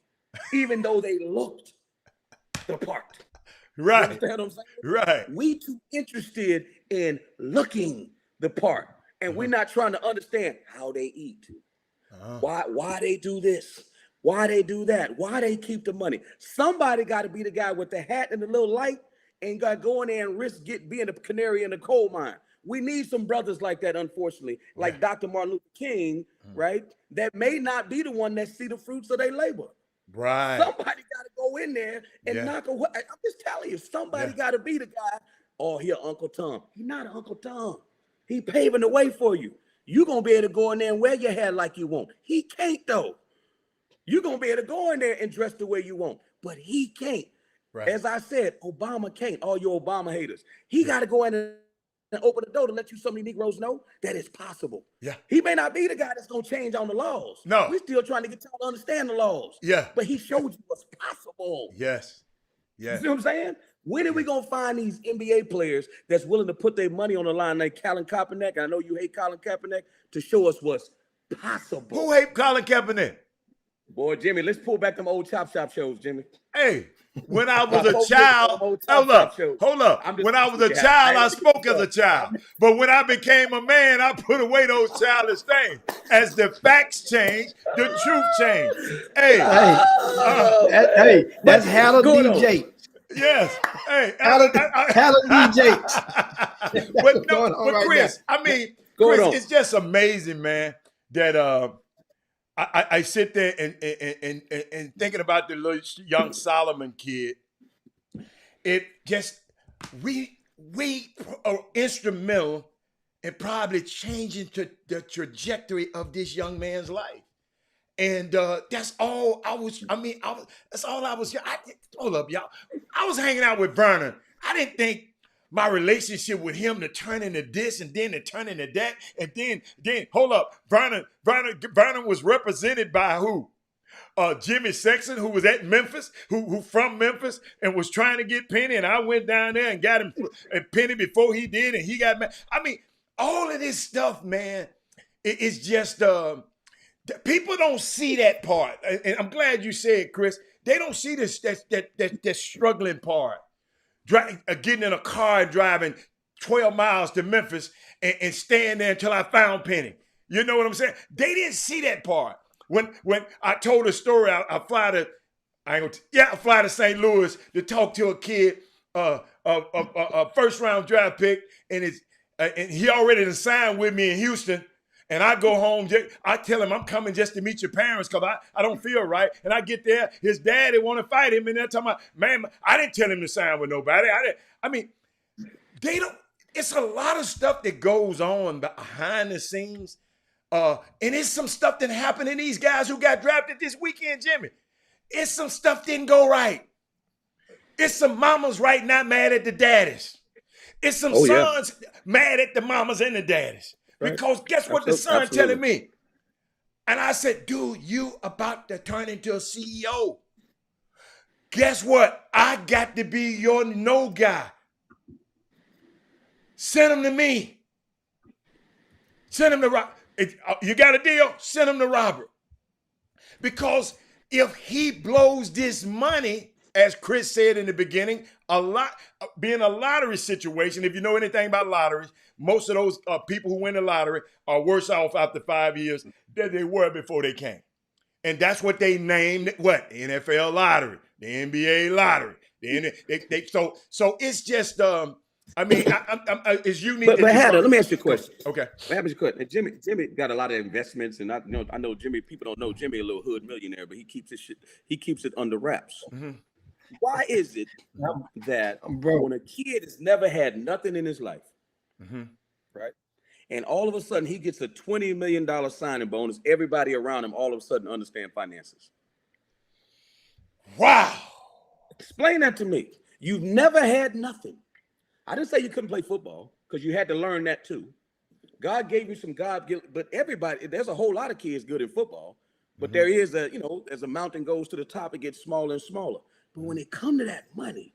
even though they looked the part. Right. You understand what I'm saying? Right. We too interested in looking the part, and we're not trying to understand how they eat. Why they do this? Why they do that? Why they keep the money? Somebody got to be the guy with the hat and the little light and got to go in there and risk being a canary in the coal mine. We need some brothers like that, unfortunately, like Dr. Martin Luther King, right? That may not be the one that see the fruits of their labor. Right. Somebody got to go in there and knock away. I'm just telling you, somebody got to be the guy. Oh, here, Uncle Tom. He's not Uncle Tom. He paving the way for you. You're going to be able to go in there and wear your hair like you want. He can't, though. You're going to be able to go in there and dress the way you want, but he can't. Right. As I said, Obama can't. All you Obama haters. He got to go in and open the door to let you some of these Negroes know that it's possible. Yeah. He may not be the guy that's going to change on the laws. No. We're still trying to get y'all to understand the laws. Yeah. But he showed you what's possible. Yes. Yeah. You see what I'm saying? When are we going to find these NBA players that's willing to put their money on the line like Colin Kaepernick? I know you hate Colin Kaepernick, to show us what's possible. Who hate Colin Kaepernick? Boy, Jimmy, let's pull back them old Chop Shop shows, Jimmy. Hey, when I was a child, hold up. When I was a child, I spoke as a child. But when I became a man, I put away those childish things. As the facts change, the truth change. Hey, that's Halle DJ. Yes. Hey, Halle DJ. But Chris, I mean, Chris, it's just amazing, man, that I sit there and thinking about the little young Solomon kid. It just we are instrumental in probably changing the trajectory of this young man's life, and that's all I was. That's all I was. Hold up, y'all. I was hanging out with Vernon. I didn't think my relationship with him to turn into this and then to turn into that. And then hold up. Vernon was represented by who? Jimmy Sexton, who was at Memphis, who from Memphis and was trying to get Penny. And I went down there and got him and Penny before he did. And he got mad. I mean, all of this stuff, man, it's just, people don't see that part. And I'm glad you said, Chris, they don't see this, that struggling part. Getting in a car and driving 12 miles to Memphis and staying there until I found Penny. You know what I'm saying? They didn't see that part. When I told a story, I fly to St. Louis to talk to a kid, a first round draft pick, and he already done signed with me in Houston. And I go home, I tell him I'm coming just to meet your parents because I don't feel right. And I get there, his daddy want to fight him, and they're talking about, man, I didn't tell him to sign with nobody. They don't. It's a lot of stuff that goes on behind the scenes. And it's some stuff that happened in these guys who got drafted this weekend, Jimmy. It's some stuff didn't go right. It's some mamas right now mad at the daddies. It's some sons mad at the mamas and the daddies. Right. Because guess what the son telling me? And I said, dude, you about to turn into a CEO. Guess what? I got to be your no guy. Send him to me. Send him to Robert. You got a deal? Send him to Robert. Because if he blows this money, as Chris said in the beginning, being a lottery situation, if you know anything about lotteries, most of those people who win the lottery are worse off after 5 years than they were before they came. And that's what they named it, what? The NFL lottery, the NBA lottery. So it's just, it's unique. But Hatter, let me ask you a question. Okay. Let me ask you a question. And Jimmy got a lot of investments, and I know Jimmy. People don't know Jimmy, a little hood millionaire, but he keeps it under wraps. Mm-hmm. Why is it that when a kid has never had nothing in his life, mm-hmm. right, and all of a sudden he gets a $20 million signing bonus, everybody around him all of a sudden understand finances? Wow. Explain that to me. You've never had nothing. I didn't say you couldn't play football, because you had to learn that too. God gave you some but everybody, there's a whole lot of kids good in football, but mm-hmm. there is as a mountain goes to the top, it gets smaller and smaller. But when it comes to that money,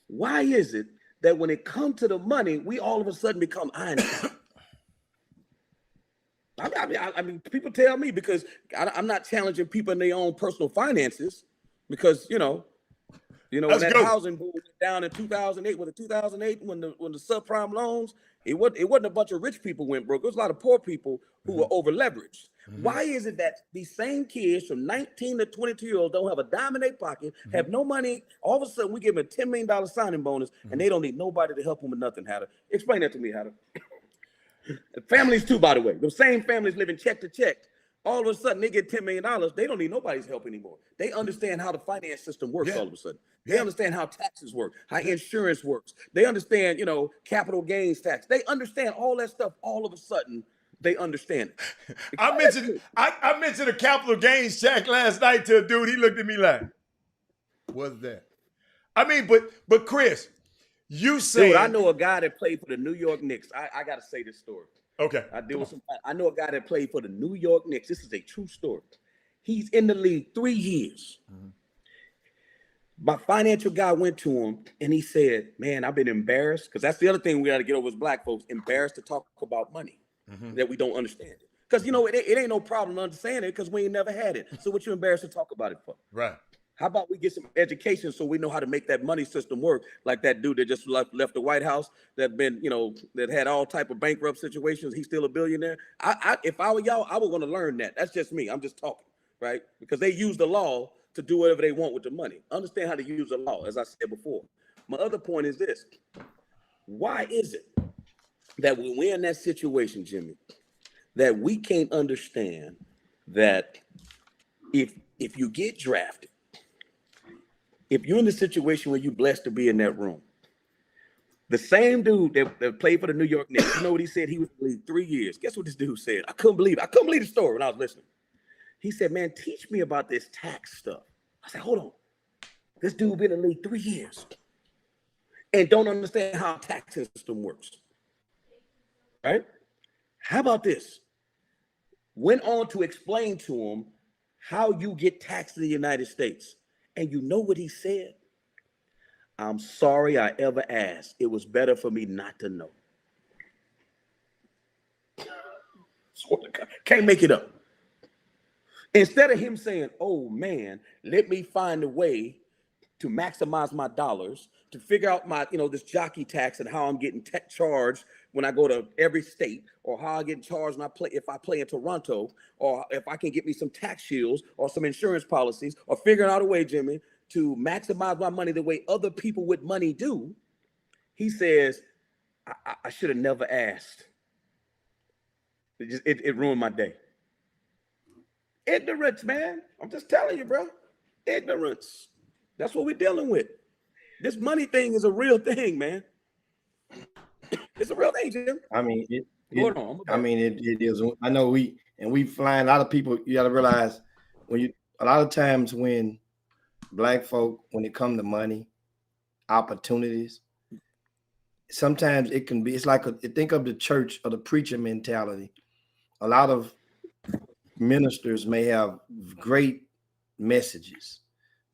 why is it that when it comes to the money, we all of a sudden become Einstein? I mean, people tell me, because I'm not challenging people in their own personal finances, because when that housing boom went down in 2008, when the subprime loans, it wasn't a bunch of rich people went broke. It was a lot of poor people who were over leveraged. Mm-hmm. Why is it that these same kids from 19 to 22-year-olds don't have a dime in their pocket, mm-hmm. have no money? All of a sudden, we give them a $10 million signing bonus, mm-hmm. and they don't need nobody to help them with nothing. Hatter, explain that to me, Hatter. Families too, by the way. The same families living check to check. All of a sudden, they get $10 million. They don't need nobody's help anymore. They understand how the finance system works. All of a sudden, they understand how taxes work, how insurance works. They understand, capital gains tax. They understand all that stuff. All of a sudden, they understand it. I mentioned a capital gains tax last night to a dude. He looked at me like, "What's that?" But Chris, you say, dude, I know a guy that played for the New York Knicks. I got to say this story. Okay. I know a guy that played for the New York Knicks. This is a true story. He's in the league 3 years. Mm-hmm. My financial guy went to him and he said, man, I've been embarrassed, because that's the other thing we got to get over as black folks, embarrassed to talk about money, mm-hmm. that we don't understand it. Because, it ain't no problem understanding it, because we ain't never had it. So what you embarrassed to talk about it for? Right. How about we get some education so we know how to make that money system work? Like that dude that just left the White House, that had all type of bankrupt situations. He's still a billionaire. If I were y'all, I would want to learn that. That's just me. I'm just talking, right? Because they use the law to do whatever they want with the money. Understand how to use the law, as I said before. My other point is this. Why is it that when we're in that situation, Jimmy, that we can't understand that if you get drafted, if you're in the situation where you're blessed to be in that room, the same dude that played for the New York Knicks, you know what he said? He was in the league 3 years. Guess what this dude said? I couldn't believe the story when I was listening. He said, man, teach me about this tax stuff. I said, hold on. This dude been in the league 3 years and don't understand how the tax system works. Right? How about this? Went on to explain to him how you get taxed in the United States. And you know what he said? I'm sorry I ever asked. It was better for me not to know. Can't make it up. Instead of him saying, oh man, let me find a way to maximize my dollars to figure out my, this jockey tax and how I'm getting charged when I go to every state, or how I get charged when if I play in Toronto, or if I can get me some tax shields or some insurance policies, or figuring out a way, Jimmy, to maximize my money the way other people with money do. He says, I should have never asked. It ruined my day. Ignorance, man. I'm just telling you, bro. Ignorance. That's what we're dealing with. This money thing is a real thing, man. It's a real thing, Jim. I mean, it is. I know we flying. A lot of people. You got to realize a lot of times when Black folk, when it comes to money, opportunities, sometimes it can be. It's like think of the church or the preacher mentality. A lot of ministers may have great messages,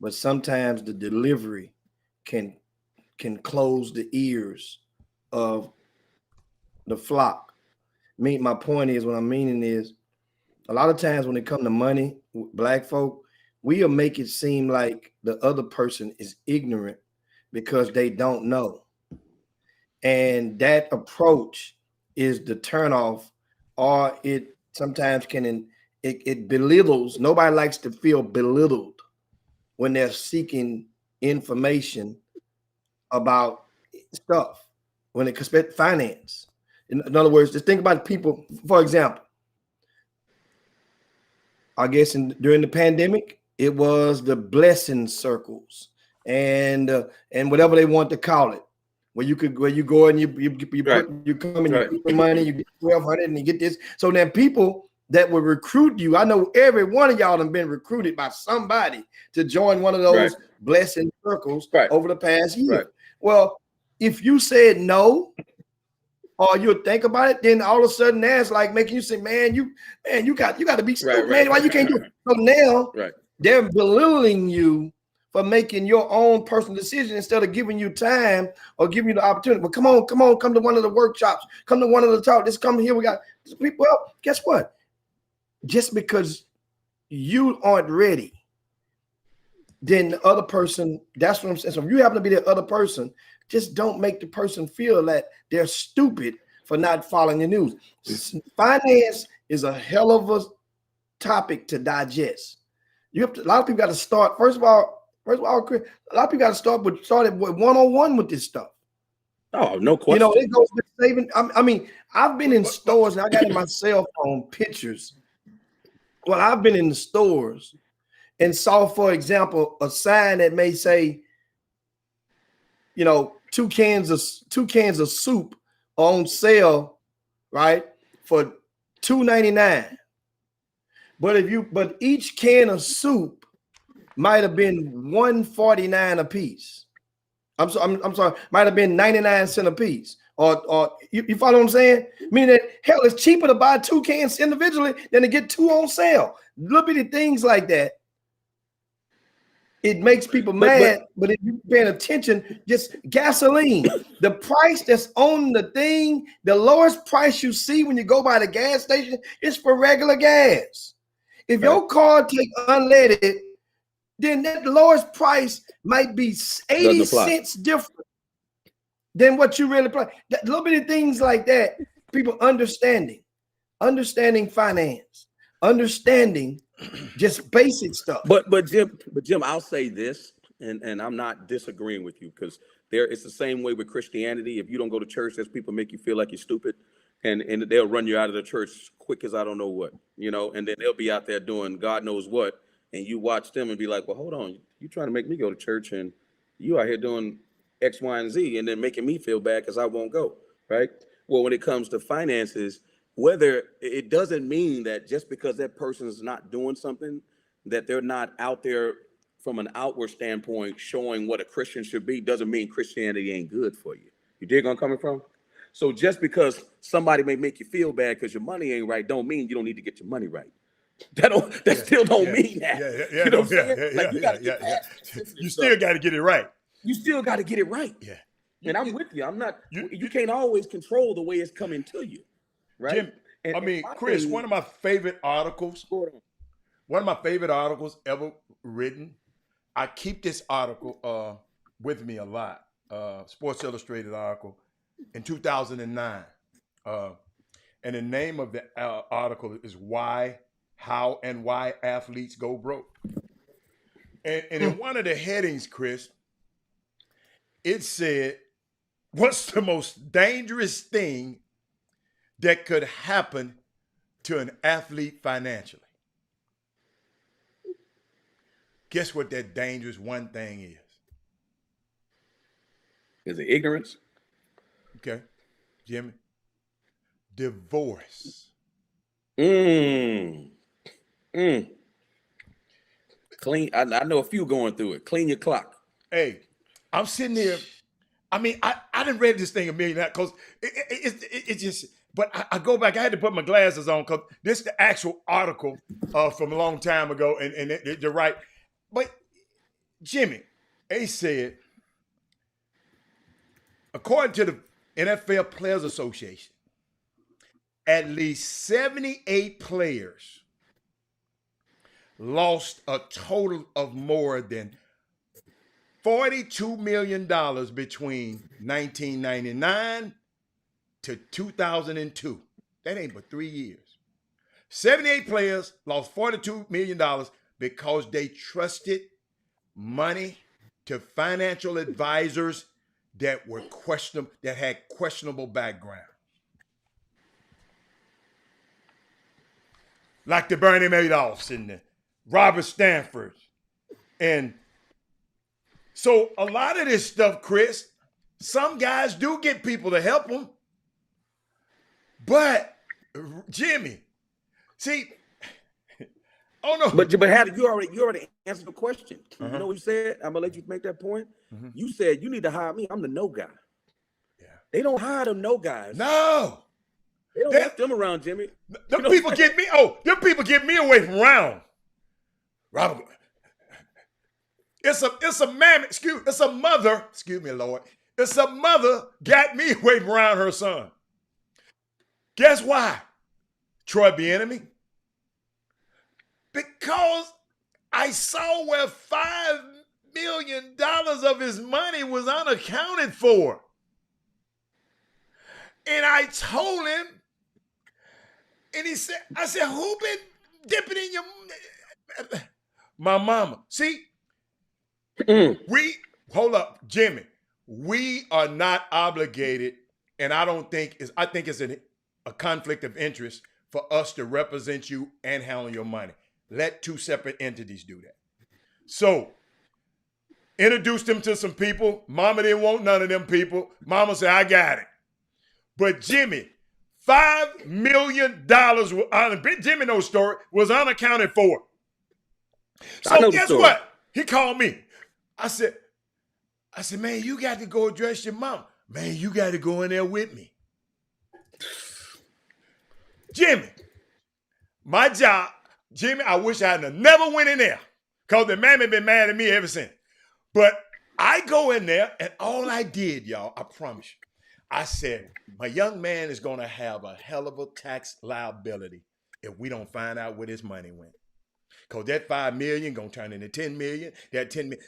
but sometimes the delivery can close the ears of the flock. My point is, what I'm meaning is, a lot of times when it comes to money, Black folk, we'll make it seem like the other person is ignorant because they don't know. And that approach is the turnoff, or it sometimes it belittles. Nobody likes to feel belittled when they're seeking information about stuff, when it comes to finance. In other words, just think about people. For example, I guess during the pandemic, it was the blessing circles and whatever they want to call it, where you go and you Right. you come and Right. you put money, you get 1,200 and you get this. So then people that will recruit you, I know every one of y'all have been recruited by somebody to join one of those blessing circles over the past year. Right. Well, if you said no, or you'll think about it, then all of a sudden that's like making you say, man, you got to be stupid, man. Why you can't do it? So now they're belittling you for making your own personal decision instead of giving you time or giving you the opportunity. But come on, come to one of the workshops, come to one of the talk. Just come here. We got people. Well, guess what? Just because you aren't ready, then the other person, that's what I'm saying. So if you happen to be the other person, just don't make the person feel that they're stupid for not following the news. Finance is a hell of a topic to digest. A lot of people got to start. First of all, Chris, a lot of people got to start with 101 with this stuff. Oh, no question. It goes with saving. I mean, I've been in stores and I got in my cell phone pictures. Well, I've been in the stores and saw, for example, a sign that may say, two cans of soup on sale, right, for $2.99. But each can of soup might have been $1.49 a piece. I'm sorry, might have been 99 cents a piece. Or you follow what I'm saying? Meaning that hell, it's cheaper to buy 2 cans individually than to get 2 on sale. Little bitty things like that. It makes people mad, but if you're paying attention, just gasoline, the price that's on the thing, the lowest price you see when you go by the gas station is for regular gas. If your car take unleaded, then that lowest price might be 80 cents different than what you really pay. That little bit of things like that, people understanding finance, understanding just basic stuff. But Jim, I'll say this, and I'm not disagreeing with you, because it's the same way with Christianity. If you don't go to church, there's people make you feel like you're stupid, and they'll run you out of the church quick as I don't know what, and then they'll be out there doing God knows what, and you watch them and be like, well, hold on, you trying to make me go to church, and you out here doing X, Y, and Z, and then making me feel bad because I won't go, right? Well, when it comes to finances, whether it doesn't mean that just because that person is not doing something, that they're not out there from an outward standpoint showing what a Christian should be, doesn't mean Christianity ain't good for you. You dig where I'm coming from? So just because somebody may make you feel bad because your money ain't right, don't mean you don't need to get your money right. That still don't mean that. You know what I'm saying? Like, you gotta get past you still got to get it right. You still got to get it right. Yeah. And I'm with you. I'm not. You can't always control the way it's coming to you. Right. Jim, Chris, one of my favorite articles ever written. I keep this article with me a lot. Sports Illustrated article in 2009. And the name of the article is How and Why Athletes Go Broke. And in one of the headings, Chris, it said, what's the most dangerous thing that could happen to an athlete financially? Guess what that dangerous one thing is? Is it ignorance? Okay, Jimmy. Divorce. Clean. I know a few going through it. Clean your clock. Hey, I'm sitting here. I mean, I didn't read this thing a million times because it just. But I go back. I had to put my glasses on because this is the actual article from a long time ago, and you're right. But Jimmy, they said, according to the NFL Players Association, at least 78 players lost a total of more than $42 million between 1999 to 2002. That ain't but 3 years. 78 players lost $42 million because they trusted money to financial advisors that were that had questionable background. Like the Bernie Madoffs and the Robert Stanfords. And so a lot of this stuff, Chris, some guys do get people to help them. But Jimmy, see, oh no. But how did you already answered the question? You know what you said? I'm gonna let you make that point. You said you need to hire me. I'm the no guy. Yeah. They don't hire them no guys. No. They don't want them around, Jimmy. Them people get me. Oh, them people get me away from round. Robert. It's a man. It's a mother. Excuse me, Lord. It's a mother got me away from around her son. Guess why? Troy Bieniemy. Because I saw where $5 million of his money was unaccounted for. And I told him, and he said, I said, who been dipping in your... My mama. See, hold up, Jimmy. We are not obligated, and I think it's a conflict of interest for us to represent you and handle your money. Let two separate entities do that. So, introduced him to some people. Mama didn't want none of them people. Mama said, I got it. But Jimmy, $5 million, Jimmy knows story, was unaccounted for. So guess what? He called me. I said, man, you got to go address your mom. Man, you got to go in there with me. Jimmy, my job, Jimmy, I wish I had never went in there because the mammy been mad at me ever since. But I go in there and all I did, y'all, I promise you, I said, my young man is going to have a hell of a tax liability if we don't find out where his money went. Because that $5 million going to turn into $10 million. That $10 million,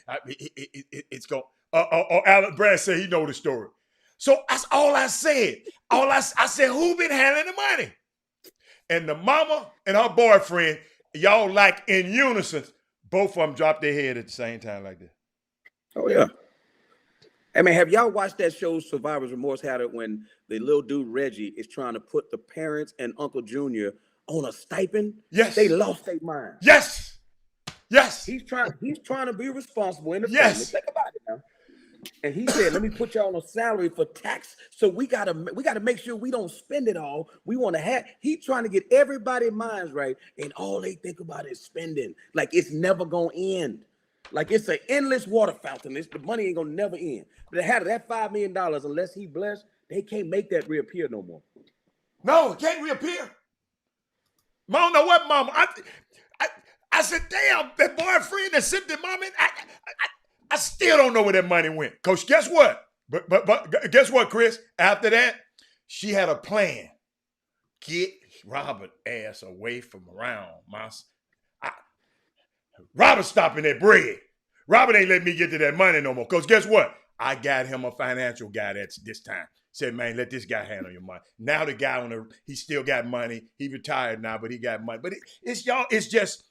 it's going Alan Brad said he know the story. So that's all I said. I said, who been handling the money? And the mama and her boyfriend, y'all like in unison, both of them dropped their head at the same time like this. Oh, yeah. I mean, have y'all watched that show Survivor's Remorse? Had it when the little dude Reggie is trying to put the parents and Uncle Junior on a stipend? Yes. They lost their mind. Yes. Yes. He's trying to be responsible in the Yes. family. Think about it now. And he said, let me put y'all on a salary for tax. So we gotta make sure we don't spend it all. We want to have, he's trying to get everybody's minds right. And all they think about is spending. Like it's never gonna end. Like it's an endless water fountain. The money ain't gonna never end. But they had that $5 million, unless he blessed, they can't make that reappear no more. No, it can't reappear. Mom, know what, Mama? I said, damn, that boyfriend that sent the mom in, I still don't know where that money went. Coach, guess what? But guess what, Chris? After that, she had a plan. Get Robert ass away from around Robert stopping that bread. Robert ain't letting me get to that money no more. Because guess what? I got him a financial guy that's this time. Said, man, let this guy handle your money. Now the guy he still got money. He retired now, but he got money. But it's just,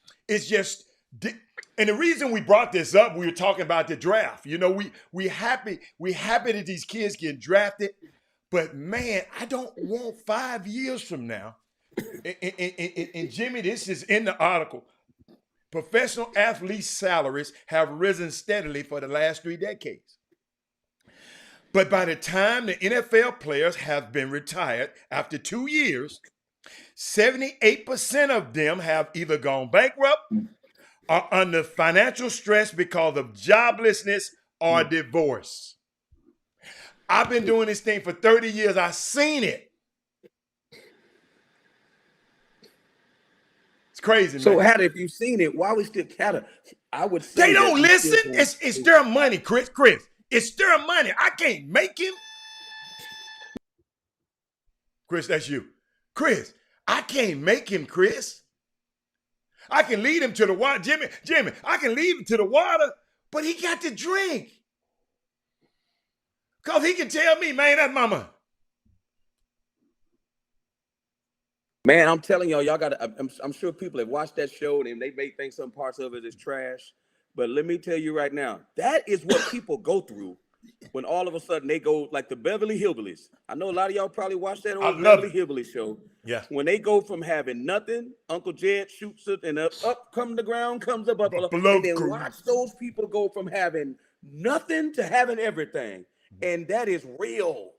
and the reason we brought this up, we were talking about the draft. You know, we happy that these kids get drafted, but man, I don't want 5 years from now. And Jimmy, this is in the article. Professional athletes' salaries have risen steadily for the last 3 decades. But by the time the NFL players have been retired after 2 years, 78% of them have either gone bankrupt or under financial stress because of joblessness or divorce. I've been doing this thing for 30 years. I've seen it. It's crazy, So, man. Hatter, if you've seen it, why we still Hatter? I would say They don't that we still listen. going- It's their money, Chris. It's their money. I can't make him. Chris, that's you. Chris, I can't make him, Chris. I can lead him to the water. Jimmy, I can lead him to the water, but he got to drink. Because he can tell me, man, that's my money. Man, I'm telling y'all gotta. I'm sure people have watched that show and they may think some parts of it is trash. But let me tell you right now, that is what people go through when all of a sudden they go like the Beverly Hillbillies. I know a lot of y'all probably watched that old Beverly Hillbillies show. Yeah. When they go from having nothing, Uncle Jed shoots it, and up come the ground, comes up, Below and then crew. watch those people go from having nothing to having everything. And that is real.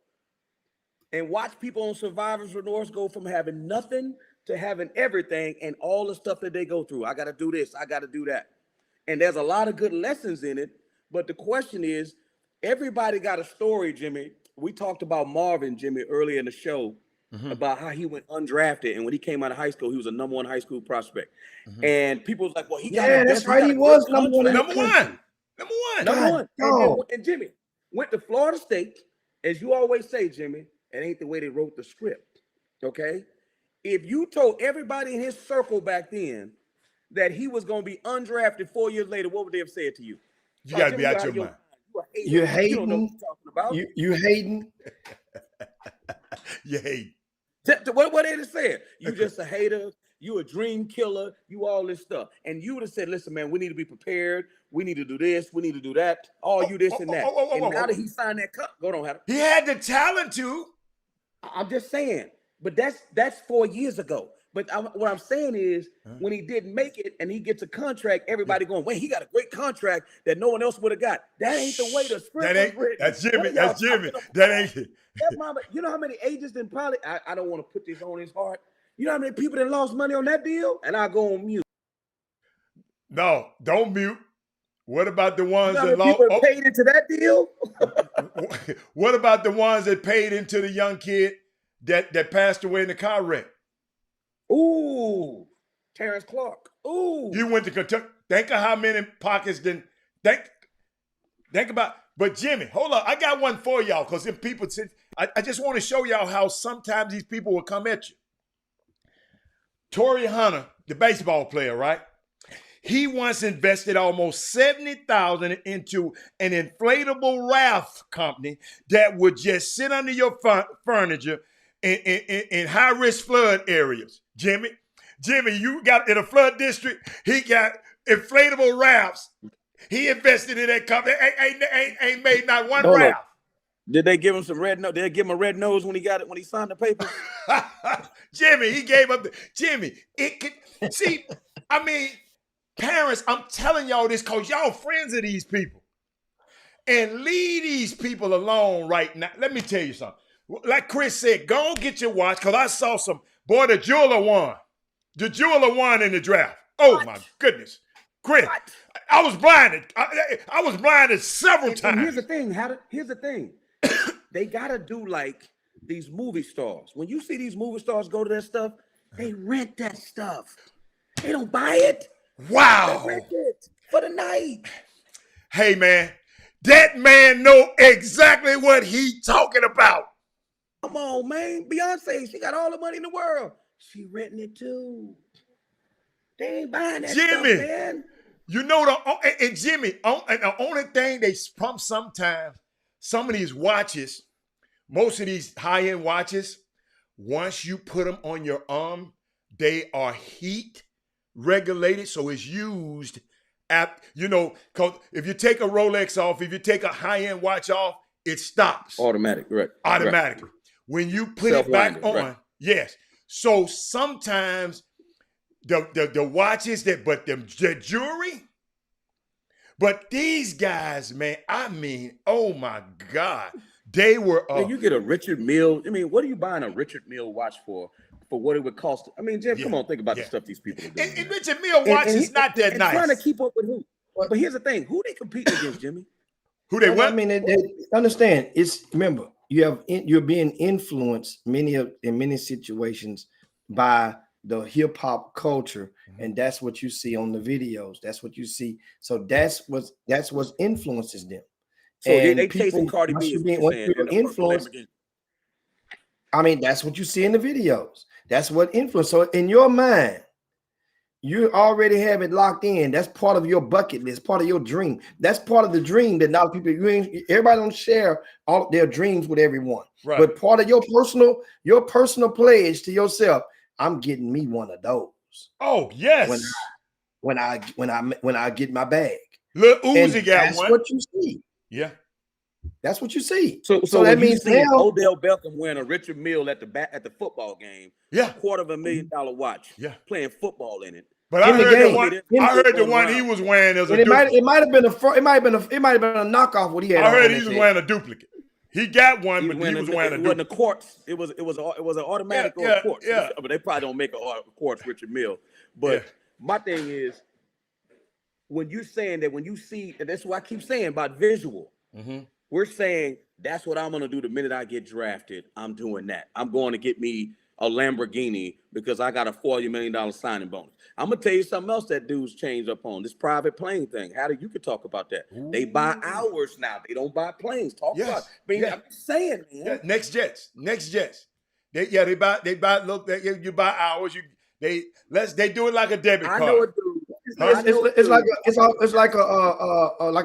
And watch people on Survivor's Remorse go from having nothing to having everything and all the stuff that they go through. I got to do this. I got to do that. And there's a lot of good lessons in it. But the question is, everybody got a story, Jimmy. We talked about Marvin, Jimmy, earlier in the show about how he went undrafted. And when he came out of high school, he was a number 1 high school prospect. And people was like, well, he got that's right. He was number one. Number one. And Jimmy went to Florida State. As you always say, Jimmy, it ain't the way they wrote the script. Okay? If you told everybody in his circle back then that he was going to be undrafted 4 years later, what would they have said to you? You got to be out your mind. You're hating. You don't know what you're talking about. You hating. You hate. What they have said? You just a hater. You a dream killer. You all this stuff. And you would have said, listen, man, we need to be prepared. We need to do this. We need to do that. You this and that. And now that he signed that cut, go on, Hatter. He had the talent to. I'm just saying. But that's 4 years ago. But what I'm saying is, when he didn't make it and he gets a contract, everybody going, wait, he got a great contract that no one else would have got. That ain't the way the script was written. That's Jimmy. That's Jimmy. That ain't it. That mama, you know how many agents didn't probably, I don't want to put this on his heart. You know how many people that lost money on that deal? And I go on mute. No, don't mute. What about the ones that lost? People paid into that deal? What about the ones that paid into the young kid that passed away in the car wreck? Ooh, Terrence Clark. Ooh. You went to Kentucky. Think of how many pockets didn't think about. But Jimmy, hold on. I got one for y'all because if people said, I just want to show y'all how sometimes these people will come at you. Torrey Hunter, the baseball player, right? He once invested almost $70,000 into an inflatable raft company that would just sit under your furniture in high-risk flood areas. Jimmy, you got in a flood district, he got inflatable rafts. He invested in that company. Ain't made not one raft. Did they give him some red nose? Did they give him a red nose when he got it, when he signed the paper? Jimmy, he gave up Jimmy, it could see, I mean, parents, I'm telling y'all this because y'all friends of these people. And leave these people alone right now. Let me tell you something. Like Chris said, go and get your watch because I saw some, boy, the jeweler won. The jeweler won in the draft. Oh, my goodness. Chris, I was blinded. I was blinded several times. And here's the thing, here's the thing. They got to do like these movie stars. When you see these movie stars go to that stuff, they rent that stuff. They don't buy it. Wow. They rent it for the night. Hey, man, that man know exactly what he talking about. Come on, man. Beyonce, she got all the money in the world. She renting it too. They ain't buying that stuff, man. You know, and Jimmy, and the only thing they pump sometimes, some of these watches, most of these high-end watches, once you put them on your arm, they are heat regulated, so it's used at, cause if you take a Rolex off, if you take a high-end watch off, it stops Automatic, right? automatically. Right. When you put it back on, Self-winding, right. yes. So sometimes the watches the jewelry, but these guys, man, I mean, oh my God, they were. Man, you get a Richard Mille. I mean, what are you buying a Richard Mille watch for what it would cost? I mean, Jim, come on, think about the stuff these people are doing. And Richard Mille watch is not that nice. Trying to keep up with who? But here's the thing: who they competing against, Jimmy? Who they what? I mean, understand. Remember, you're being influenced in many situations by the hip hop culture, and that's what you see on the videos. That's what you see. So that's what influences them. So they chasing Cardi B. Influence. I mean, that's what you see in the videos. That's what influence. So in your mind, you already have it locked in. That's part of your bucket list, part of your dream. That's part of the dream that now people, everybody don't share all their dreams with everyone. Right. But part of your personal pledge to yourself, I'm getting me one of those. Oh yes. When I get my bag. Lil Uzi got that's one. That's what you see. Yeah. That's what you see. So that means now Odell Beckham wearing a Richard Mille at the football game. Yeah. $250,000 watch. Yeah. Playing football in it. But I heard the one he was wearing as a duplicate. It might have been a knockoff what he had. I heard he was wearing a duplicate. He got one, but he was wearing a duplicate. It wasn't a quartz. It was an automatic or a quartz. Yeah. But they probably don't make a quartz Richard Mille. But my thing is, when you're saying that, when you see, and that's what I keep saying about visual. Mm-hmm. We're saying that's what I'm going to do the minute I get drafted. I'm doing that. I'm going to get me a Lamborghini because I got a $40 million signing bonus. I'm going to tell you something else that dudes change up on, this private plane thing. You could talk about that. Ooh. They buy hours now. They don't buy planes. Talk about it. I mean, I'm saying, man. Yeah. Next jets. They buy look, you buy hours. They do it like a debit card. I know it, dude. It's like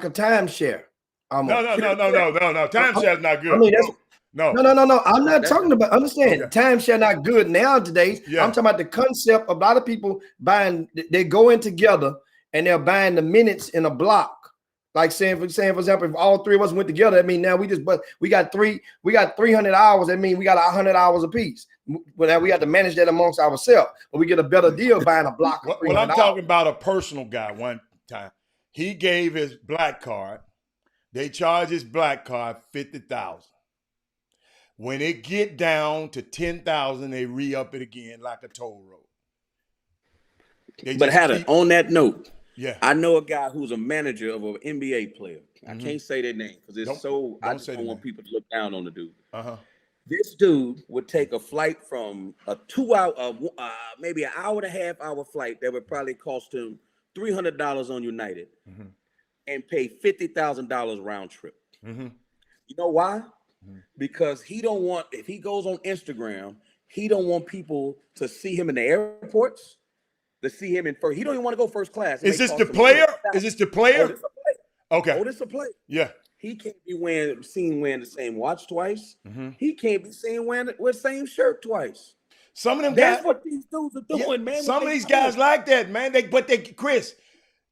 a timeshare. No. Timeshare is not good. I mean, no. I'm not talking about. Understand? Okay. Timeshare not good nowadays. Yeah. I'm talking about the concept of a lot of people buying. They go in together and they're buying the minutes in a block. Like saying, for example, if all three of us went together, I mean, now we got 300 hours. I mean, we got 100 hours apiece. Well, now we have to manage that amongst ourselves, but we get a better deal buying a block. Well, I'm talking about a personal guy. One time, he gave his black card. They charge his black card $50,000. When it get down to $10,000, they re-up it again like a toll road. But on that note, yeah, I know a guy who's a manager of an NBA player. I can't say their name because I just don't want people to look down on the dude. Uh-huh. This dude would take a flight from a 2 hour, maybe an hour and a half hour flight that would probably cost him $300 on United. Mm-hmm. And pay $50,000 round trip. Mm-hmm. You know why? Mm-hmm. Because he don't want, if he goes on Instagram, he don't want people to see him in the airports, to see him in first. He don't even want to go first class. Is this the player? Is this the player? Oh, this a player. Okay. Oh, this a player. Yeah. He can't be seen wearing the same watch twice. Mm-hmm. He can't be seen wearing the same shirt twice. Some of them That's guys, what these dudes are doing, man. Some of these guys like that, man. Chris,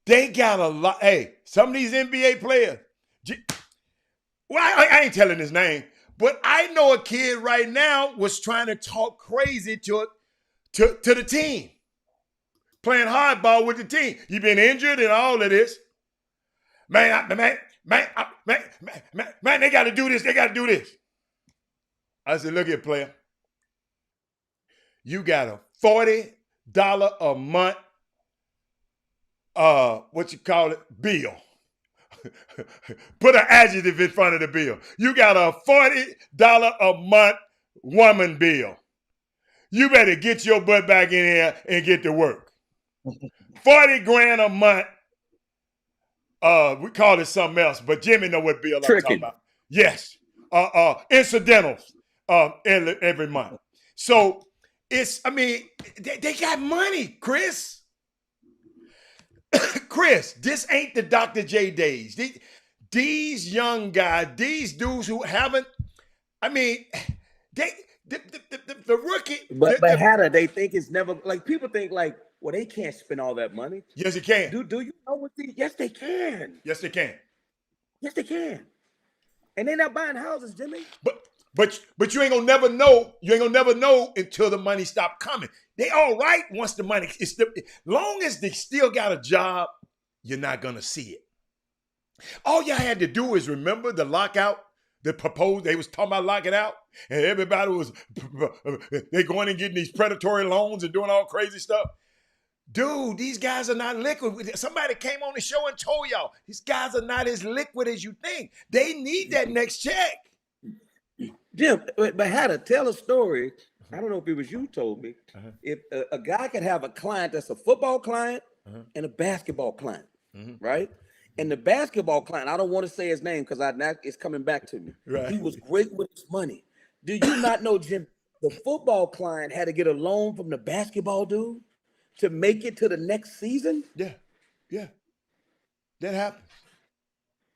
they got a lot. Hey, some of these NBA players. Well, I ain't telling his name, but I know a kid right now was trying to talk crazy to the team, playing hardball with the team. He been injured and all of this. Man, they got to do this. They got to do this. I said, look here, player. You got a $40 a month bill. Put an adjective in front of the bill. You got a $40 a month woman bill. You better get your butt back in here and get to work. 40 grand a month. We call it something else, but Jimmy know what bill I'm talking about. Yes. Incidentals every month. So they got money, Chris. Chris, this ain't the Dr. J days. these young guys, these dudes who haven't, I mean, they the rookie. But Hatter, they think it's never like people think like, well, they can't spend all that money. Yes, they can. Do you know what yes, they can. Yes, they can. Yes, they can. And they're not buying houses, Jimmy. But you ain't gonna never know. You ain't gonna never know until the money stop coming. They all right once the money. Long as they still got a job, you're not gonna see it. All y'all had to do is remember the lockout. They was talking about locking out, and everybody was they going and getting these predatory loans and doing all crazy stuff. Dude, these guys are not liquid. Somebody came on the show and told y'all these guys are not as liquid as you think. They need that next check. Jim, but Hatter, tell a story. I don't know if it was you told me. If a guy could have a client that's a football client and a basketball client, right? And the basketball client, I don't want to say his name because it's coming back to me. Right. He was great with his money. Do you not know, Jim? The football client had to get a loan from the basketball dude to make it to the next season? Yeah. That happens.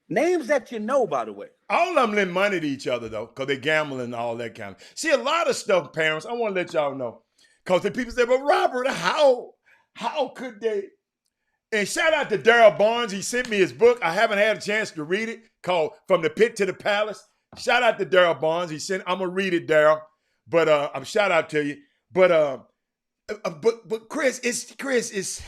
Names that you know, by the way. All of them lend money to each other, though, because they gamble and all that kind of. See, a lot of stuff, parents, I want to let y'all know. Because the people say, but Robert, how could they? And shout out to Daryl Barnes. He sent me his book. I haven't had a chance to read it, called From the Pit to the Palace. Shout out to Daryl Barnes. I'm going to read it, Daryl. But I'm shout out to you. But Chris, it's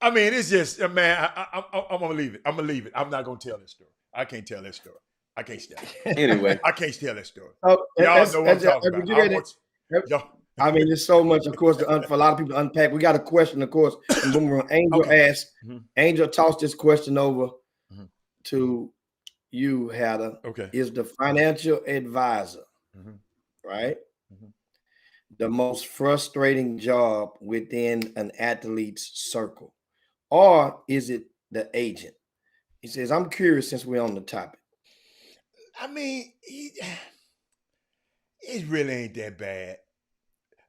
I mean, it's just, man, I'm going to leave it. I'm going to leave it. I'm not going to tell this story. I can't tell that story. I can't tell it. Anyway. I can't tell that story. Oh, Y'all know what I'm talking about. I mean, there's so much, of course, for a lot of people to unpack. We got a question, of course. And when Angel asked, Angel tossed this question over to you, Hatter. Okay. Is the financial advisor, right, the most frustrating job within an athlete's circle? Or is it the agent? He says, I'm curious since we're on the topic. I mean, it really ain't that bad.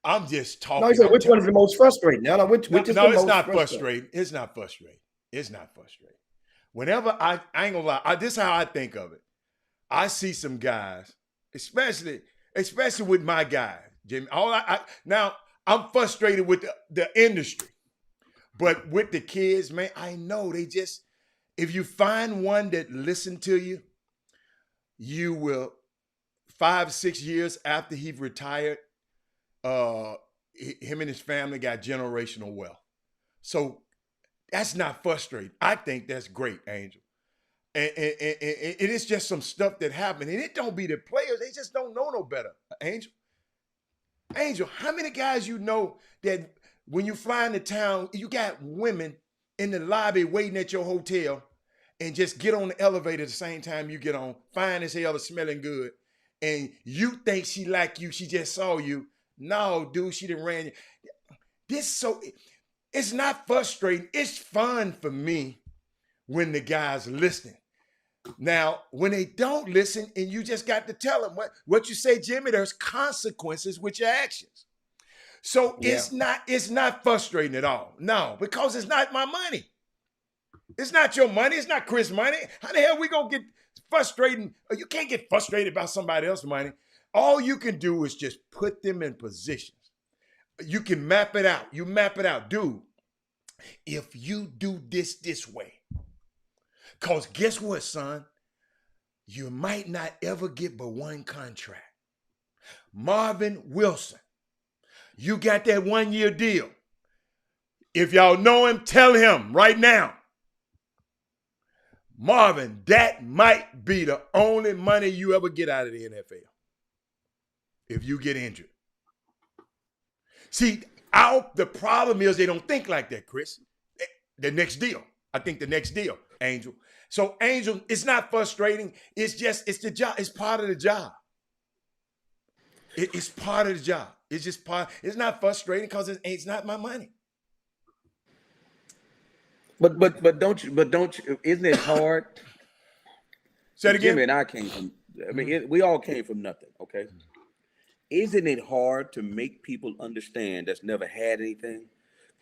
I'm just talking. No, he said, which one is the most frustrating? No, which is the it's most not frustrating. It's not frustrating. It's not frustrating. Whenever I ain't gonna lie, this is how I think of it. I see some guys, especially with my guys, Jimmy. Now I'm frustrated with the industry, but with the kids, man, I know they just. If you find one that listen to you, you will 5-6 years after he retired. Him and his family got generational wealth. So that's not frustrating. I think that's great, Angel. And it is just some stuff that happened. And it don't be the players. They just don't know no better, Angel. Angel, how many guys you know that when you fly into town, you got women in the lobby waiting at your hotel and just get on the elevator at the same time you get on, fine as hell, smelling good. And you think she like you, she just saw you. No, dude, she done ran. It's not frustrating. It's fun for me when the guy's listening. Now, when they don't listen and you just got to tell them what you say, Jimmy, there's consequences with your actions. So it's not frustrating at all. No, because it's not my money. It's not your money. It's not Chris' money. How the hell we going to get frustrated? You can't get frustrated about somebody else's money. All you can do is just put them in positions. You can map it out. You map it out. Dude, if you do this way, because guess what, son? You might not ever get but one contract. Marvin Wilson, you got that 1-year deal. If y'all know him, tell him right now. Marvin, that might be the only money you ever get out of the NFL. If you get injured. See, the problem is they don't think like that, Chris. The next deal. I think the next deal, Angel. So, Angel, it's not frustrating. It's the job. It's part of the job. It's part of the job. It's just part. It's not frustrating because it's not my money. But don't you? Isn't it hard? Say it again. Jimmy and I came from. I mean, we all came from nothing. Okay. Isn't it hard to make people understand that's never had anything,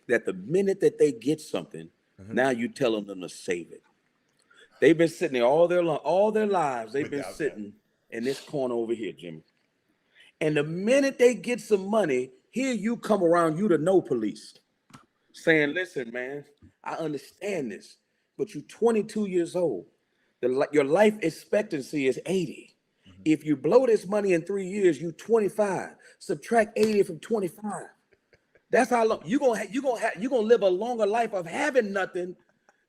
that the minute that they get something, Now you telling them to save it. They've been sitting there all their lives. They've been Without sitting in this corner over here, Jimmy. And the minute they get some money, here you come around, you the no police, saying, listen, man, I understand this, but you're 22 years old. Your life expectancy is 80. If you blow this money in 3 years, you 25. Subtract 80 from 25. That's how long you're gonna live a longer life of having nothing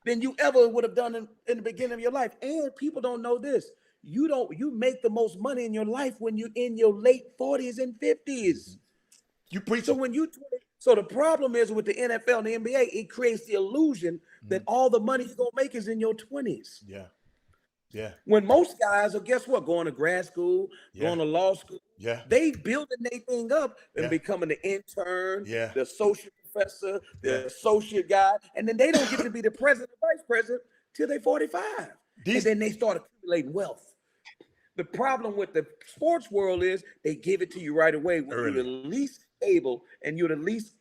than you ever would have done in the beginning of your life. And people don't know this. You make the most money in your life when you're in your late 40s and 50s. You preach. So so the problem is with the NFL and the NBA, it creates the illusion that all the money you're gonna make is in your 20s. Yeah. Yeah. When most guys are, guess what, going to grad school, going to law school, they building their thing up and becoming the intern, the associate professor, the associate guy, and then they don't get to be the president or vice president till they're 45. And then they start accumulating wealth. The problem with the sports world is they give it to you right away when you're the least able and you're least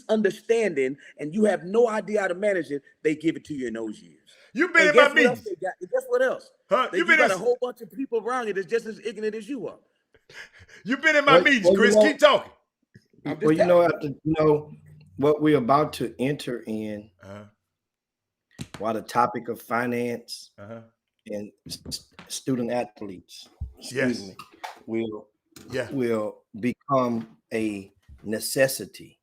understanding and you have no idea how to manage it. They give it to you in those years. You've been in my meetings. Guess what else? Huh? You got a whole bunch of people around you that's just as ignorant as you are. You've been in my meetings, Chris. Keep talking. Well, you know, after what we're about to enter in, while the topic of finance and student athletes, will become a necessity,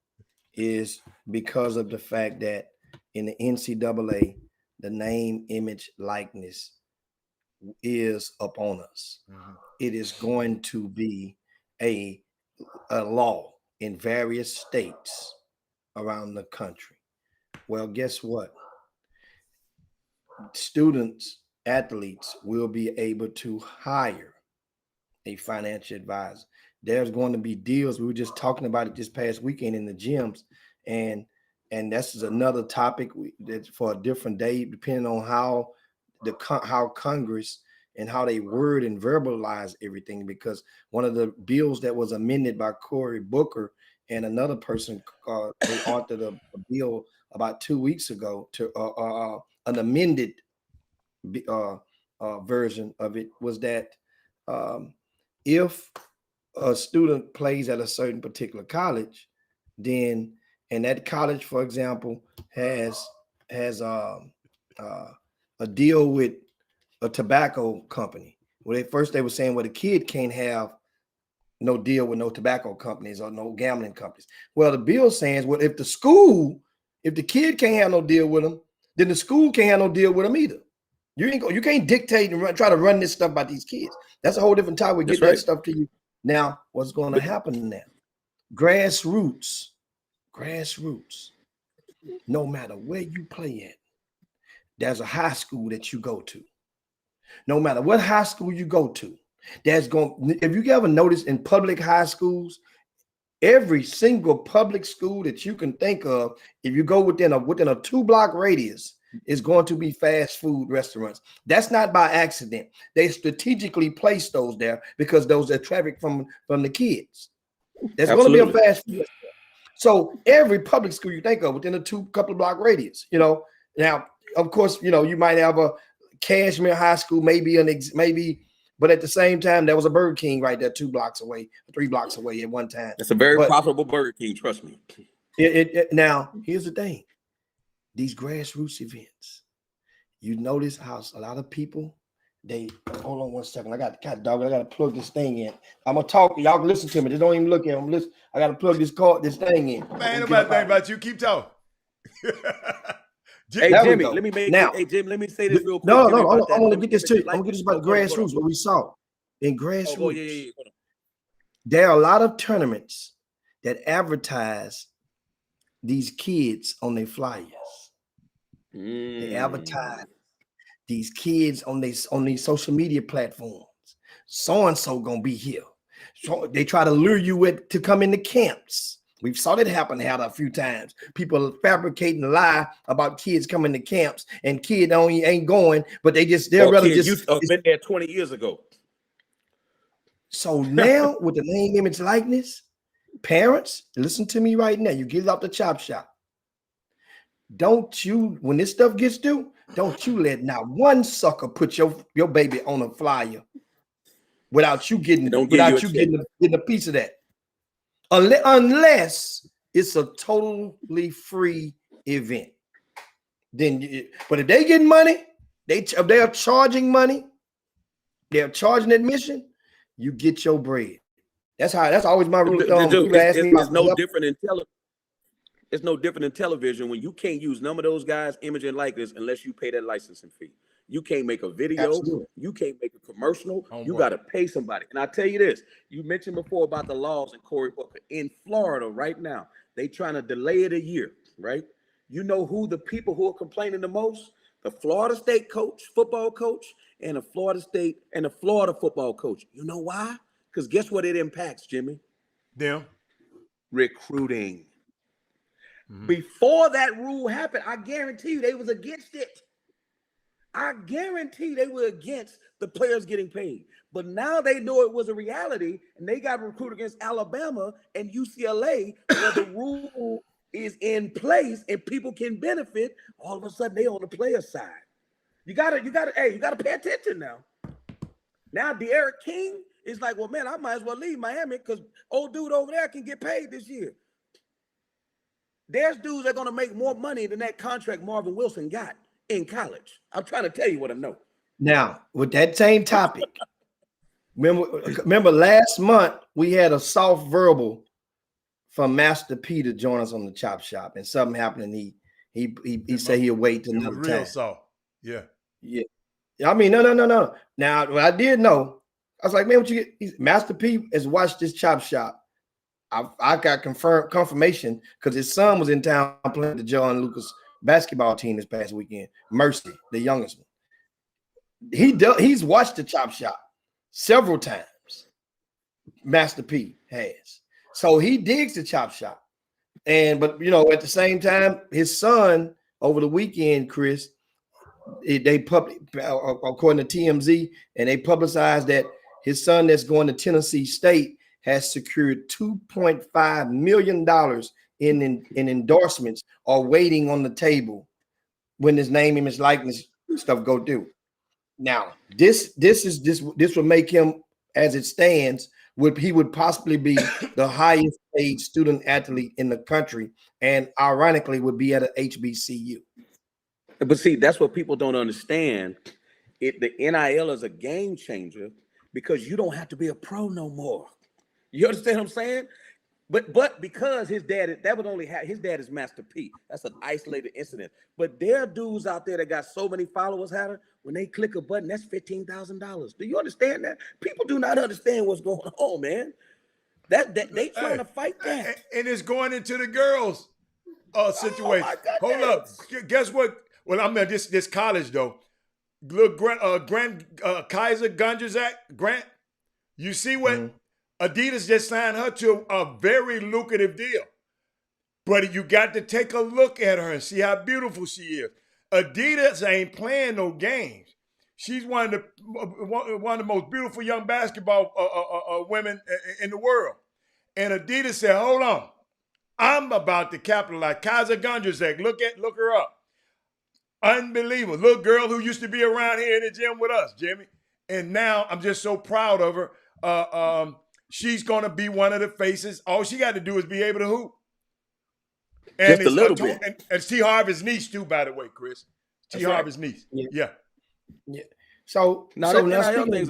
is because of the fact that in the NCAA, the name, image, likeness is upon us. It is going to be a law in various states around the country. Well, guess what? Students, athletes will be able to hire a financial advisor. There's going to be deals. We were just talking about it this past weekend in the gyms, and this is another topic that's for a different day, depending on how Congress and how they word and verbalize everything. Because one of the bills that was amended by Cory Booker and another person, they authored a bill about 2 weeks ago to an amended version of it, was that if a student plays at a certain particular college, then and that college, for example, has a deal with a tobacco company. Well, they were saying, well, the kid can't have no deal with no tobacco companies or no gambling companies. Well, the bill says, well, if the kid can't have no deal with them, then the school can't have no deal with them either. You can't dictate and try to run this stuff by these kids. That's a whole different time. We get that stuff to you. Now, what's going to happen now? Grassroots, no matter where you play at, there's a high school that you go to. No matter what high school you go to, if you ever notice in public high schools, every single public school that you can think of, if you go within a 2-block radius, is going to be fast food restaurants. That's not by accident. They strategically place those there because those are traffic from the kids. There's going to be a fast food restaurant. So every public school you think of within a couple of block radius, Now, of course, you might have a Cashmere High School, maybe, but at the same time, there was a Burger King right there 2 blocks away, 3 blocks away at one time. It's a very profitable Burger King, trust me. Now, here's the thing. These grassroots events, you notice how a lot of people, hold on one second. I got to plug this thing in. I'm going to talk. Y'all can listen to me. Just don't even look at them. Listen, I got to plug this thing in. Man, nobody think about you. Keep talking. Hey, Jimmy, let me say this real quick. No, I want to get this to you. I'm going to get this about grassroots, what we saw. In grassroots, there are a lot of tournaments that advertise these kids on their flyers. They advertise these kids on these social media platforms. So-and-so gonna be here. So they try to lure you to come into camps. We saw that happen a few times. People fabricating a lie about kids coming to camps, and kid ain't going, but they're rather just been there 20 years ago. So now with the name, image, likeness, parents, listen to me right now. You get it off the chop shop. don't you, when this stuff gets due, don't you let not one sucker put your baby on a flyer without you getting Don't give you a check. getting a piece of that. Unless it's a totally free event. But if they getting money, if they are charging money, they're charging admission, you get your bread. That's always my rule. It's no different in television. It's no different in television when you can't use none of those guys' image and likeness unless you pay that licensing fee. You can't make a video. Absolutely. You can't make a commercial. You got to pay somebody. And I tell you this, you mentioned before about the laws in Cory Booker. In Florida right now, they trying to delay it a year, right? You know who the people who are complaining the most? The Florida State football coach, and the Florida State and the Florida football coach. You know why? Because guess what it impacts, Jimmy? Them. Recruiting. Before that rule happened, I guarantee you they was against it. I guarantee they were against the players getting paid. But now they know it was a reality, and they got recruited against Alabama and UCLA, where the rule is in place and people can benefit. All of a sudden, they on the player side. You gotta pay attention now. Now, De'Aaron King is like, well, man, I might as well leave Miami because old dude over there can get paid this year. There's dudes that are going to make more money than that contract Marvin Wilson got in college. I'm trying to tell you what I know. Now, with that same topic, remember last month we had a soft verbal from Master P to join us on the Chop Shop, and something happened, and he said he'll wait till another time. Real soft. Yeah. Yeah. I mean, no. Now, what I did know, I was like, man, what you get? Master P has watched this Chop Shop. I got confirmation because his son was in town playing the John Lucas basketball team this past weekend. Mercy, the youngest one. He's watched the Chop Shop several times. Master P has. So he digs the Chop Shop. But you know, at the same time, his son over the weekend, Chris, according to TMZ, and they publicized that his son that's going to Tennessee State has secured $2.5 million in endorsements or waiting on the table when his name, image, likeness stuff go due. Now, this would make him, as it stands, he would possibly be the highest paid student athlete in the country, and ironically would be at an HBCU. But see, that's what people don't understand. The NIL is a game changer because you don't have to be a pro no more. You understand what I'm saying? But because his dad is Master P. That's an isolated incident. But there are dudes out there that got so many followers, Hatter, when they click a button, that's $15,000. Do you understand that? People do not understand what's going on, man. That they trying to fight that. And it's going into the girls' situation. Oh, hold up. Guess what? Well, I mean this college though. Look, Kaiser Gunderzak, Grant. You see what Adidas just signed her to a very lucrative deal. But you got to take a look at her and see how beautiful she is. Adidas ain't playing no games. She's one of the most beautiful young basketball women in the world. And Adidas said, hold on. I'm about to capitalize. Kaiser Gunderzak, look her up. Unbelievable. Little girl who used to be around here in the gym with us, Jimmy. And now I'm just so proud of her. She's going to be one of the faces. All she got to do is be able to hoop. And just a little bit. And T. Harvey's niece, too, by the way, Chris. T. Harvey's niece. Yeah. So now speaking of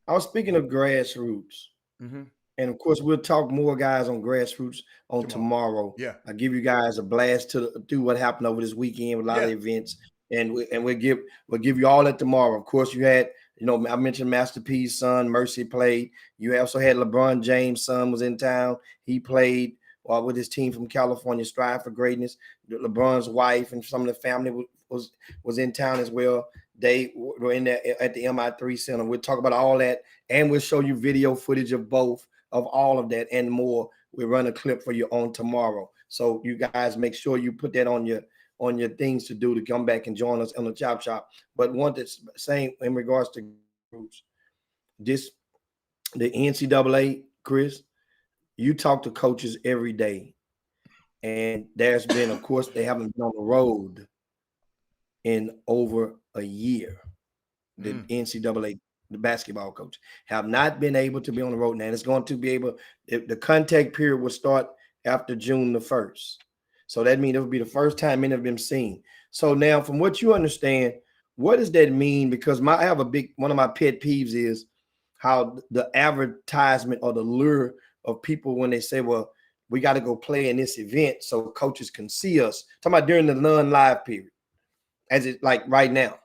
I was speaking of grassroots. Mm-hmm. And, of course, we'll talk more, guys, on grassroots on tomorrow. Yeah. I'll give you guys a blast through what happened over this weekend with a lot of events. And we'll give you all that tomorrow. Of course, you had, I mentioned Master P's son, Mercy, played. You also had LeBron James' son was in town. He played with his team from California, Strive for Greatness. LeBron's wife and some of the family was in town as well. They were in there at the MI3 Center. We'll talk about all that, and we'll show you video footage of all of that and more. We'll run a clip for you on tomorrow. So you guys make sure you put that on your things to do to come back and join us on the Chop Shop. But one that's saying in regards to groups, the NCAA, Chris, you talk to coaches every day. And there's been, of course, they haven't been on the road in over a year. The NCAA, the basketball coach, have not been able to be on the road. Now it's going to be able, the contact period will start after June the 1st. So that means it will be the first time many have been seen. So now, from what you understand, what does that mean? Because I have one of my pet peeves is how the advertisement or the lure of people when they say, well, we got to go play in this event so coaches can see us. Talking about during the non-live period, as it like right now.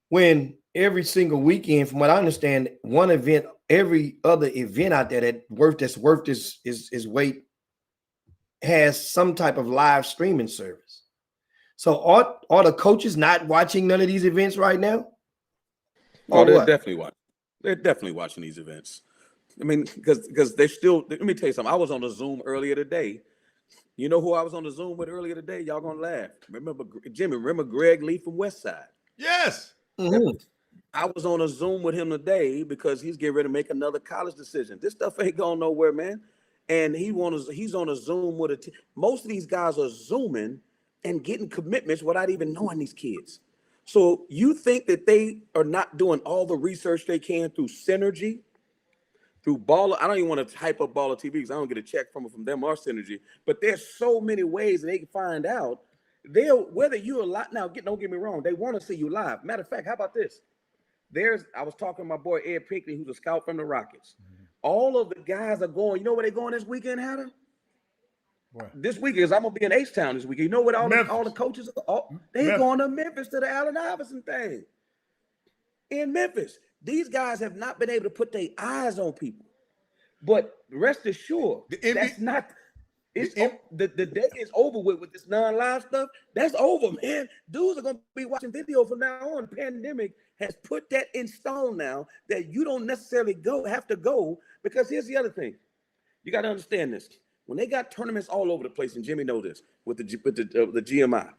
When every single weekend, from what I understand, one event, every other event out there that's worth its weight has some type of live streaming service. So are the coaches not watching none of these events right now? Oh, they're definitely watching. They're definitely watching these events. I mean, because they still. Let me tell you something. I was on the Zoom earlier today. You know who I was on the Zoom with earlier today? Y'all gonna laugh. Remember Jimmy? Remember Greg Lee from Westside? Yes. Mm-hmm. I was on a Zoom with him today because he's getting ready to make another college decision. This stuff ain't going nowhere, man. And he's on a Zoom with most of these guys are Zooming and getting commitments without even knowing these kids. So you think that they are not doing all the research they can through Synergy, through Baller? I don't even want to type up Baller TV because I don't get a check from them or Synergy. But there's so many ways that they can find out. Whether you're a lot now. Don't get me wrong. They want to see you live. Matter of fact, how about this? I was talking to my boy Ed Pinckney, who's a scout from the Rockets. All of the guys are going. You know where they're going this weekend, Hatter? What? This weekend is I'm gonna be in H-Town this weekend. You know what all the coaches are? They going to Memphis to the Allen Iverson thing. In Memphis. These guys have not been able to put their eyes on people. But rest assured, that's not. The day is over with this non-live stuff. That's over, man. Dudes are gonna be watching video from now on. The pandemic has put that in stone now that you don't necessarily have to go, because here's the other thing. You got to understand this. When they got tournaments all over the place, and Jimmy knows this with the GMI.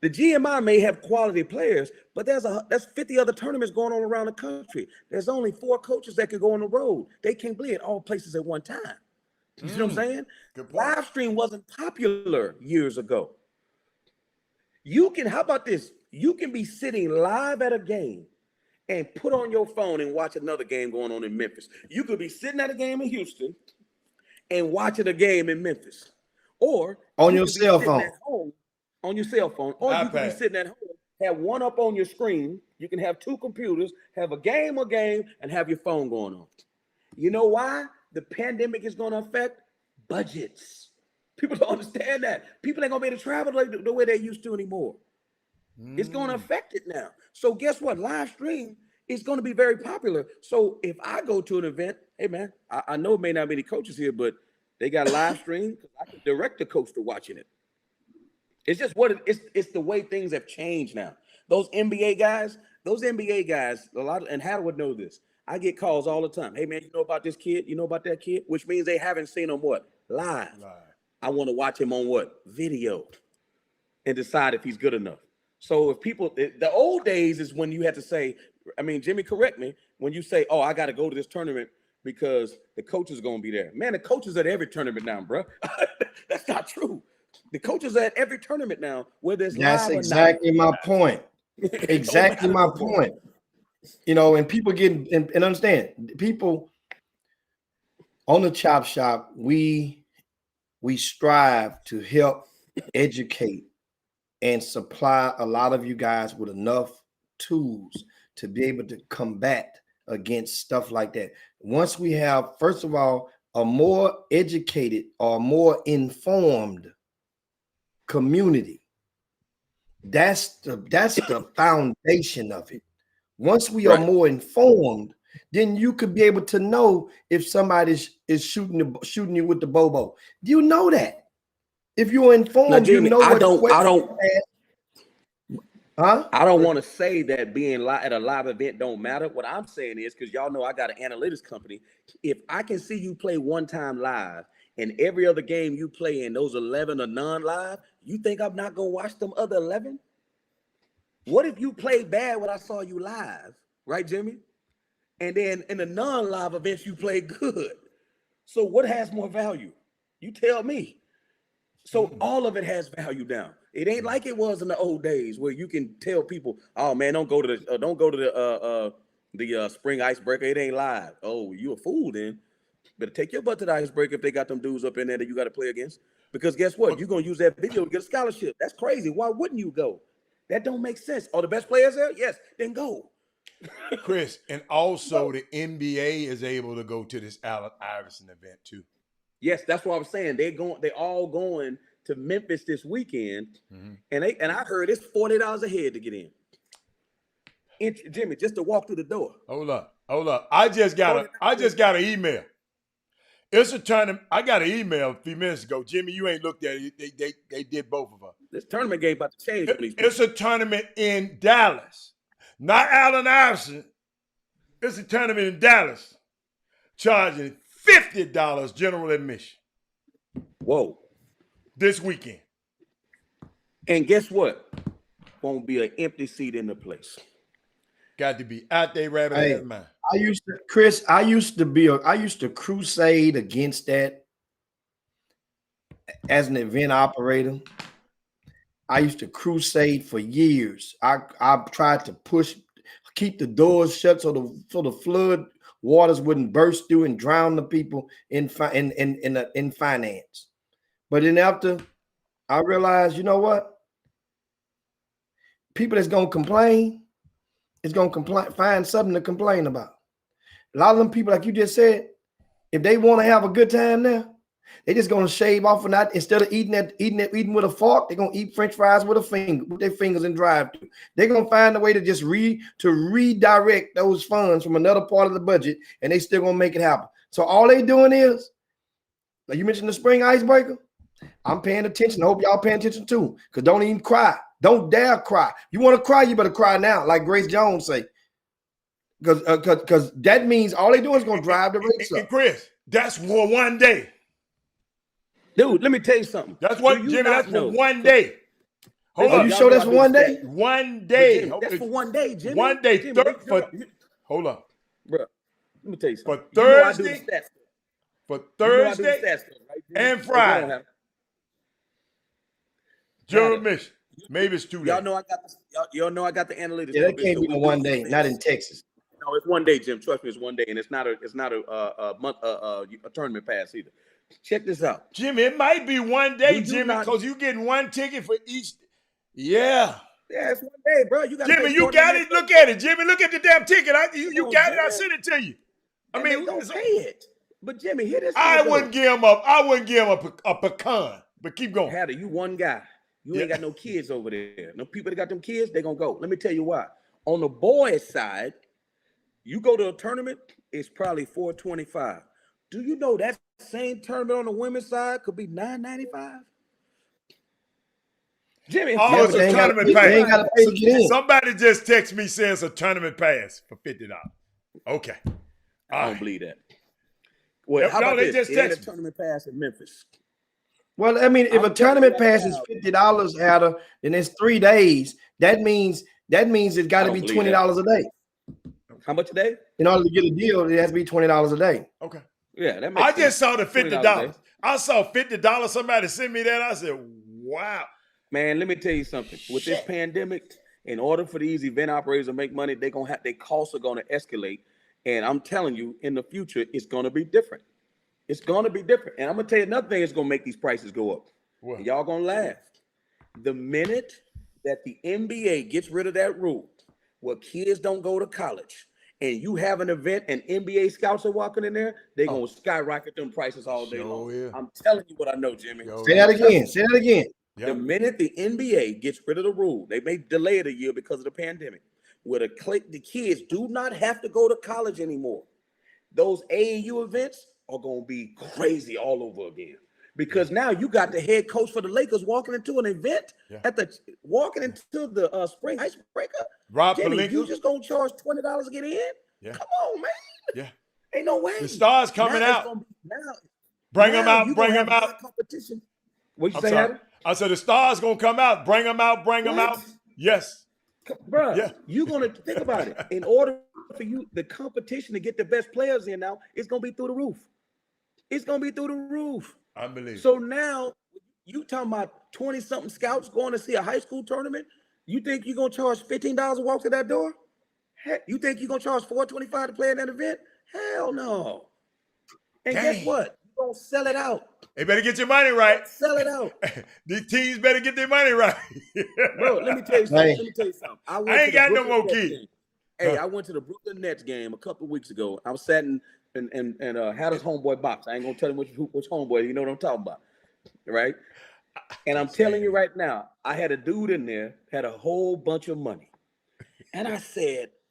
The GMI may have quality players, but there's 50 other tournaments going on around the country. There's only 4 coaches that can go on the road. They can't play at all places at one time. You see what I'm saying? Live stream wasn't popular years ago. How about this? You can be sitting live at a game and put on your phone and watch another game going on in Memphis. You could be sitting at a game in Houston and watching a game in Memphis. Or on your cell phone. At home, on your cell phone. Or you could be sitting at home, have one up on your screen. You can have 2 computers, have a game, and have your phone going on. You know why the pandemic is going to affect budgets? People don't understand that. People ain't going to be able to travel the way they used to anymore. It's going to affect it now. So guess what? Live stream is going to be very popular. So if I go to an event, hey, man, I know it may not be any coaches here, but they got live stream. I can direct the coach to watching it. It's just it's the way things have changed now. Those NBA guys, a lot of, and Hatter would know this. I get calls all the time. Hey, man, you know about this kid? You know about that kid? Which means they haven't seen him what? Live. I want to watch him on what? Video. And decide if he's good enough. So if people, the old days is when you had to say, I mean, Jimmy, correct me, when you say, oh, I got to go to this tournament because the coach is going to be there. Man, the coaches at every tournament now, bro. That's not true. The coaches are at every tournament now, whether it's That's exactly my point. Exactly my point. You know, and people get and understand, people on the Chop Shop, we strive to help educate and supply a lot of you guys with enough tools to be able to combat against stuff like that. Once we have, first of all, a more educated or more informed community, that's the foundation of it. Once we are more informed, then you could be able to know if somebody is shooting you with the bobo. Do you know that? If you're informed, now, Jimmy, you know I don't want to say that being at a live event don't matter. What I'm saying is, because y'all know I got an analytics company, if I can see you play one time live and every other game you play in those 11 are non-live, you think I'm not going to watch them other 11? What if you played bad when I saw you live, right, Jimmy? And then in the non-live events, you played good. So what has more value? You tell me. So all of it has value now. It ain't like it was in the old days where you can tell people, "Oh man, don't go to the spring icebreaker. It ain't live." Oh, you a fool then. Better take your butt to the icebreaker if they got them dudes up in there that you got to play against. Because guess what? You're gonna use that video to get a scholarship. That's crazy. Why wouldn't you go? That don't make sense. Are the best players there? Yes, then go. Chris, and also the NBA is able to go to this Allen Iverson event too. Yes, that's what I was saying. They're all going to Memphis this weekend, and I heard it's $40 a head to get in. Jimmy, just to walk through the door. Hold up. I just got an email. It's a tournament. I got an email a few minutes ago. Jimmy, you ain't looked at it. They did both of us. This tournament game about to change. It's a tournament in Dallas. Not Allen Iverson. It's a tournament in Dallas. Charging $50 general admission. Whoa. This weekend. And guess what? Won't be an empty seat in the place. Got to be out there rabbit ass man. I used to crusade against that as an event operator. I used to crusade for years. I tried to keep the doors shut so the flood waters wouldn't burst through and drown the people in finance. But then after I realized, you know what? People that's gonna complain is gonna find something to complain about. A lot of them people, like you just said, if they want to have a good time now, they're just gonna shave off and not instead of eating with a fork, they're gonna eat French fries with their fingers and drive through. They're gonna find a way to just redirect those funds from another part of the budget, and they still gonna make it happen. So all they doing is, like you mentioned the spring icebreaker. I'm paying attention. I hope y'all paying attention too. Because don't even cry. Don't dare cry. You want to cry, you better cry now, like Grace Jones say. Because that means all they doing is gonna drive the rates up. And Chris, that's for one day. Dude, let me tell you something. That's what, Jimmy, that's for one day. Hold on, you sure that's for one day? One day. Jimmy, that's for one day, Jimmy. One day. Jimmy, Hold up. Bro, let me tell you something. For Thursday, and Friday. General admission. Maybe it's 2 days. Y'all know I got the analytics. Yeah, that can't be no one day, not in Texas. No, it's one day, Jim. Trust me, it's one day, and it's not a month a tournament pass either. Check this out, Jimmy. It might be one day, Jimmy, because you getting one ticket for each. Yeah. Yeah, it's one day, bro. You got Jimmy, you got it. Look at it, Jimmy. Look at the damn ticket. You got it. I sent it to you. I mean, don't pay it. But Jimmy, here this. I wouldn't give him a pecan. But keep going. Hatter, you one guy. You ain't got no kids over there. No people that got them kids, they gonna go. Let me tell you why. On the boys' side, you go to a tournament, it's probably $425. Do you know that same tournament on the women's side could be $995? Jimmy, it's a tournament pass. Somebody just text me saying it's a tournament pass for $50. Okay. I don't believe that. Well, how about they this? just It ain't text a tournament pass in Memphis. Well, I mean, if a tournament pass is $50, Hatter, then it's 3 days. That means it's got to be $20 a day. How much a day? In order to get a deal, it has to be $20 a day. Okay. Yeah, that makes sense. I just saw the $50. I saw $50. Somebody sent me that. I said, wow. Man, let me tell you something. With this pandemic, in order for these event operators to make money, their costs are going to escalate. And I'm telling you, in the future, it's going to be different. It's going to be different. And I'm going to tell you another thing that's going to make these prices go up. And y'all going to laugh. The minute that the NBA gets rid of that rule where kids don't go to college and you have an event and NBA scouts are walking in there, they're going to skyrocket them prices all day long. Yeah. I'm telling you what I know, Jimmy. Say that again. The minute the NBA gets rid of the rule, they may delay it a year because of the pandemic, where the kids do not have to go to college anymore. Those AAU events are going to be crazy all over again. Because now you got the head coach for the Lakers walking into an event walking into the spring icebreaker. Rob Jimmy, Pelinka. you just gonna charge $20 to get in? Yeah. Come on, man. Yeah. Ain't no way. The stars coming out. Bring them out. Competition. What you say, Adam? I said the stars gonna come out. Bring them out. Bring them out. Yes. Bro, you're gonna think about it. In order for you, the competition to get the best players in now, it's gonna be through the roof. It's gonna be through the roof. Unbelievable. So now You talking about 20-something scouts going to see a high school tournament? You think you're gonna charge $15 to walk to that door? Heck, you think you're gonna charge $4.25 to play in that event? Hell no. And guess what? You're gonna sell it out. They better get your money right. Sell it out. These teams better get their money right. Bro, let me tell you something. I ain't got no more keys. Hey, I went to the Brooklyn Nets game a couple of weeks ago. I was sat and had his homeboy box. I ain't gonna tell him which homeboy. You know what I'm talking about, right? And I'm telling you right now, I had a dude in there had a whole bunch of money, and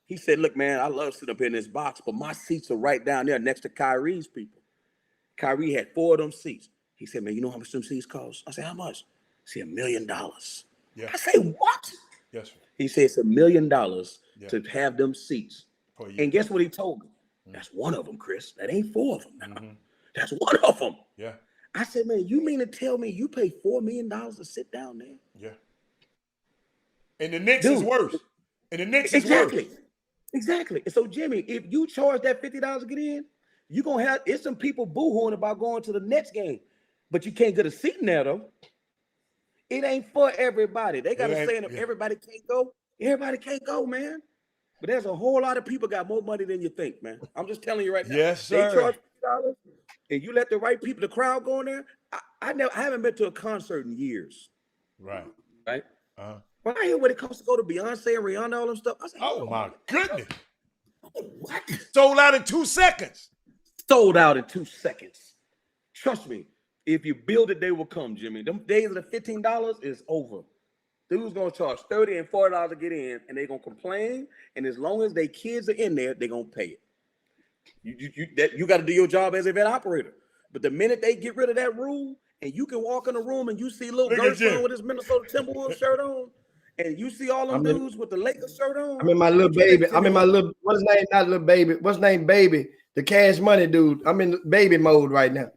he said, "Look, man, I love sitting up in this box, but my seats are right down there next to Kyrie's people. Kyrie had 4 of them seats." He said, "Man, you know how much them seats cost?" I said, "How much?" He said, $1 million. Yeah. I say, "What?" Yes, sir. He said, "It's $1 million to have them seats." And guess what he told me? That's one of them, Chris. That ain't 4 of them. Mm-hmm. That's one of them. Yeah. I said, "Man, you mean to tell me you pay $4 million to sit down there?" Yeah. And the Knicks is worse. And the Knicks is worse. Exactly. And so, Jimmy, if you charge that $50 to get in, you're going to have, it's some people boo-hooing about going to the Nets game, but you can't get a seat in there, though. It ain't for everybody. They got a saying, if everybody can't go, everybody can't go, man. But there's a whole lot of people got more money than you think, man. I'm just telling you right now. Yes, sir. They charge $50, and you let the right people, the crowd go in there. I haven't been to a concert in years. Right. When I hear when it comes to go to Beyonce and Rihanna, all them stuff, I say, oh my goodness. What? Sold out in 2 seconds. Sold out in 2 seconds. Trust me, if you build it, they will come, Jimmy. Them days of the $15 is over. Dude's gonna charge $30 and $40 to get in, and they're gonna complain. And as long as their kids are in there, they're gonna pay it. You got to do your job as an event operator. But the minute they get rid of that rule, and you can walk in the room and you see little Gershon with his Minnesota Timberwolves shirt on, and you see all them dudes with the Lakers shirt on. I'm in my little baby. I'm in my little, what's his name? Not little baby. What's his name? Baby. The Cash Money dude. I'm in baby mode right now.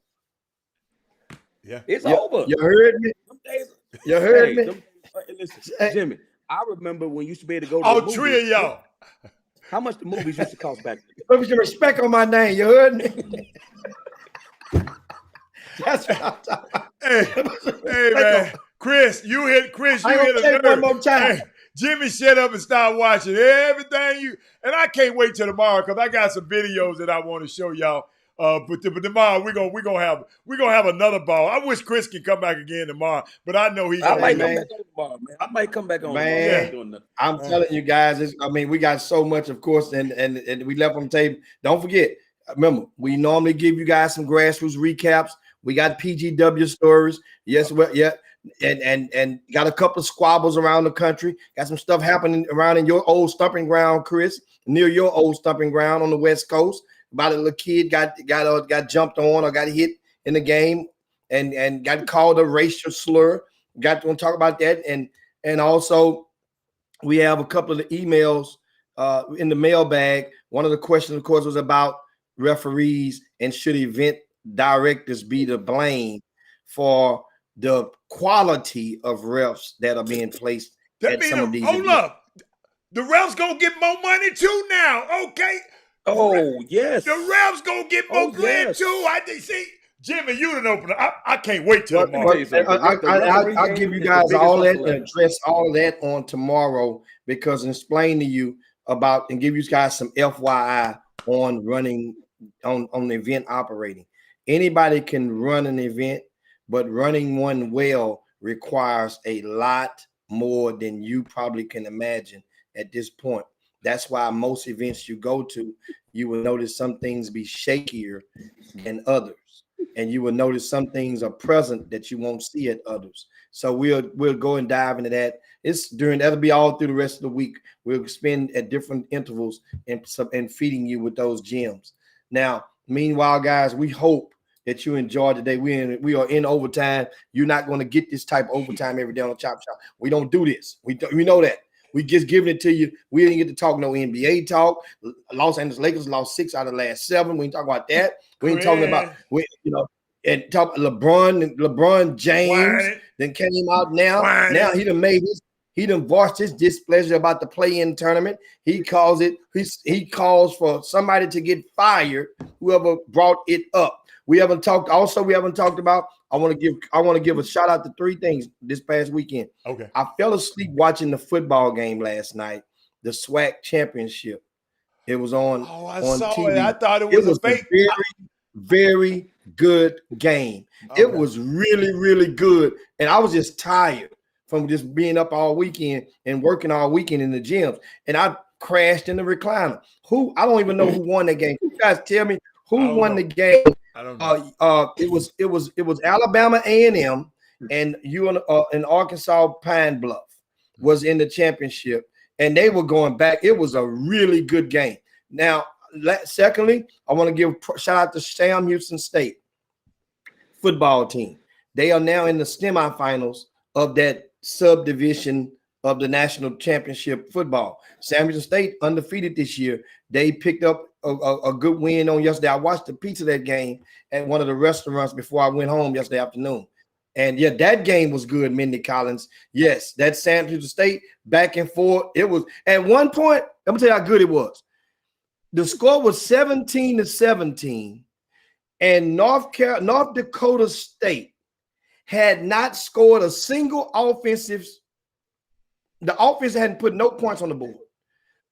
Yeah. It's over. You heard me? You heard me? Listen, Jimmy, I remember when you used to be able to go to all the movies. 3 of y'all. How much the movies used to cost back then? Put some respect on my name. You heard me? That's what I'm talking about. Hey, man. Chris, you hit a nerve. One more time. Hey, Jimmy, shut up and start watching everything and I can't wait till tomorrow because I got some videos that I want to show y'all. But tomorrow we're gonna have another ball. I wish Chris can come back again tomorrow, but I know he's. I might come back on tomorrow, man. I might come back on. Man, I'm telling you guys. We got so much, of course, and we left on the table. Don't forget. Remember, we normally give you guys some grassroots recaps. We got PGW stories. Yes, well, yeah. And got a couple of squabbles around the country. Got some stuff happening around in your old stomping ground, Chris, near your old stomping ground on the West Coast. About a little kid got jumped on or got hit in the game and got called a racial slur. Got to talk about that. And also we have a couple of the emails in the mailbag. One of the questions, of course, was about referees and should event directors be to blame for the quality of refs that are being placed at some of these events. Hold up. The refs gonna get more money too now. Okay. Oh, yes. The refs gonna get more credit too. I see. Jimmy, you didn't open up. I can't wait till tomorrow. I'll give you guys all that and address all of that on tomorrow because and explain to you about and give you guys some FYI on running on the event operating. Anybody can run an event, but running one well requires a lot more than you probably can imagine at this point. That's why most events you go to, you will notice some things be shakier than others. And you will notice some things are present that you won't see at others. So we'll go and dive into that. That'll be all through the rest of the week. We'll spend at different intervals and feeding you with those gems. Now, meanwhile, guys, we hope that you enjoyed today. We are in overtime. You're not going to get this type of overtime every day on Chop Shop. We don't do this. We know that. We just giving it to you. We didn't get to talk no NBA talk. Los Angeles Lakers lost 6 out of the last 7. We ain't talk about that. We ain't talking about and talk LeBron James then came out now. Now he done made his He done voiced his displeasure about the play-in tournament. He calls calls for somebody to get fired, whoever brought it up. We haven't talked about. I want to give a shout out to 3 things this past weekend. Okay. I fell asleep watching the football game last night, the SWAC championship. It was on. Oh, I on saw TV. it. I thought it was a fake. A very good game. Okay. It was really, really good. And I was just tired from just being up all weekend and working all weekend in the gyms. And I crashed in the recliner. I don't even know who won that game. You guys tell me who won the game. I don't know. It was Alabama A&M and Arkansas Pine Bluff was in the championship, and they were going back. It was a really good game. Now, secondly, I want to give shout out to Sam Houston State football team. They are now in the semifinals of that subdivision of the national championship football. Sam Houston State undefeated this year. They picked up a good win on yesterday. I watched a piece of that game at one of the restaurants before I went home yesterday afternoon. And yeah, that game was good, Mindy Collins. Yes, that Sam Houston State back and forth. It was at one point, let me tell you how good it was. The score was 17-17, and North Dakota State had not scored a single offensive. The offense hadn't put no points on the board,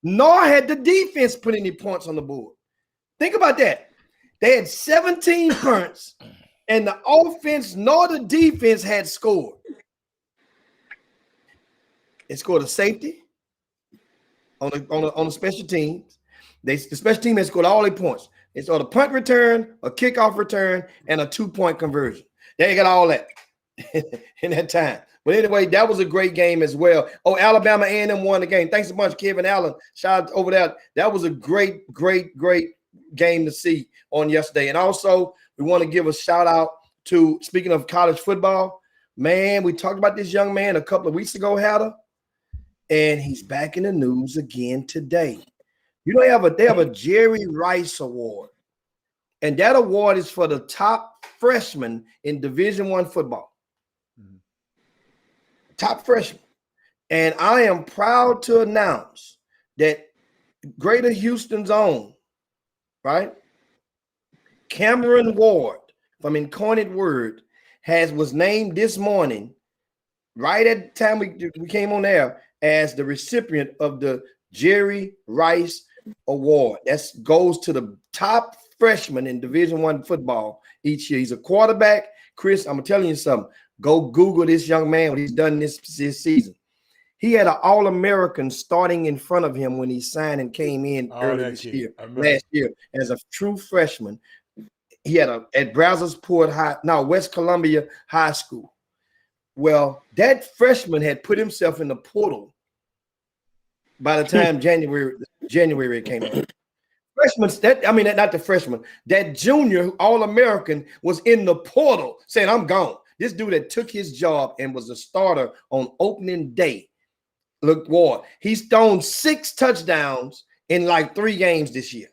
nor had the defense put any points on the board. Think about that. They had 17 points, and the offense nor the defense had scored. It scored a safety on the special teams. The special team has scored all their points. They scored a punt return, a kickoff return, and a 2-point conversion. They got all that in that time. But anyway, that was a great game as well. Oh, Alabama A&M won the game. Thanks a bunch, Kevin Allen. Shout out over that. That was a great game to see on yesterday. And also, we want to give a shout out to, speaking of college football, man, we talked about this young man a couple of weeks ago, Hatter, and he's back in the news again today. You know, they have a Jerry Rice Award, and that award is for the top freshman in Division I football. Top freshman. And I am proud to announce that Greater Houston's own, right, Cameron Ward from Incarnate Word was named this morning, right at the time we came on air, as the recipient of the Jerry Rice Award. That goes to the top freshman in Division I football each year. He's a quarterback. Chris, I'm telling you something. Go Google this young man, what he's done this season. He had an All-American starting in front of him when he signed and came in last year, as a true freshman. He had at Brazosport West Columbia High School. Well, that freshman had put himself in the portal by the time January came out. Not the freshman. That junior All-American was in the portal saying, I'm gone. This dude that took his job and was a starter on opening day. Look, Ward, he's thrown 6 touchdowns in like 3 games this year.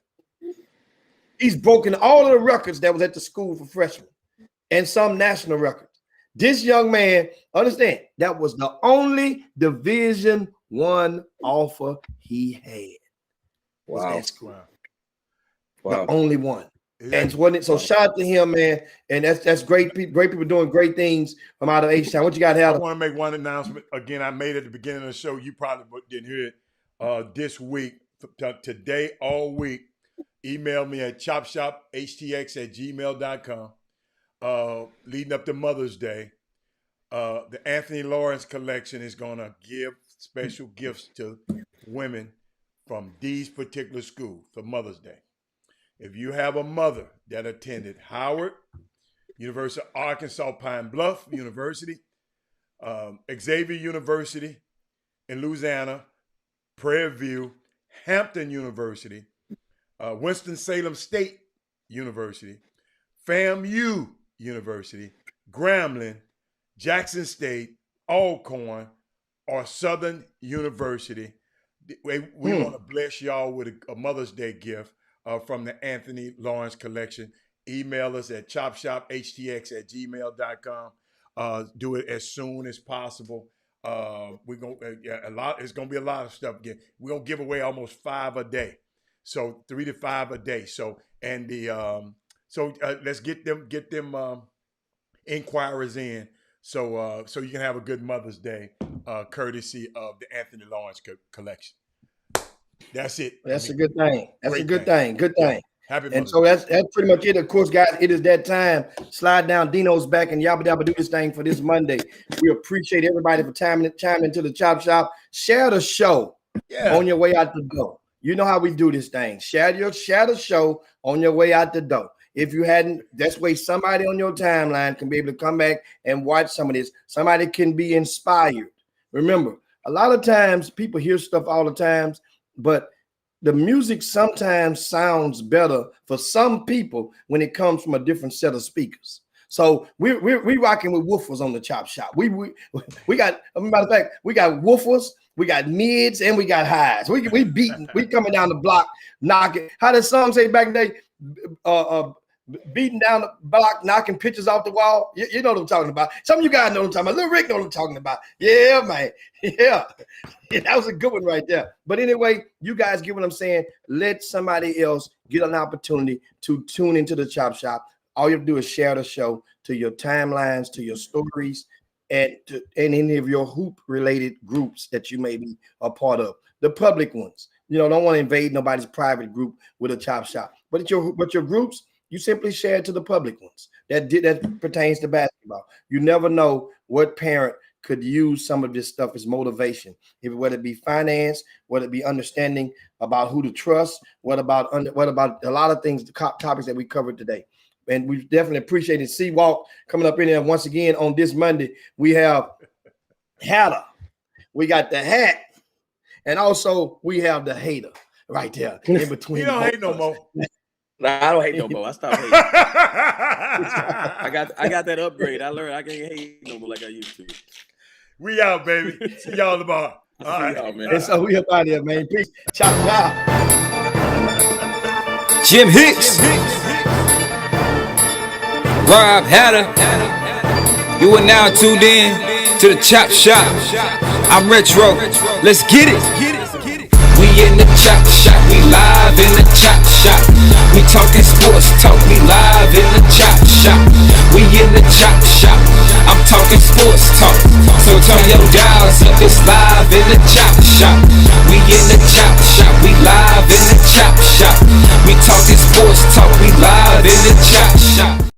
He's broken all of the records that was at the school for freshmen and some national records. This young man, understand, that was the only Division I offer he had. Wow. That school. Wow. The only one. And so shout out to him, man. And that's great. Great people doing great things from out of H-Town. What you got, Hal? I want to make one announcement. Again, I made it at the beginning of the show. You probably didn't hear it this week. Today, all week, email me at chopshophtx@gmail.com. Leading up to Mother's Day, the Anthony Lawrence Collection is going to give special gifts to women from these particular schools for Mother's Day. If you have a mother that attended Howard, University of Arkansas Pine Bluff University, Xavier University in Louisiana, Prairie View, Hampton University, Winston-Salem State University, FAMU University, Grambling, Jackson State, Alcorn, or Southern University, we want to bless y'all with a Mother's Day gift from the Anthony Lawrence Collection. Email us at chopshophtx@gmail.com. Do it as soon as possible. We're gonna a lot. It's gonna be a lot of stuff again. We're gonna give away almost 5 a day, so 3 to 5 a day. So and the let's get them inquiries in, so you can have a good Mother's Day, courtesy of the Anthony Lawrence collection. That's it. That's a good thing. That's a great good thing. Good thing. Happy And Mother's so Day. that's pretty much it. Of course, guys, it is that time. Slide down Dino's back and yabba dabba do this thing for this Monday. We appreciate everybody for chiming into the Chop Shop. Share the show on your way out the door. You know how we do this thing. Share the show on your way out the door. If you hadn't, that's way somebody on your timeline can be able to come back and watch some of this. Somebody can be inspired. Remember, a lot of times people hear stuff all the times, but the music sometimes sounds better for some people when it comes from a different set of speakers. So we're rocking with woofers on the Chop Shop. We got, as a matter of fact, we got woofers, we got mids, and we got highs. We beating, we coming down the block, knocking. How did some say back in the day? Beating down the block, knocking pictures off the wall. You know what I'm talking about. Some of you guys know what I'm talking about. Little Rick know what I'm talking about. Yeah, man. Yeah, that was a good one right there. But anyway, you guys get what I'm saying. Let somebody else get an opportunity to tune into the Chop Shop. All you have to do is share the show to your timelines, to your stories, and any of your hoop-related groups that you may be a part of. The public ones. You know, don't want to invade nobody's private group with a Chop Shop. But your groups, you simply share it to the public ones that pertains to basketball. You never know what parent could use some of this stuff as motivation, whether it be finance, whether it be understanding about who to trust, what about a lot of things, the topics that we covered today. And we definitely appreciated C-Walk coming up in there once again on this Monday. We have Hatter, we got the hat, and also we have the hater right there in between. You don't hate no more. Nah, I don't hate no more. I stopped hating. I got that upgrade. I learned I can't hate no more like I used to. We out, baby. See y'all tomorrow. All right, y'all, man. And so we up out of here, man. Peace. Chop out. Jim Hicks, Rob Hatter, you are now tuned in to the Chop Shop. I'm Retro. Let's get it. We in the Chop Shop, we live in the Chop Shop. We talking sports talk, we live in the Chop Shop. We in the Chop Shop, I'm talking sports talk. So turn your dials up, it's live in the Chop Shop. We in the Chop Shop, we live in the Chop Shop. We talking sports talk, we live in the Chop Shop.